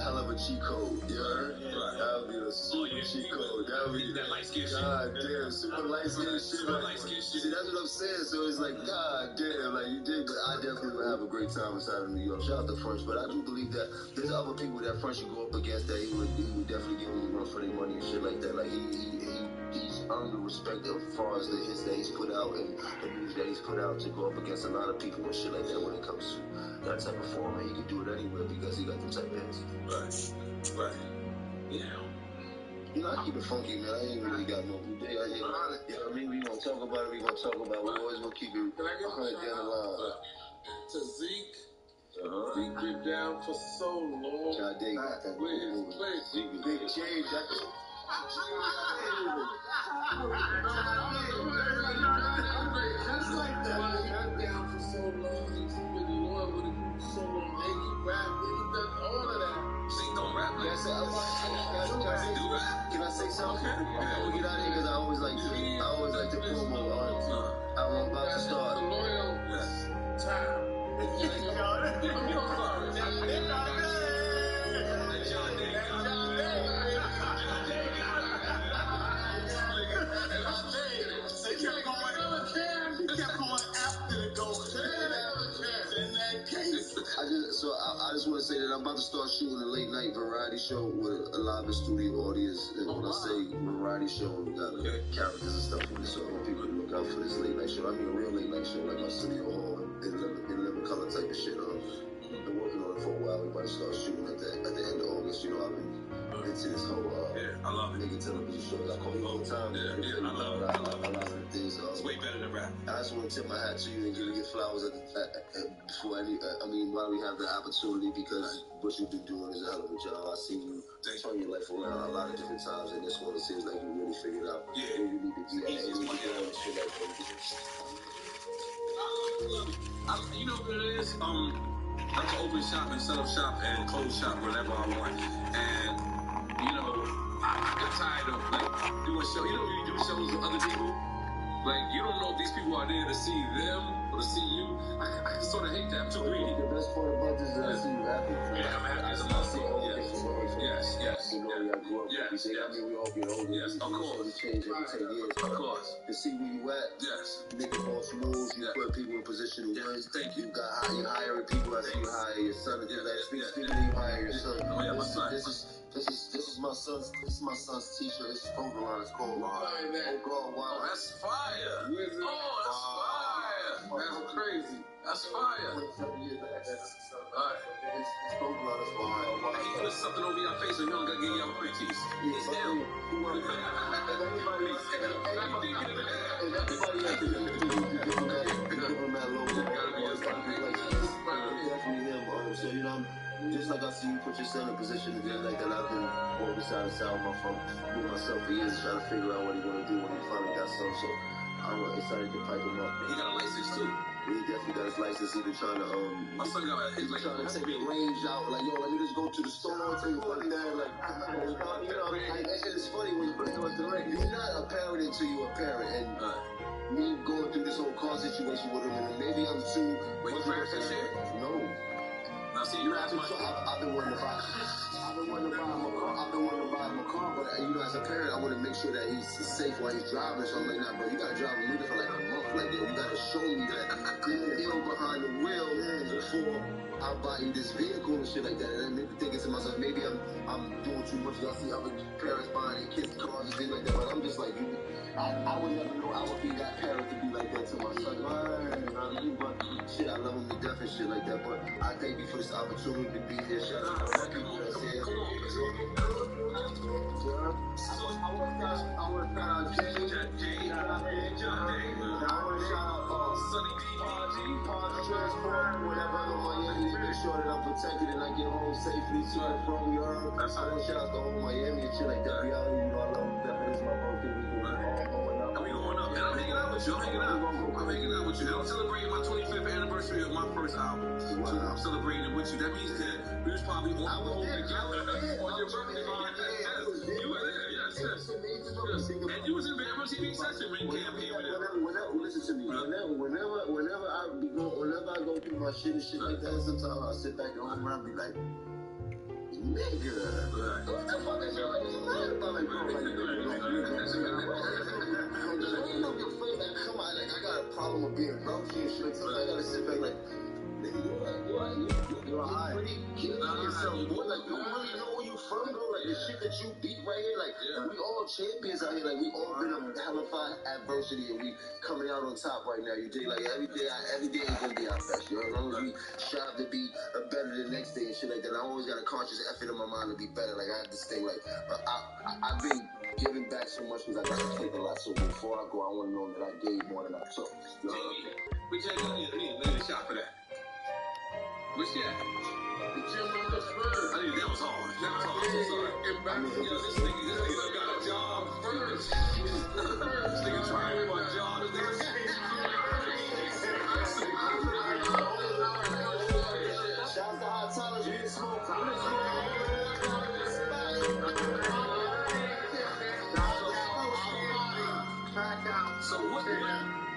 hell of a cheat code. You heard? That would be a super cheat code. That would be that light skin shit. God damn, super light skin shit. See, that's what I'm saying. So it's like, God damn, like you did, but I definitely would have a great time inside of New York. Shout out to French, but I do believe that there's other people that French should go up against that he would definitely give them a run for their money and shit like that. Like he's earned the respect as far as the hits that he's put out and the music that he's put out to go up against a lot of people and shit like that when it comes to that type of form. And he can do it anywhere because he got them type of hits. Right. Yeah. You know, I keep it funky, man. I ain't really got no good day. You know what I mean? We gonna talk about it. We always gonna keep it 100 down the line. To Zeke. Zeke been down for so long. God dang, where his place? Big change. Just like that. Been down for so long. He's been loyal with it for so long. He rap, he done all of that. Zeke don't rap. Can I say something? Before we get out of here, because I always like to promo. I'm about to start. Time. I just want to say that I'm about to start shooting a late night variety show with a live in studio audience. And when I say variety show, we got characters and stuff in it. So I want people to look out for this late night show. I mean a real late night show, like my studio hall in living color type of shit. Been working on it for a while. We about to start shooting at the end of August. You know, I've been into this whole I love it. nigga television shows. I call you all the time. I love it. A lot of things. It's way better than rap. I just want to tip my hat to you and give you your flowers before while we have the opportunity, because what you've been doing is a hell of a job. I see you turn your life around a lot of different times, and this one it seems like you really figured out where you need to be at and where you're going and shit like that. You know what it is? I can open shop and set up shop and close shop whenever I want. And, you know, I got tired of, like, doing shows. You know, when you do shows with other people, like, you don't know if these people are there to see them or to see you. I sort of hate that. I'm too greedy. The best part about this is I see you happy. Yeah, I'm happy as a motherfucker. Yes. You know, I grew up with you. I mean, we all get older. Yes, of course. We change every 10 years. Of course. To see where you at. Yes. You make the boss moves. You put people in position to win. Thank you. You hiring people. I see you hire your son. Speaking of you hire your son. Oh, yeah, my son. This is my son's t-shirt. It's photo line. It's called Wow. Oh God, wow. Oh, that's fire. Oh, that's fire. That's crazy. That's fire. Alright. It's photo line. It's wow. He put something over your face and you don't gotta give y'all quickies. He's down. So, you know, just like I see you put yourself in a position to do like that, I've been walking side to side with myself for years trying to figure out what he want to do when he finally got some. So I'm excited to pipe him up. He got a license too. He definitely got his license. He been trying to my son got his trying to take the range out. Like, yo, let me just go to the store and take like that. Like, you know, like, that shit is funny when you put it on the range. You're not a parent until you're a parent. And me going through this whole car situation with him, and maybe I'm too. Wait, you parents and shit? No. Now see, you have I've been wanting to buy him a car, but you know, as a parent, I want to make sure that he's safe while he's driving. So I'm like, nah, bro, you gotta drive him for like a month. Like, yo, you gotta show me that you're ill behind the wheel before I buy you this vehicle and shit like that. And I maybe thinking to myself, maybe I'm doing too much. I see other parents buying their kids cars and things like that, but I'm just like, I would never know I would be that parent to be like that to my son. But shit, I love him to death and shit like that. But I thank you for this opportunity to be here. Shout out to all the people that's here. I want to shout out Jay. I want to shout out Sunny D, Pod Transport, whatever I go Miami, make sure that I'm protected and I get home safely to and from you. I want to shout out the whole Miami and shit like that. You know, I love them. Definitely, it's my birthday week. We going up. And I'm hanging out with you. I'm hanging out with you. I'm celebrating my 25th anniversary of my first album. So I'm celebrating it with you. That means that we was probably on the road together on your birthday. You were there, yes. And you was in Bama TV session when you campaigned with it. Listen to me. Whenever I go through my shit and shit like that, sometimes I sit back at home and I be like, nigga, what the fuck is you lying about? Like, bro, come on, like, I got a problem with being grouchy and shit. Sometimes I gotta sit back like, nigga, you're high. Keep yourself, boy. Like, you really know where you from, bro? Like, the shit that you beat right here, like, we all champions out here. Like, we all been a hellified adversity and we coming out on top right now. You dig? Like, every day ain't gonna be our best. You know, as long as we strive to be better the next day and shit like that. I always got a conscious effort in my mind to be better. Like, I have this thing, like, I've been giving back so much because I got to take a lot. So before I go, I want to know that I gave more than I took. You know? We take a shot for that. What's that? The gym on the first. I think that was hard. I'm so sorry. Yo, this nigga got a job first. This nigga trying for a job. Shout out to Hot Tollers. We didn't smoke.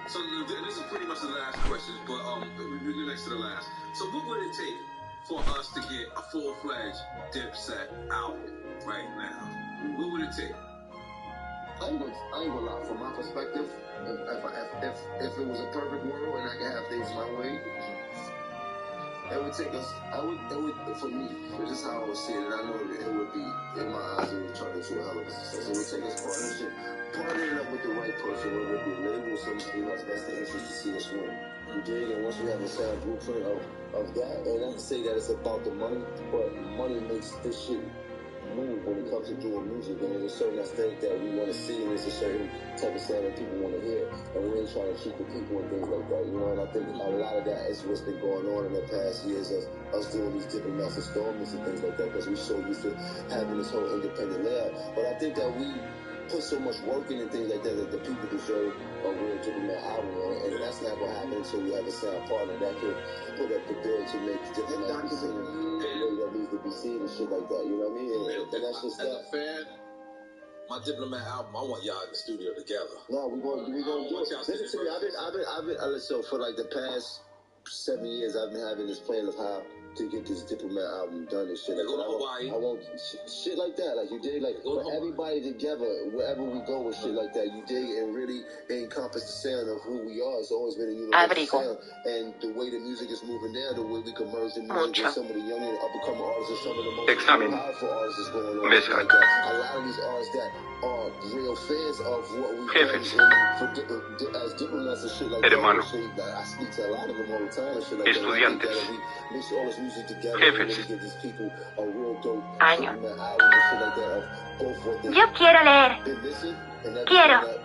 So this is pretty much the last question, but we're next to the last. So what would it take for us to get a full-fledged Dipset album right now? What would it take? I ain't gonna lie. From my perspective, if it was a perfect world and I could have things my way, it would take us. It would for me. This is how I would see it, and I know that it would be in my eyes. It would turn into a hell of a success. It would take us partnering up with the right person, whether it be a label or somebody else. That's the interest to see us win. You dig? And once we have a sound blueprint of that, and not to say that it's about the money, but money makes this shit move when it comes to doing music. And there's a certain aesthetic that we want to see, and there's a certain type of sound that people want to hear. And we're trying to treat the people and things like that, you know. And I think a lot of that is what's been going on in the past years of us doing these diplomats installments and things like that, because we're so used to having this whole independent layout. But I think that we put so much work in and things like that that the people deserve a real diplomat album, and that's not going to happen until we have a sound partner that could put up the bill to make the diplomat be seen the way that needs to be seen and shit like that, you know what I mean? And that's just as a fan, my diplomat album, I want y'all in the studio together. No, we gonna do it. Listen to me, I've been so for like the past 7 years, I've been having this plan of how to get this diplomat album done and shit like that. I want shit like that, like you dig, like for everybody together, wherever we go with shit like that, you dig, and really encompass the sound of who we are. It's always been a universal sound, and the way the music is moving now, the way we can merge the music with some of the young and up-and-coming artists, and some of the most powerful artists is going on. Like that. A lot of these artists that are real fans of what we do as diplomats and shit like that. I speak to a lot of them all the time and shit like that. I think that we mix all this music together and really give these people a real dope album and shit like that of both what they've been missing and everything that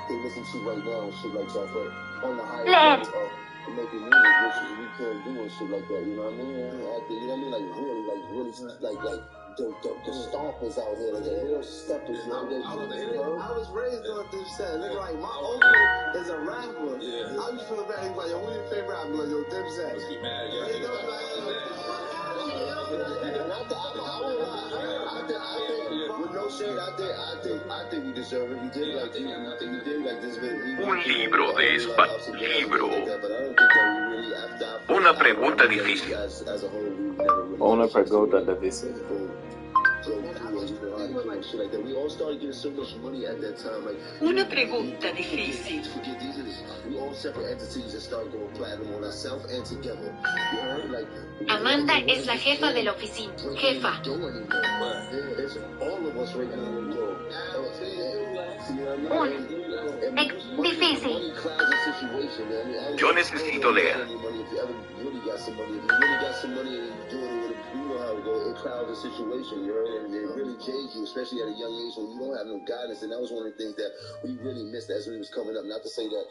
they listen to right now and shit like that. But on the highest level of making music, which we can't do and shit like that, you know what I mean? You know what I mean? Like really the stompers out here, like the real steppers, you know? I was raised on Dipset. Nigga, like my uncle is a rapper. Yeah. I just feel bad. He's like, yo, who's your favorite rapper? Like, yo, Dipset. You know, with no shade, I think we deserve it. You did like this. Un libro de libro. Una pregunta difícil. Una pregunta difícil. Una pregunta difícil. Amanda es la jefa de la oficina. Jefa. Difícil. Yo necesito leer. It clouds the situation, you know, and it really changed you, especially at a young age when you don't have no guidance. And that was one of the things that we really missed as we was coming up. Not to say that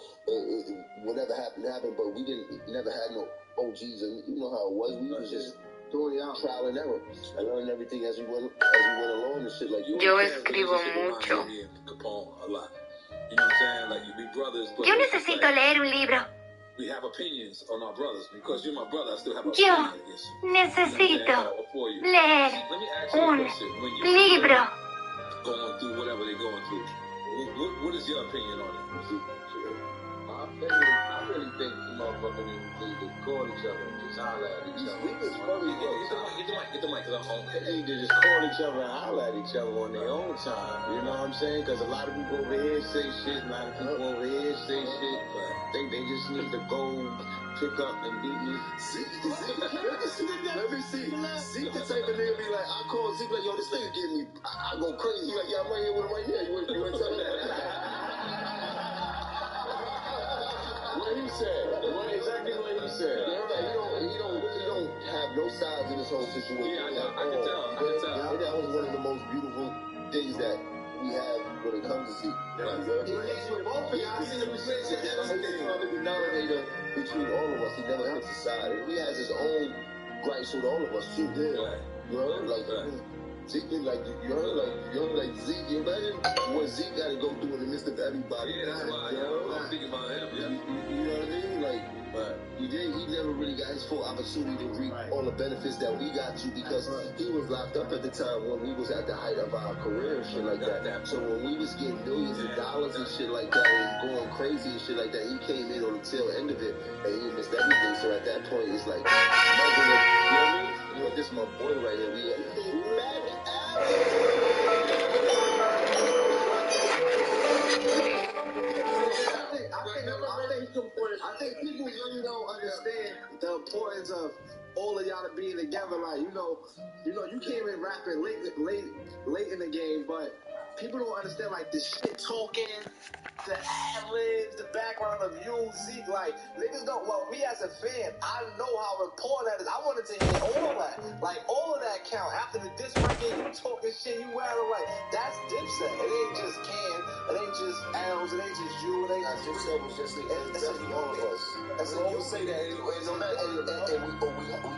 whatever happened, but we never had no OGs, and you know how it was. We was just doing our trial and error and learning everything as we went along and shit like that. Yo escribo mucho. Yo necesito leer un libro. We have opinions on our brothers. Because you're my brother, I still have an Yo opinion against you. necesito leer un libro. Going through whatever they're going through. What is your opinion on it? I really think motherfuckers need to call each other and just holler at each other. Get the mic, because I'm home. They need to just call each other and holler at each other on their own time. You know what I'm saying? Because a lot of people over here say shit, a lot of people over here say shit. I think they just need to go pick up and beat me. Let me see. Zeke the type of nigga be like, I call Zeke like, yo, this nigga get me. I go crazy. He like, yeah, I'm right here with him right here. You want to tell me? What he said. Exactly what he said. He don't have no sides in this whole situation. Yeah, I can tell. And that was one of the most beautiful things that we have when it comes to Zeke. He makes with both of y'all. I see the respect. He's the denominator between all of us. He never picks a side. And he has his own gripes with all of us too. You heard? Like, Zeke, like, you heard, like, Zeke, you imagine what Zeke got to go through in the midst of everybody. Yeah, that's why I'm thinking about him. You know what I mean? Like, he never really got his full opportunity to reap all the benefits that we got to, because he was locked up at the time when we was at the height of our career and shit like that. So when we was getting millions of dollars and shit like that and going crazy and shit like that, he came in on the tail end of it and he missed everything. So at that point, it's like, you know what I mean? You know, this is my boy right here. We back I think people really don't understand the importance of all of y'all being together. Like, you know, you came in rapping late in the game, but people don't understand like the shit talking, the ad-libs, the background of you, Zeke. Like, niggas don't, well, me as a fan, I know how important that is. I wanted to hear all that. Like, all of that count. After the disc record, you talking shit, you wildin', like, that's Dipset. It ain't just Cam, it ain't just Als, it ain't just you, it ain't just Dipset was just definitely all of us. We always say that, and we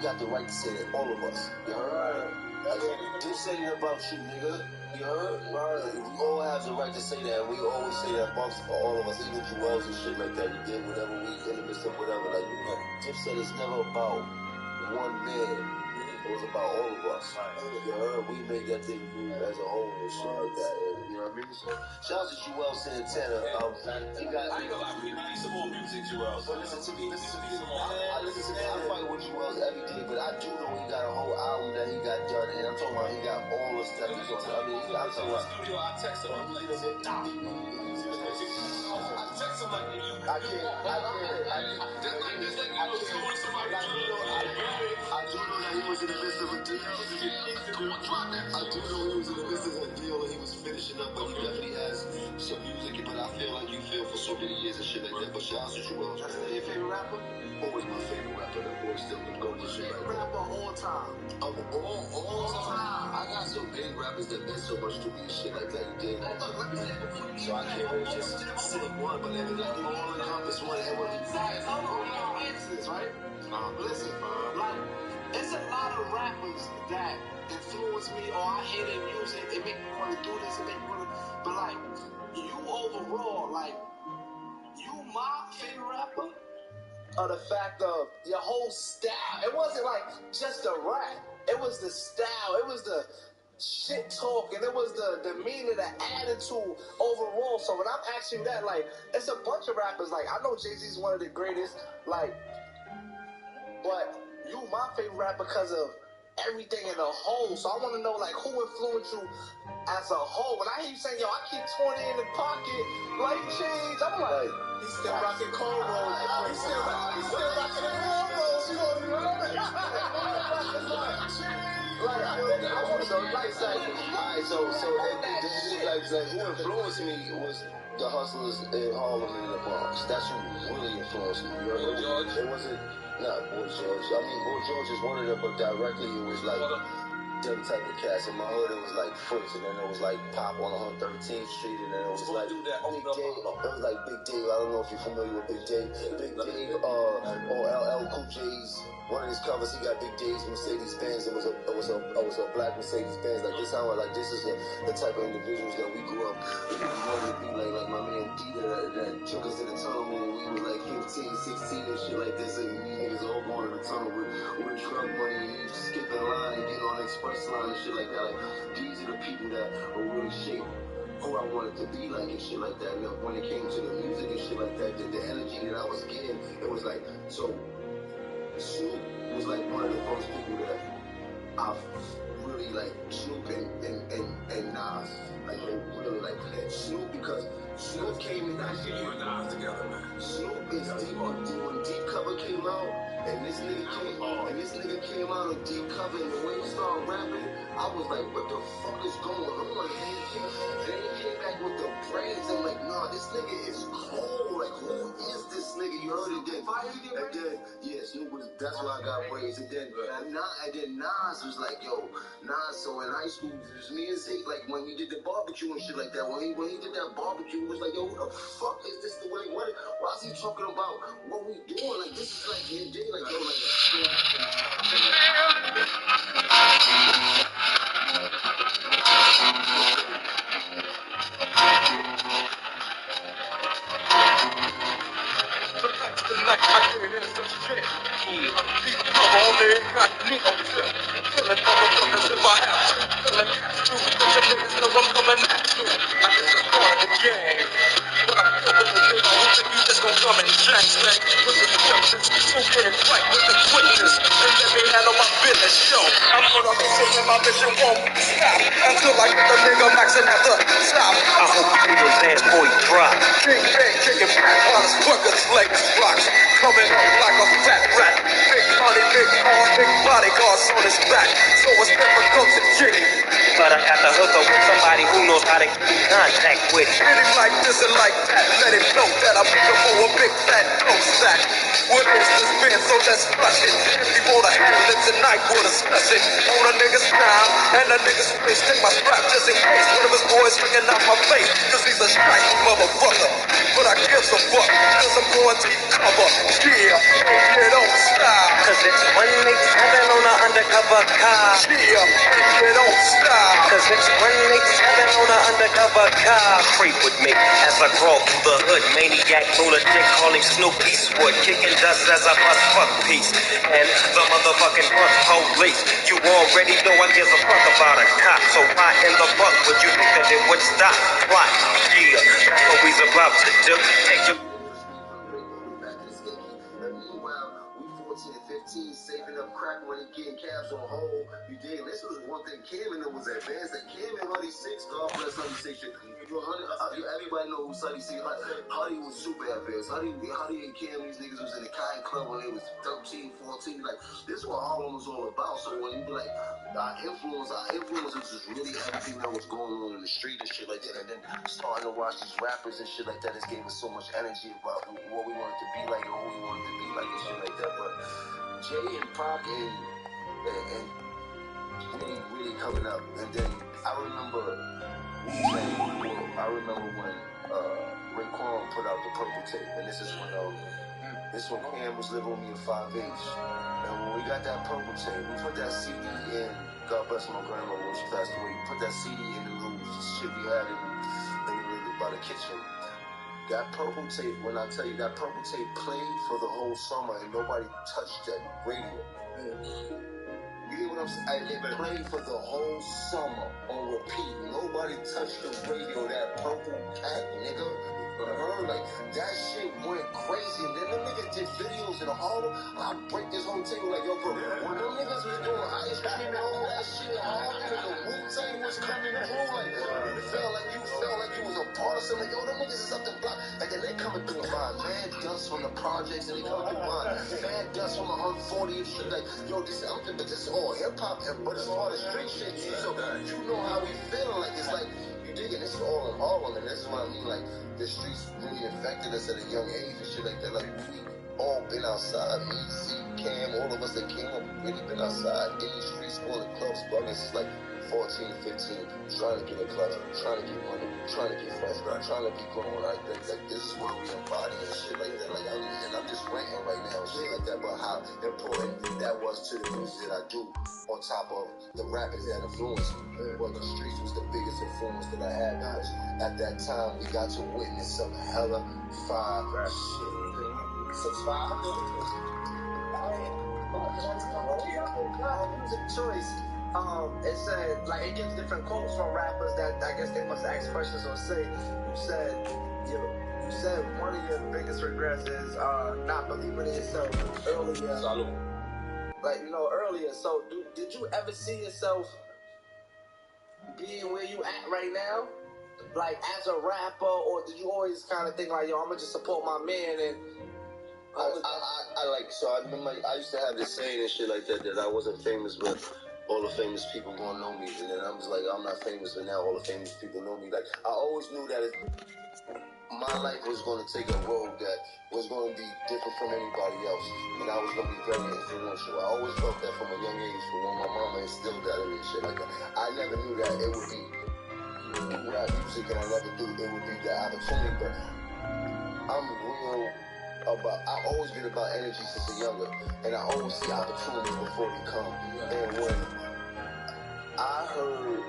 got the right to say that, all of us. You heard? Dipset ain't about you, nigga. You heard? We all have the right to say that. We always say that amongst all of us, even Joel's and shit like that. We did whatever we in the midst of whatever. Like, Dipset is never about one man. It was about all of us. You heard? We made that thing move as a whole and shit like that. And, you know what I mean? So, shout out to Joel Santana. He got. I ain't gonna lie, we need some more music, Joel. So listen to me. I fight with Joel every day, but I do know he got a whole album that he got done, and I'm talking about he got all the stuff he's on. I mean, I'm talking about. I text him. I'm like, stop. I text him like, I can't. I do know that he was in the midst of a deal. I do know he was in the midst of a deal and he was finishing up, but he definitely has some music. But I feel like you feel for so many years and shit like that. But shout out to Joel. That's your favorite rapper? Always my favorite rapper. That boy still can go to shit like that. Rapper all time. Of all time. I got some big rappers that meant so much to me and shit like that. You did. So I can't really just say one, but let me let you all encompass one. And what he says, right? Listen, like, it's a lot of rappers that influence me, or I hear their music, it make me want to do this, it make me want to, but like, you overall, like, you my favorite rapper? Or the fact of your whole style, it wasn't like just a rap, it was the style, it was the shit talking, it was the demeanor, the attitude overall. So when I'm asking you that, like, it's a bunch of rappers, like, I know Jay-Z's one of the greatest, like, but you my favorite rapper because of everything in the whole. So I want to know, like, who influenced you as a whole. When I hear you saying, yo, I keep 20 in the pocket, light change, I'm like, he's still rocking cornrows. He's still rocking cornrows. You know what I mean? Like, I want to know, like, alright, so who influenced me was the hustlers in Harlem and in the Bronx. That's who really influenced me. You know, it wasn't. Nah, Boy George. I mean, Boy George is one of them, but directly it was like them type of cats. In my hood, it was like Fritz, and then it was like Pop on 113th Street, and then it was like Big Dave. It was like Big Dave. I don't know if you're familiar with Big Dave. Big Dave, or LL Cool J's. One of his covers, he got Big Dave's Mercedes Benz. It was a black Mercedes Benz. Like this, like this is the type of individuals that we grew up. We wanted to be like my man D that took us to the tunnel when we was like 15, 16 and shit like this. And we niggas all going to the tunnel with drug money and you skip the line and get on the express line and shit like that. Like these are the people that were really shaped who I wanted to be like and shit like that. And when it came to the music and shit like that, the energy that I was getting, it was like so. Snoop was like one of the first people that I really like. Snoop and Nas, like they really like that. Snoop because Snoop came in. I see you and Nas together, man. Snoop is deep. When Deep Cover came out, and this nigga came out of Deep Cover, and the way he started rapping, I was like, what the fuck is going on? And then he came back with the brains. I'm like, nah, this nigga is cold. Like, who is this nigga? You heard it then. And then, yeah, Snoop was, that's why I got brains. And then Nas was like, yo, Nas, so in high school, it was me and Zeke, like, when we did the barbecue and shit like that, when he did that barbecue, it was like, yo, who the fuck is this the way? Why is he talking about what we doing? Like, this is like, your day, like, yo, like, Until I get the nigga maxing at the top. I hope you feel those ass boy drop. King bang, kicking back, honest workers, legs rocks. Coming up like a fat rat. Big money, big arm, big bodyguards on his back. So it's difficult to jiggy. But I got to hook up with somebody who knows how to keep contact with. Spitting like this and like that, let it know that I'm looking for a big fat dope sack. What is this band? So let's flush it. If you wanna handle it tonight, we'll discuss it. On a nigga's time and a nigga's face. Take my strap just in case one of his boys looking out my face. Cause he's a strike motherfucker. But I give a fuck. Cause I'm going to cover. Yeah, you don't stop. Cause it's 187 on an undercover car. Yeah, you don't stop. Cause it's 187 on an undercover car. Creep with me as I crawl through the hood. Maniac lunatic calling Snoop Eastwood. Kicking dust as I bust fuck peace. And the motherfucking fuck police. You already know I give a fuck about a cop. So why in the fuck would you think that it would stop? Why? Yeah, that's what we's about to do. Take your saving up crack money, getting cabs on hold. You dig? This was one thing Cam and it was advanced. That Cam and Huddy 6, God bless Huddy 6. Everybody know who Huddy 6. Huddy was super advanced. Huddy and Cam, these niggas was in the Cotton Club when they was 13, 14. Like, this is what Harlem was all about. So when you be like, our influence was just really everything that was going on in the street and shit like that. And then starting to watch these rappers and shit like that, it gave us so much energy about what we wanted to be like and who we wanted to be like and shit like that. But Jay and Pac and really coming up. And then I remember when Raekwon put out the Purple Tape, and this is when Cam was living with me in 5H. And when we got that Purple Tape, we put that CD in. God bless my grandma when she passed away. We put that CD in the little shit we had by the kitchen. That Purple Tape, when I tell you, that Purple Tape played for the whole summer and nobody touched that radio. You hear what I'm saying? It played for the whole summer on repeat. Nobody touched the radio, that Purple Cat, nigga. Like, that shit went crazy. And then them niggas did videos in Harlem. I break this whole table like, yo, bro, when them niggas was doing ice cream and all that shit in Harlem and the Wu-Tang was coming through, like, you felt like you was a part of something. Yo, them niggas is up the block. Like, and they coming through mine. Mad dust from the projects and they coming through mine. Mad dust from 140 and shit. Like, yo, this is all hip-hop, but it's all the street shit. So, you know how we feeling. Like, it's like, you digging, this is all in Harlem, and this is what I mean, like, the streets really affected us at a young age and shit like that. Like, we all been outside. Me, Z, Cam, all of us that came up, really been outside in the streets, going to clubs, bugging. It's like 14, 15, trying to get a club, trying to get money, trying to get friends, trying to be grown. Like, this is what we embody and shit like that. Like, I'm just ranting right now and shit like that, but how important that was to the music that I do, on top of the rappers that influenced me. But the streets was the biggest influence that I had, because at that time we got to witness some hella fire shit. 6'5". Music choice. It said, like, it gives different quotes from rappers that I guess they must ask questions or say. You said one of your biggest regrets is not believing in yourself earlier. Like, earlier. So, did you ever see yourself being where you at right now? Like, as a rapper, or did you always kind of think like, yo, I'm gonna just support my man and... I remember I used to have this saying and shit like that I wasn't famous, but all the famous people gonna know me. And then I'm just like, I'm not famous, but now all the famous people know me. Like, I always knew that my life was gonna take a road that was gonna be different from anybody else, and I was gonna be very influential. I always felt that from a young age, from when my mama instilled that in me and shit like that. I never knew that it would be rap music, and I never knew it would be the opportunity, but I'm real about, I always been about energy since a younger, and I always see opportunities before they come. And when I heard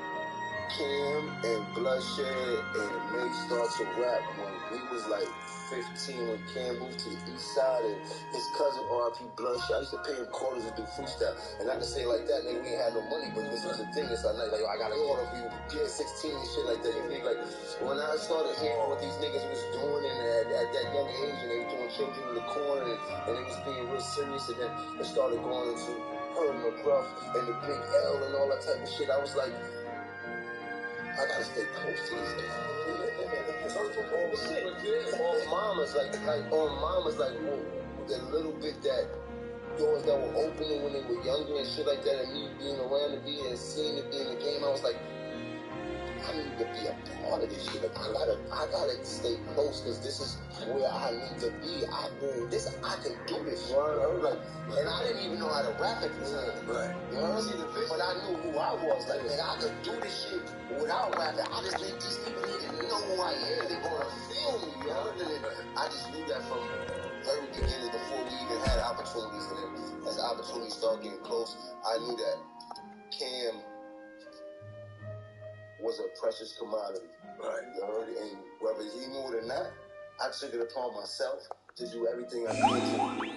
Cam and Bloodshed and May start to rap when we was like 15, when Cam moved to the east side, and his cousin R.I.P. Bloodshed, I used to pay him quarters to do freestyle. And I can say like that, nigga, we ain't had no money, but this was the thing. It's like, I got a quarter for you, get 16 and shit like that. You think, like, when I started hearing what these niggas was doing and at that young age, and they were doing Children in the Corner, and they was being real serious, and then it started going into Herb McGruff and the Big L and all that type of shit, I was like, I gotta stay close to this guy. On mamas, like the little bit that doors that were opening when they were younger and shit like that, and me being around to be and seeing it be in the game, I was like, I need to be a part of this shit. Like, I gotta stay close because this is where I need to be. I can do this. You know? Like, and I didn't even know how to rap at the time. Right. You know? But I knew who I was. Like, man, I could do this shit without rapping. I just need these people need to know who I am. They're gonna feel me. You know? And I just knew that from very beginning before we even had opportunities. And then as opportunities started getting close, I knew that Cam was a precious commodity. Right. You heard? And whether he knew it or not, I took it upon myself to do everything I could to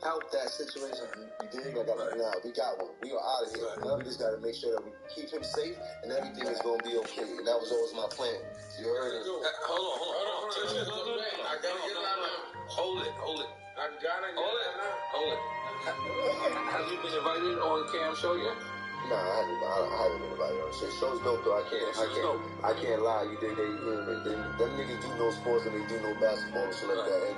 help that situation. You dig? Like, nah, we got one. We are out of here. Right. We just got to make sure that we keep him safe and everything is going to be okay. And that was always my plan. You heard? Hold on. I gotta get out of here. Hold it. I gotta get out of here. Have you been invited on Cam's show yet? Nah, I haven't been invited on shit. Show's dope though. I can't lie. You dig? Them niggas do know sports and they do know basketball and shit like that. And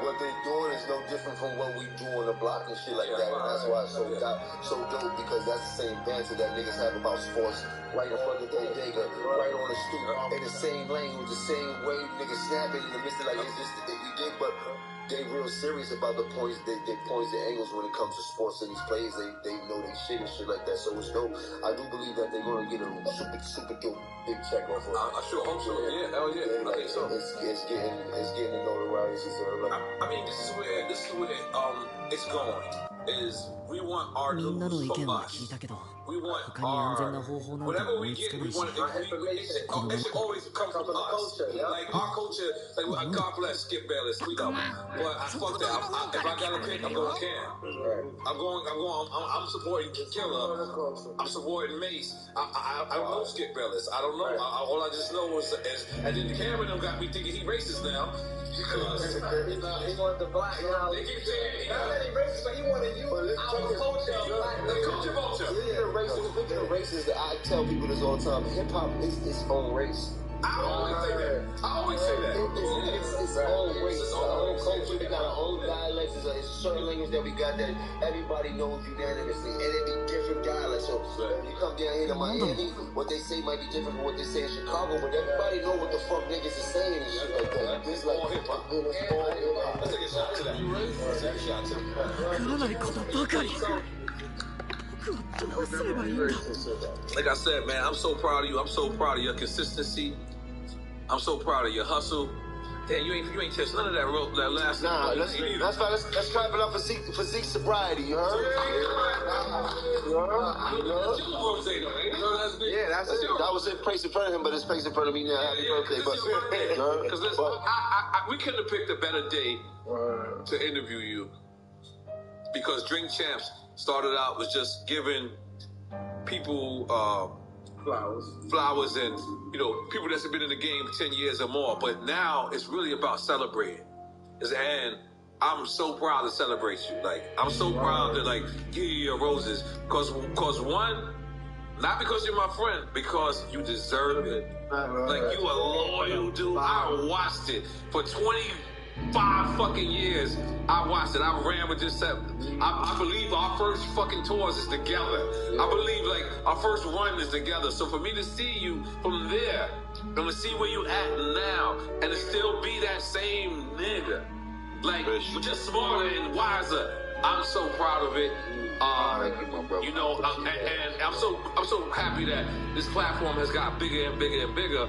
what they doing is no different from what we do on the block and shit like that. And that's why it's so dope, because that's the same banter that niggas have about sports right in front of their nigga, right on the street, in the same language, the same way niggas snapping in the midst of like it's just you dig, but they real serious about the points, they points and angles when it comes to sports and these plays. They know they shit and shit like that. So it's dope. I do believe that they're gonna get a super dope big check off of it. I sure hope so. Yeah, hell yeah. I think so. It's getting the notoriety. So like, I mean, this is where it's going. Is we want our news from us. We want our whatever we get. We want it should always come from us. Like our culture. Like God bless Skip Bayless. We love him. But fuck that. If I gotta pick, I'm going Cam. I'm supporting Killer. I'm supporting Mace. I don't know Skip Bayless. I don't know. All I just know is and then the camera got me thinking he racist now. Because he wanted the black now. They keep saying not that he racist, but he wanted you. Our culture. The culture vulture. Speaking of races, I tell people this all the time. Hip hop is its own race. I always say that. It's its own race. It's our own culture. We got our own dialects. It's a certain language that we got that everybody knows unanimously. And it be different dialects. So when you come down here to Miami, what they say might be different from what they say in Chicago, but everybody know what the fuck niggas is saying and shit like that. It's like hip hop. Let's take a shot to that. You ready? Let's take a shot to that. Like I said, man, I'm so proud of you. I'm so proud of your consistency. I'm so proud of your hustle. Damn, you ain't touched none of that last. Nah, let's try it out for physique sobriety. You heard? Yeah, that's it. That was it. Place in front of him, but it's place in front of me now. Happy birthday, because we couldn't have picked a better day to interview you, because Drink Champs started out with just giving people flowers and, people that's been in the game 10 years or more. But now it's really about celebrating. And I'm so proud to celebrate you. Like, I'm so proud to, give you your roses. Because one, not because you're my friend, because you deserve it. Like, you a loyal dude. I watched it for 25 fucking years. I watched it. I ran with this set. I believe our first fucking tours is together. I believe our first run is together. So for me to see you from there, and to see where you at now, and to still be that same nigga, just smarter and wiser, I'm so proud of it. And I'm so happy that this platform has got bigger and bigger and bigger.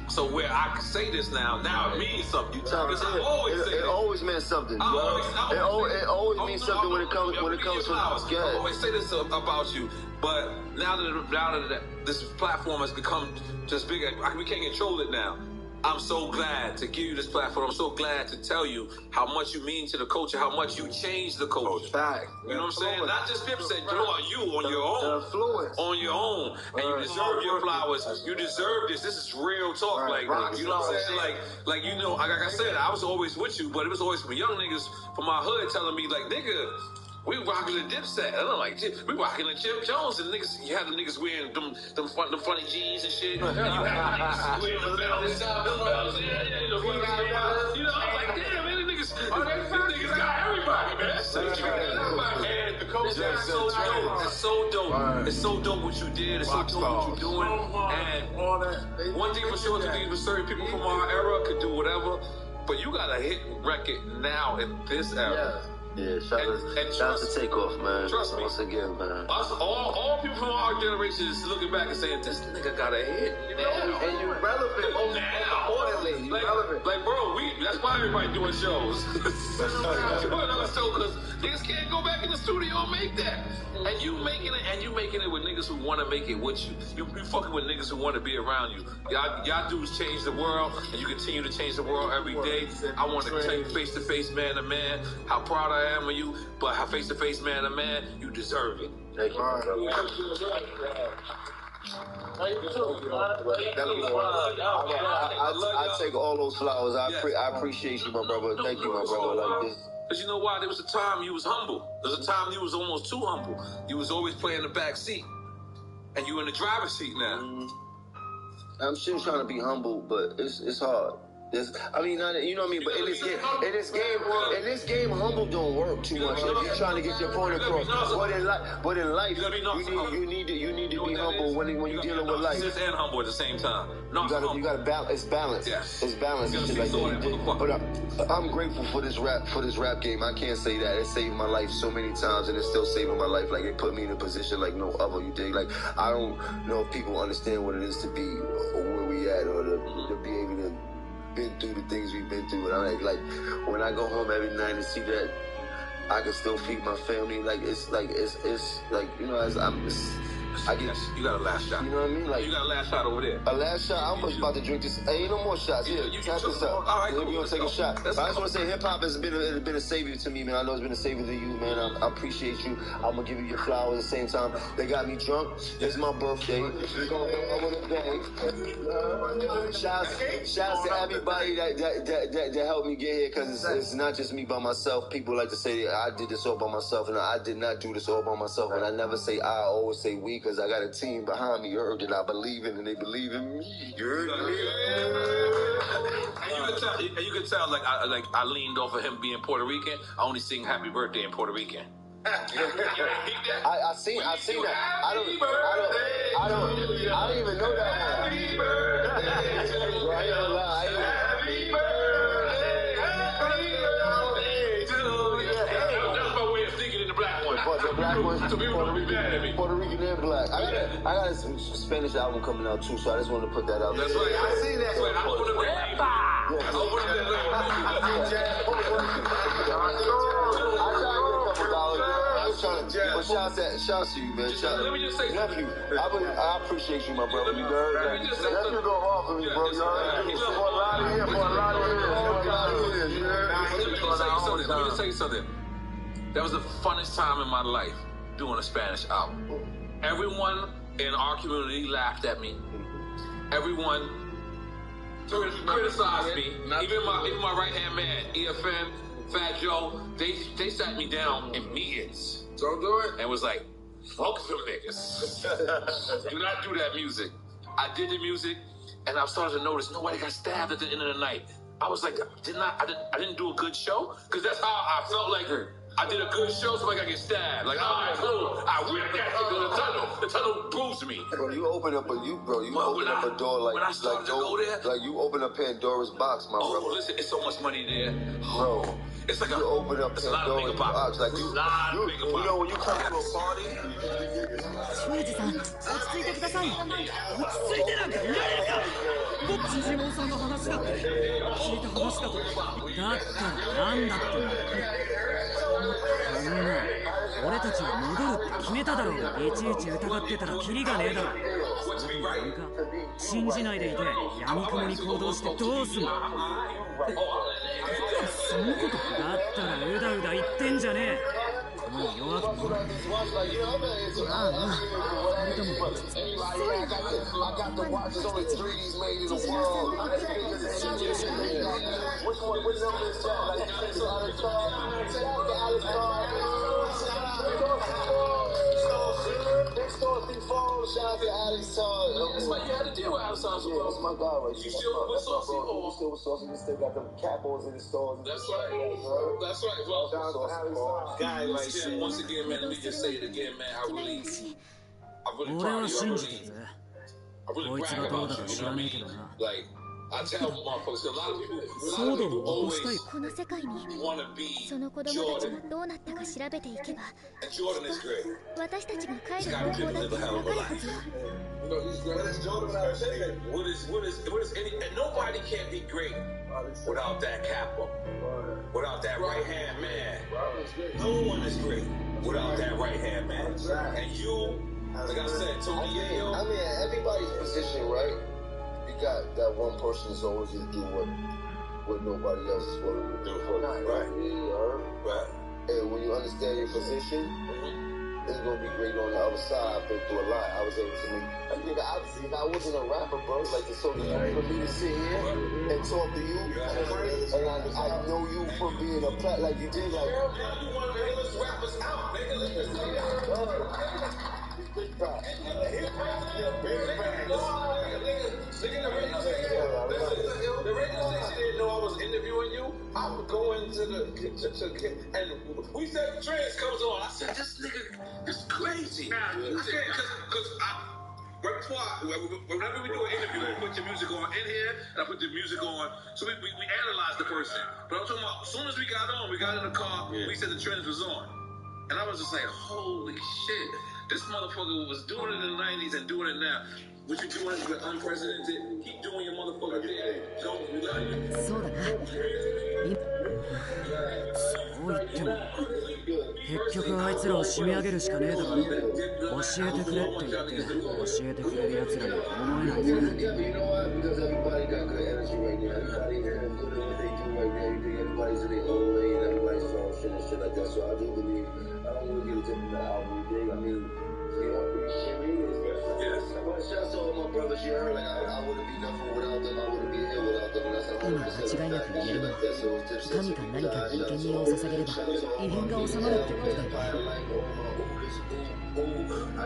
So where I can say this now it means something. It always meant something. It always means something when it comes from God. I always say this about you, but now that this platform has become just bigger, we can't control it now. I'm so glad to give you this platform. I'm so glad to tell you how much you mean to the culture, how much you changed the culture. You know what I'm saying? Not just Dipset, you on your own. On your own. And you deserve your flowers. You deserve this. This is real talk. You know what I'm saying? Like I said, I was always with you, but it was always from young niggas from my hood telling me, nigga, we rocking the Dipset. And I'm like, we rocking the Jim Jones. And niggas, you had the niggas wearing them funny jeans and shit. And you had the niggas wearing the bells. I'm like, damn, man, these niggas got everybody, man. And the coach It's so dope. It's so dope. It's so dope what you did. It's so dope what you're doing. And one thing for sure, two things for certain, people from our era could do whatever, but you got a hit record now in this era. Yeah, shout out to Takeoff, man. Trust me. Once again, man. Us, all people from our generation is looking back and saying, this nigga got a hit now. And you relevant, most importantly. You relevant. Like, bro, that's why everybody doing shows. Doing another show, because niggas can't go back in the studio and make that. And you making it with niggas who want to make it with you. You fucking with niggas who want to be around you. Y'all dudes change the world, and you continue to change the world every day. I want to tell you face to face, man to man, how proud I am of you, but how face to face, man to man, you deserve it. Thank you, brother. I take all those flowers. I appreciate you, my brother. Thank you, my brother. Like this. Because you know why? There was a time you was humble. There was a time you was almost too humble. You was always playing the back seat. And you in the driver's seat now. I'm still trying to be humble, but it's hard. I mean, you know what I mean. But in this game, humble don't work too much. If you're trying to get your point across, but in life, you need to be humble when you're dealing with life. And humble at the same time. You got to balance. It's balance. Yes. It's balance. And shit like that. But I'm grateful for this rap game. I can't say that it saved my life so many times, and it's still saving my life. Like it put me in a position like no other. You dig? Like I don't know if people understand what it is to be or where we at, or to be able to been through the things we've been through, and I'm like when I go home every night and see that I can still feed my family, it's like you know, as you got a last shot. You know what I mean? Like you got a last shot over there. A last shot. I'm about to drink this. Hey, no more shots. Yeah, tap this up. All right, we're gonna take a shot. But I just want to say, hip hop has been a savior to me, man. I know it's been a savior to you, man. I appreciate you. I'm gonna give you your flowers at the same time. They got me drunk. It's my birthday. We're gonna go with a bang. Shouts to everybody that helped me get here, because it's not just me by myself. People like to say I did this all by myself, and I did not do this all by myself. And I never say I always say we, because I got a team behind me, you heard, that I believe in, and they believe in me. You heard me? And you can tell, like I leaned off of him being Puerto Rican. I only sing Happy Birthday in Puerto Rican. I seen that. I don't even know that one. Happy birthday. Right? Happy birthday. Happy birthday to you. That's my way of thinking in the black one. But the black ones, so people don't be mad at me. Puerto Rican and black. I got a Spanish album coming out too, so I just wanted to put that out. That's right. I see that. Right. I opened up But shouts to you, man. Let me just say nephew, I appreciate you, my brother. You heard? Nephew go hard for me, bro. You heard? For a lot of years. Let me just say something. That was the funnest time in my life doing a Spanish album. Everyone in our community laughed at me. Everyone criticized me. Even my right-hand man, EFN, Fat Joe, they sat me down in meetings. Don't do it. And was like, fuck them niggas. Do not do that music. I did the music, and I started to notice nobody got stabbed at the end of the night. I was like, I didn't do a good show? Because that's how I felt like I did a good show, so like I get stabbed. Like, all right, cool. I ripped that shit to the tunnel. The tunnel bruised me. Bro, you open up a door like you open up Pandora's box, my brother. Oh, listen, it's so much money there. Bro. It's like you open up Pandora's box. Like you know when you come to a party. 修二さん、落ち着いてください。落ち着いてなんかいられるか。ジジモンさんの話だって聞いた話だと。だったらなんだって。あんな、俺たちは戻るって決めただろう。いちいち疑ってたらキリがねえだろ。なんか信じないでいて闇雲に行動してどうすんの。そのことだったらうだうだ言ってんじゃねえ。もう弱くなる。ああ、二人とも落ち着け。そうや。私たちはジジモンさんの言葉を信じるしかないよ。Next door, Shout out to Alex Todd. That's why you had to deal with Alex Todd. Yeah, that's my guy right You there. still with Saucy? You still with Saucy? You still got them capos in the stores. That's right. That's right. Well, guy, like, once again, man, let me just say it again, man. I really proud of you. I really brag about you. You know what I mean? Like, I tell motherfuckers, a lot of people always want to be Jordan. And Jordan is great. He's got to live a hell of a life. You know, he's great. What is any, and nobody can be great without that capo, without that right hand man. No one is great without that right hand man. And you, like I said, Tony Yayo. I mean, everybody's position, right? You got that one person that's always going to do what nobody else is willing to do for you. Right. And when you understand your position, it's going to be great on the other side. I've been through a lot. I was able to make, if I wasn't a rapper, bro, like it's so easy for me to sit here and talk to you, and I know you from being a plat like you did, like. You one of the illest rappers out, nigga. Big back. The radio station didn't know I was interviewing you. I would go into and we said Trance comes on. I said, this nigga is crazy. I said, because right before whenever we do an interview, we put your music on in here, and I put the music on, so we analyze the person. But I'm talking about, as soon as we got in the car, we said the Trends was on. And I was just like, holy shit. This motherfucker was doing it in the 90s and doing it now. What you doing is unprecedented. Keep doing your motherfucker thing. Don't we love you. そうだな。そう言っても結局あいつらを締め上げるしかねえだろ。教えてくれって言って教えてくれる奴らには思えないぜ。今間違いなく言えるのは神か何かに生贄を捧げれば異変が収まるってことだよね。I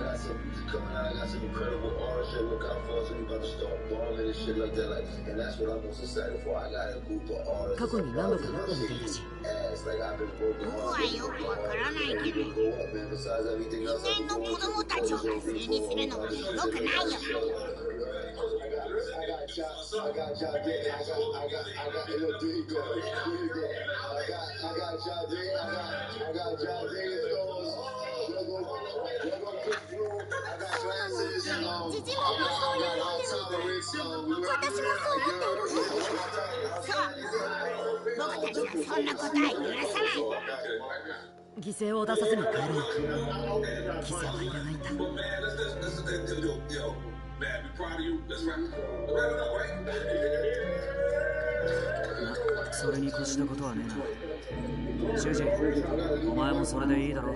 got some music coming out. I got some incredible artists that look out for us. We about to start bombing and shit like that. Like, and that's what I'm most excited for. I got a group of artists. 過去に何度かあったみたいだし。Like, I've been working hard. 僕はよくわからないけど、人間の子供たちを犠牲にするのはよくないよ。I got Jade, I got Diego. I got Jade stores.犠牲を出さずに帰ろう。犠牲はいらないんだ。それに越したことはねえな。修二、お前もそれでいいだろ。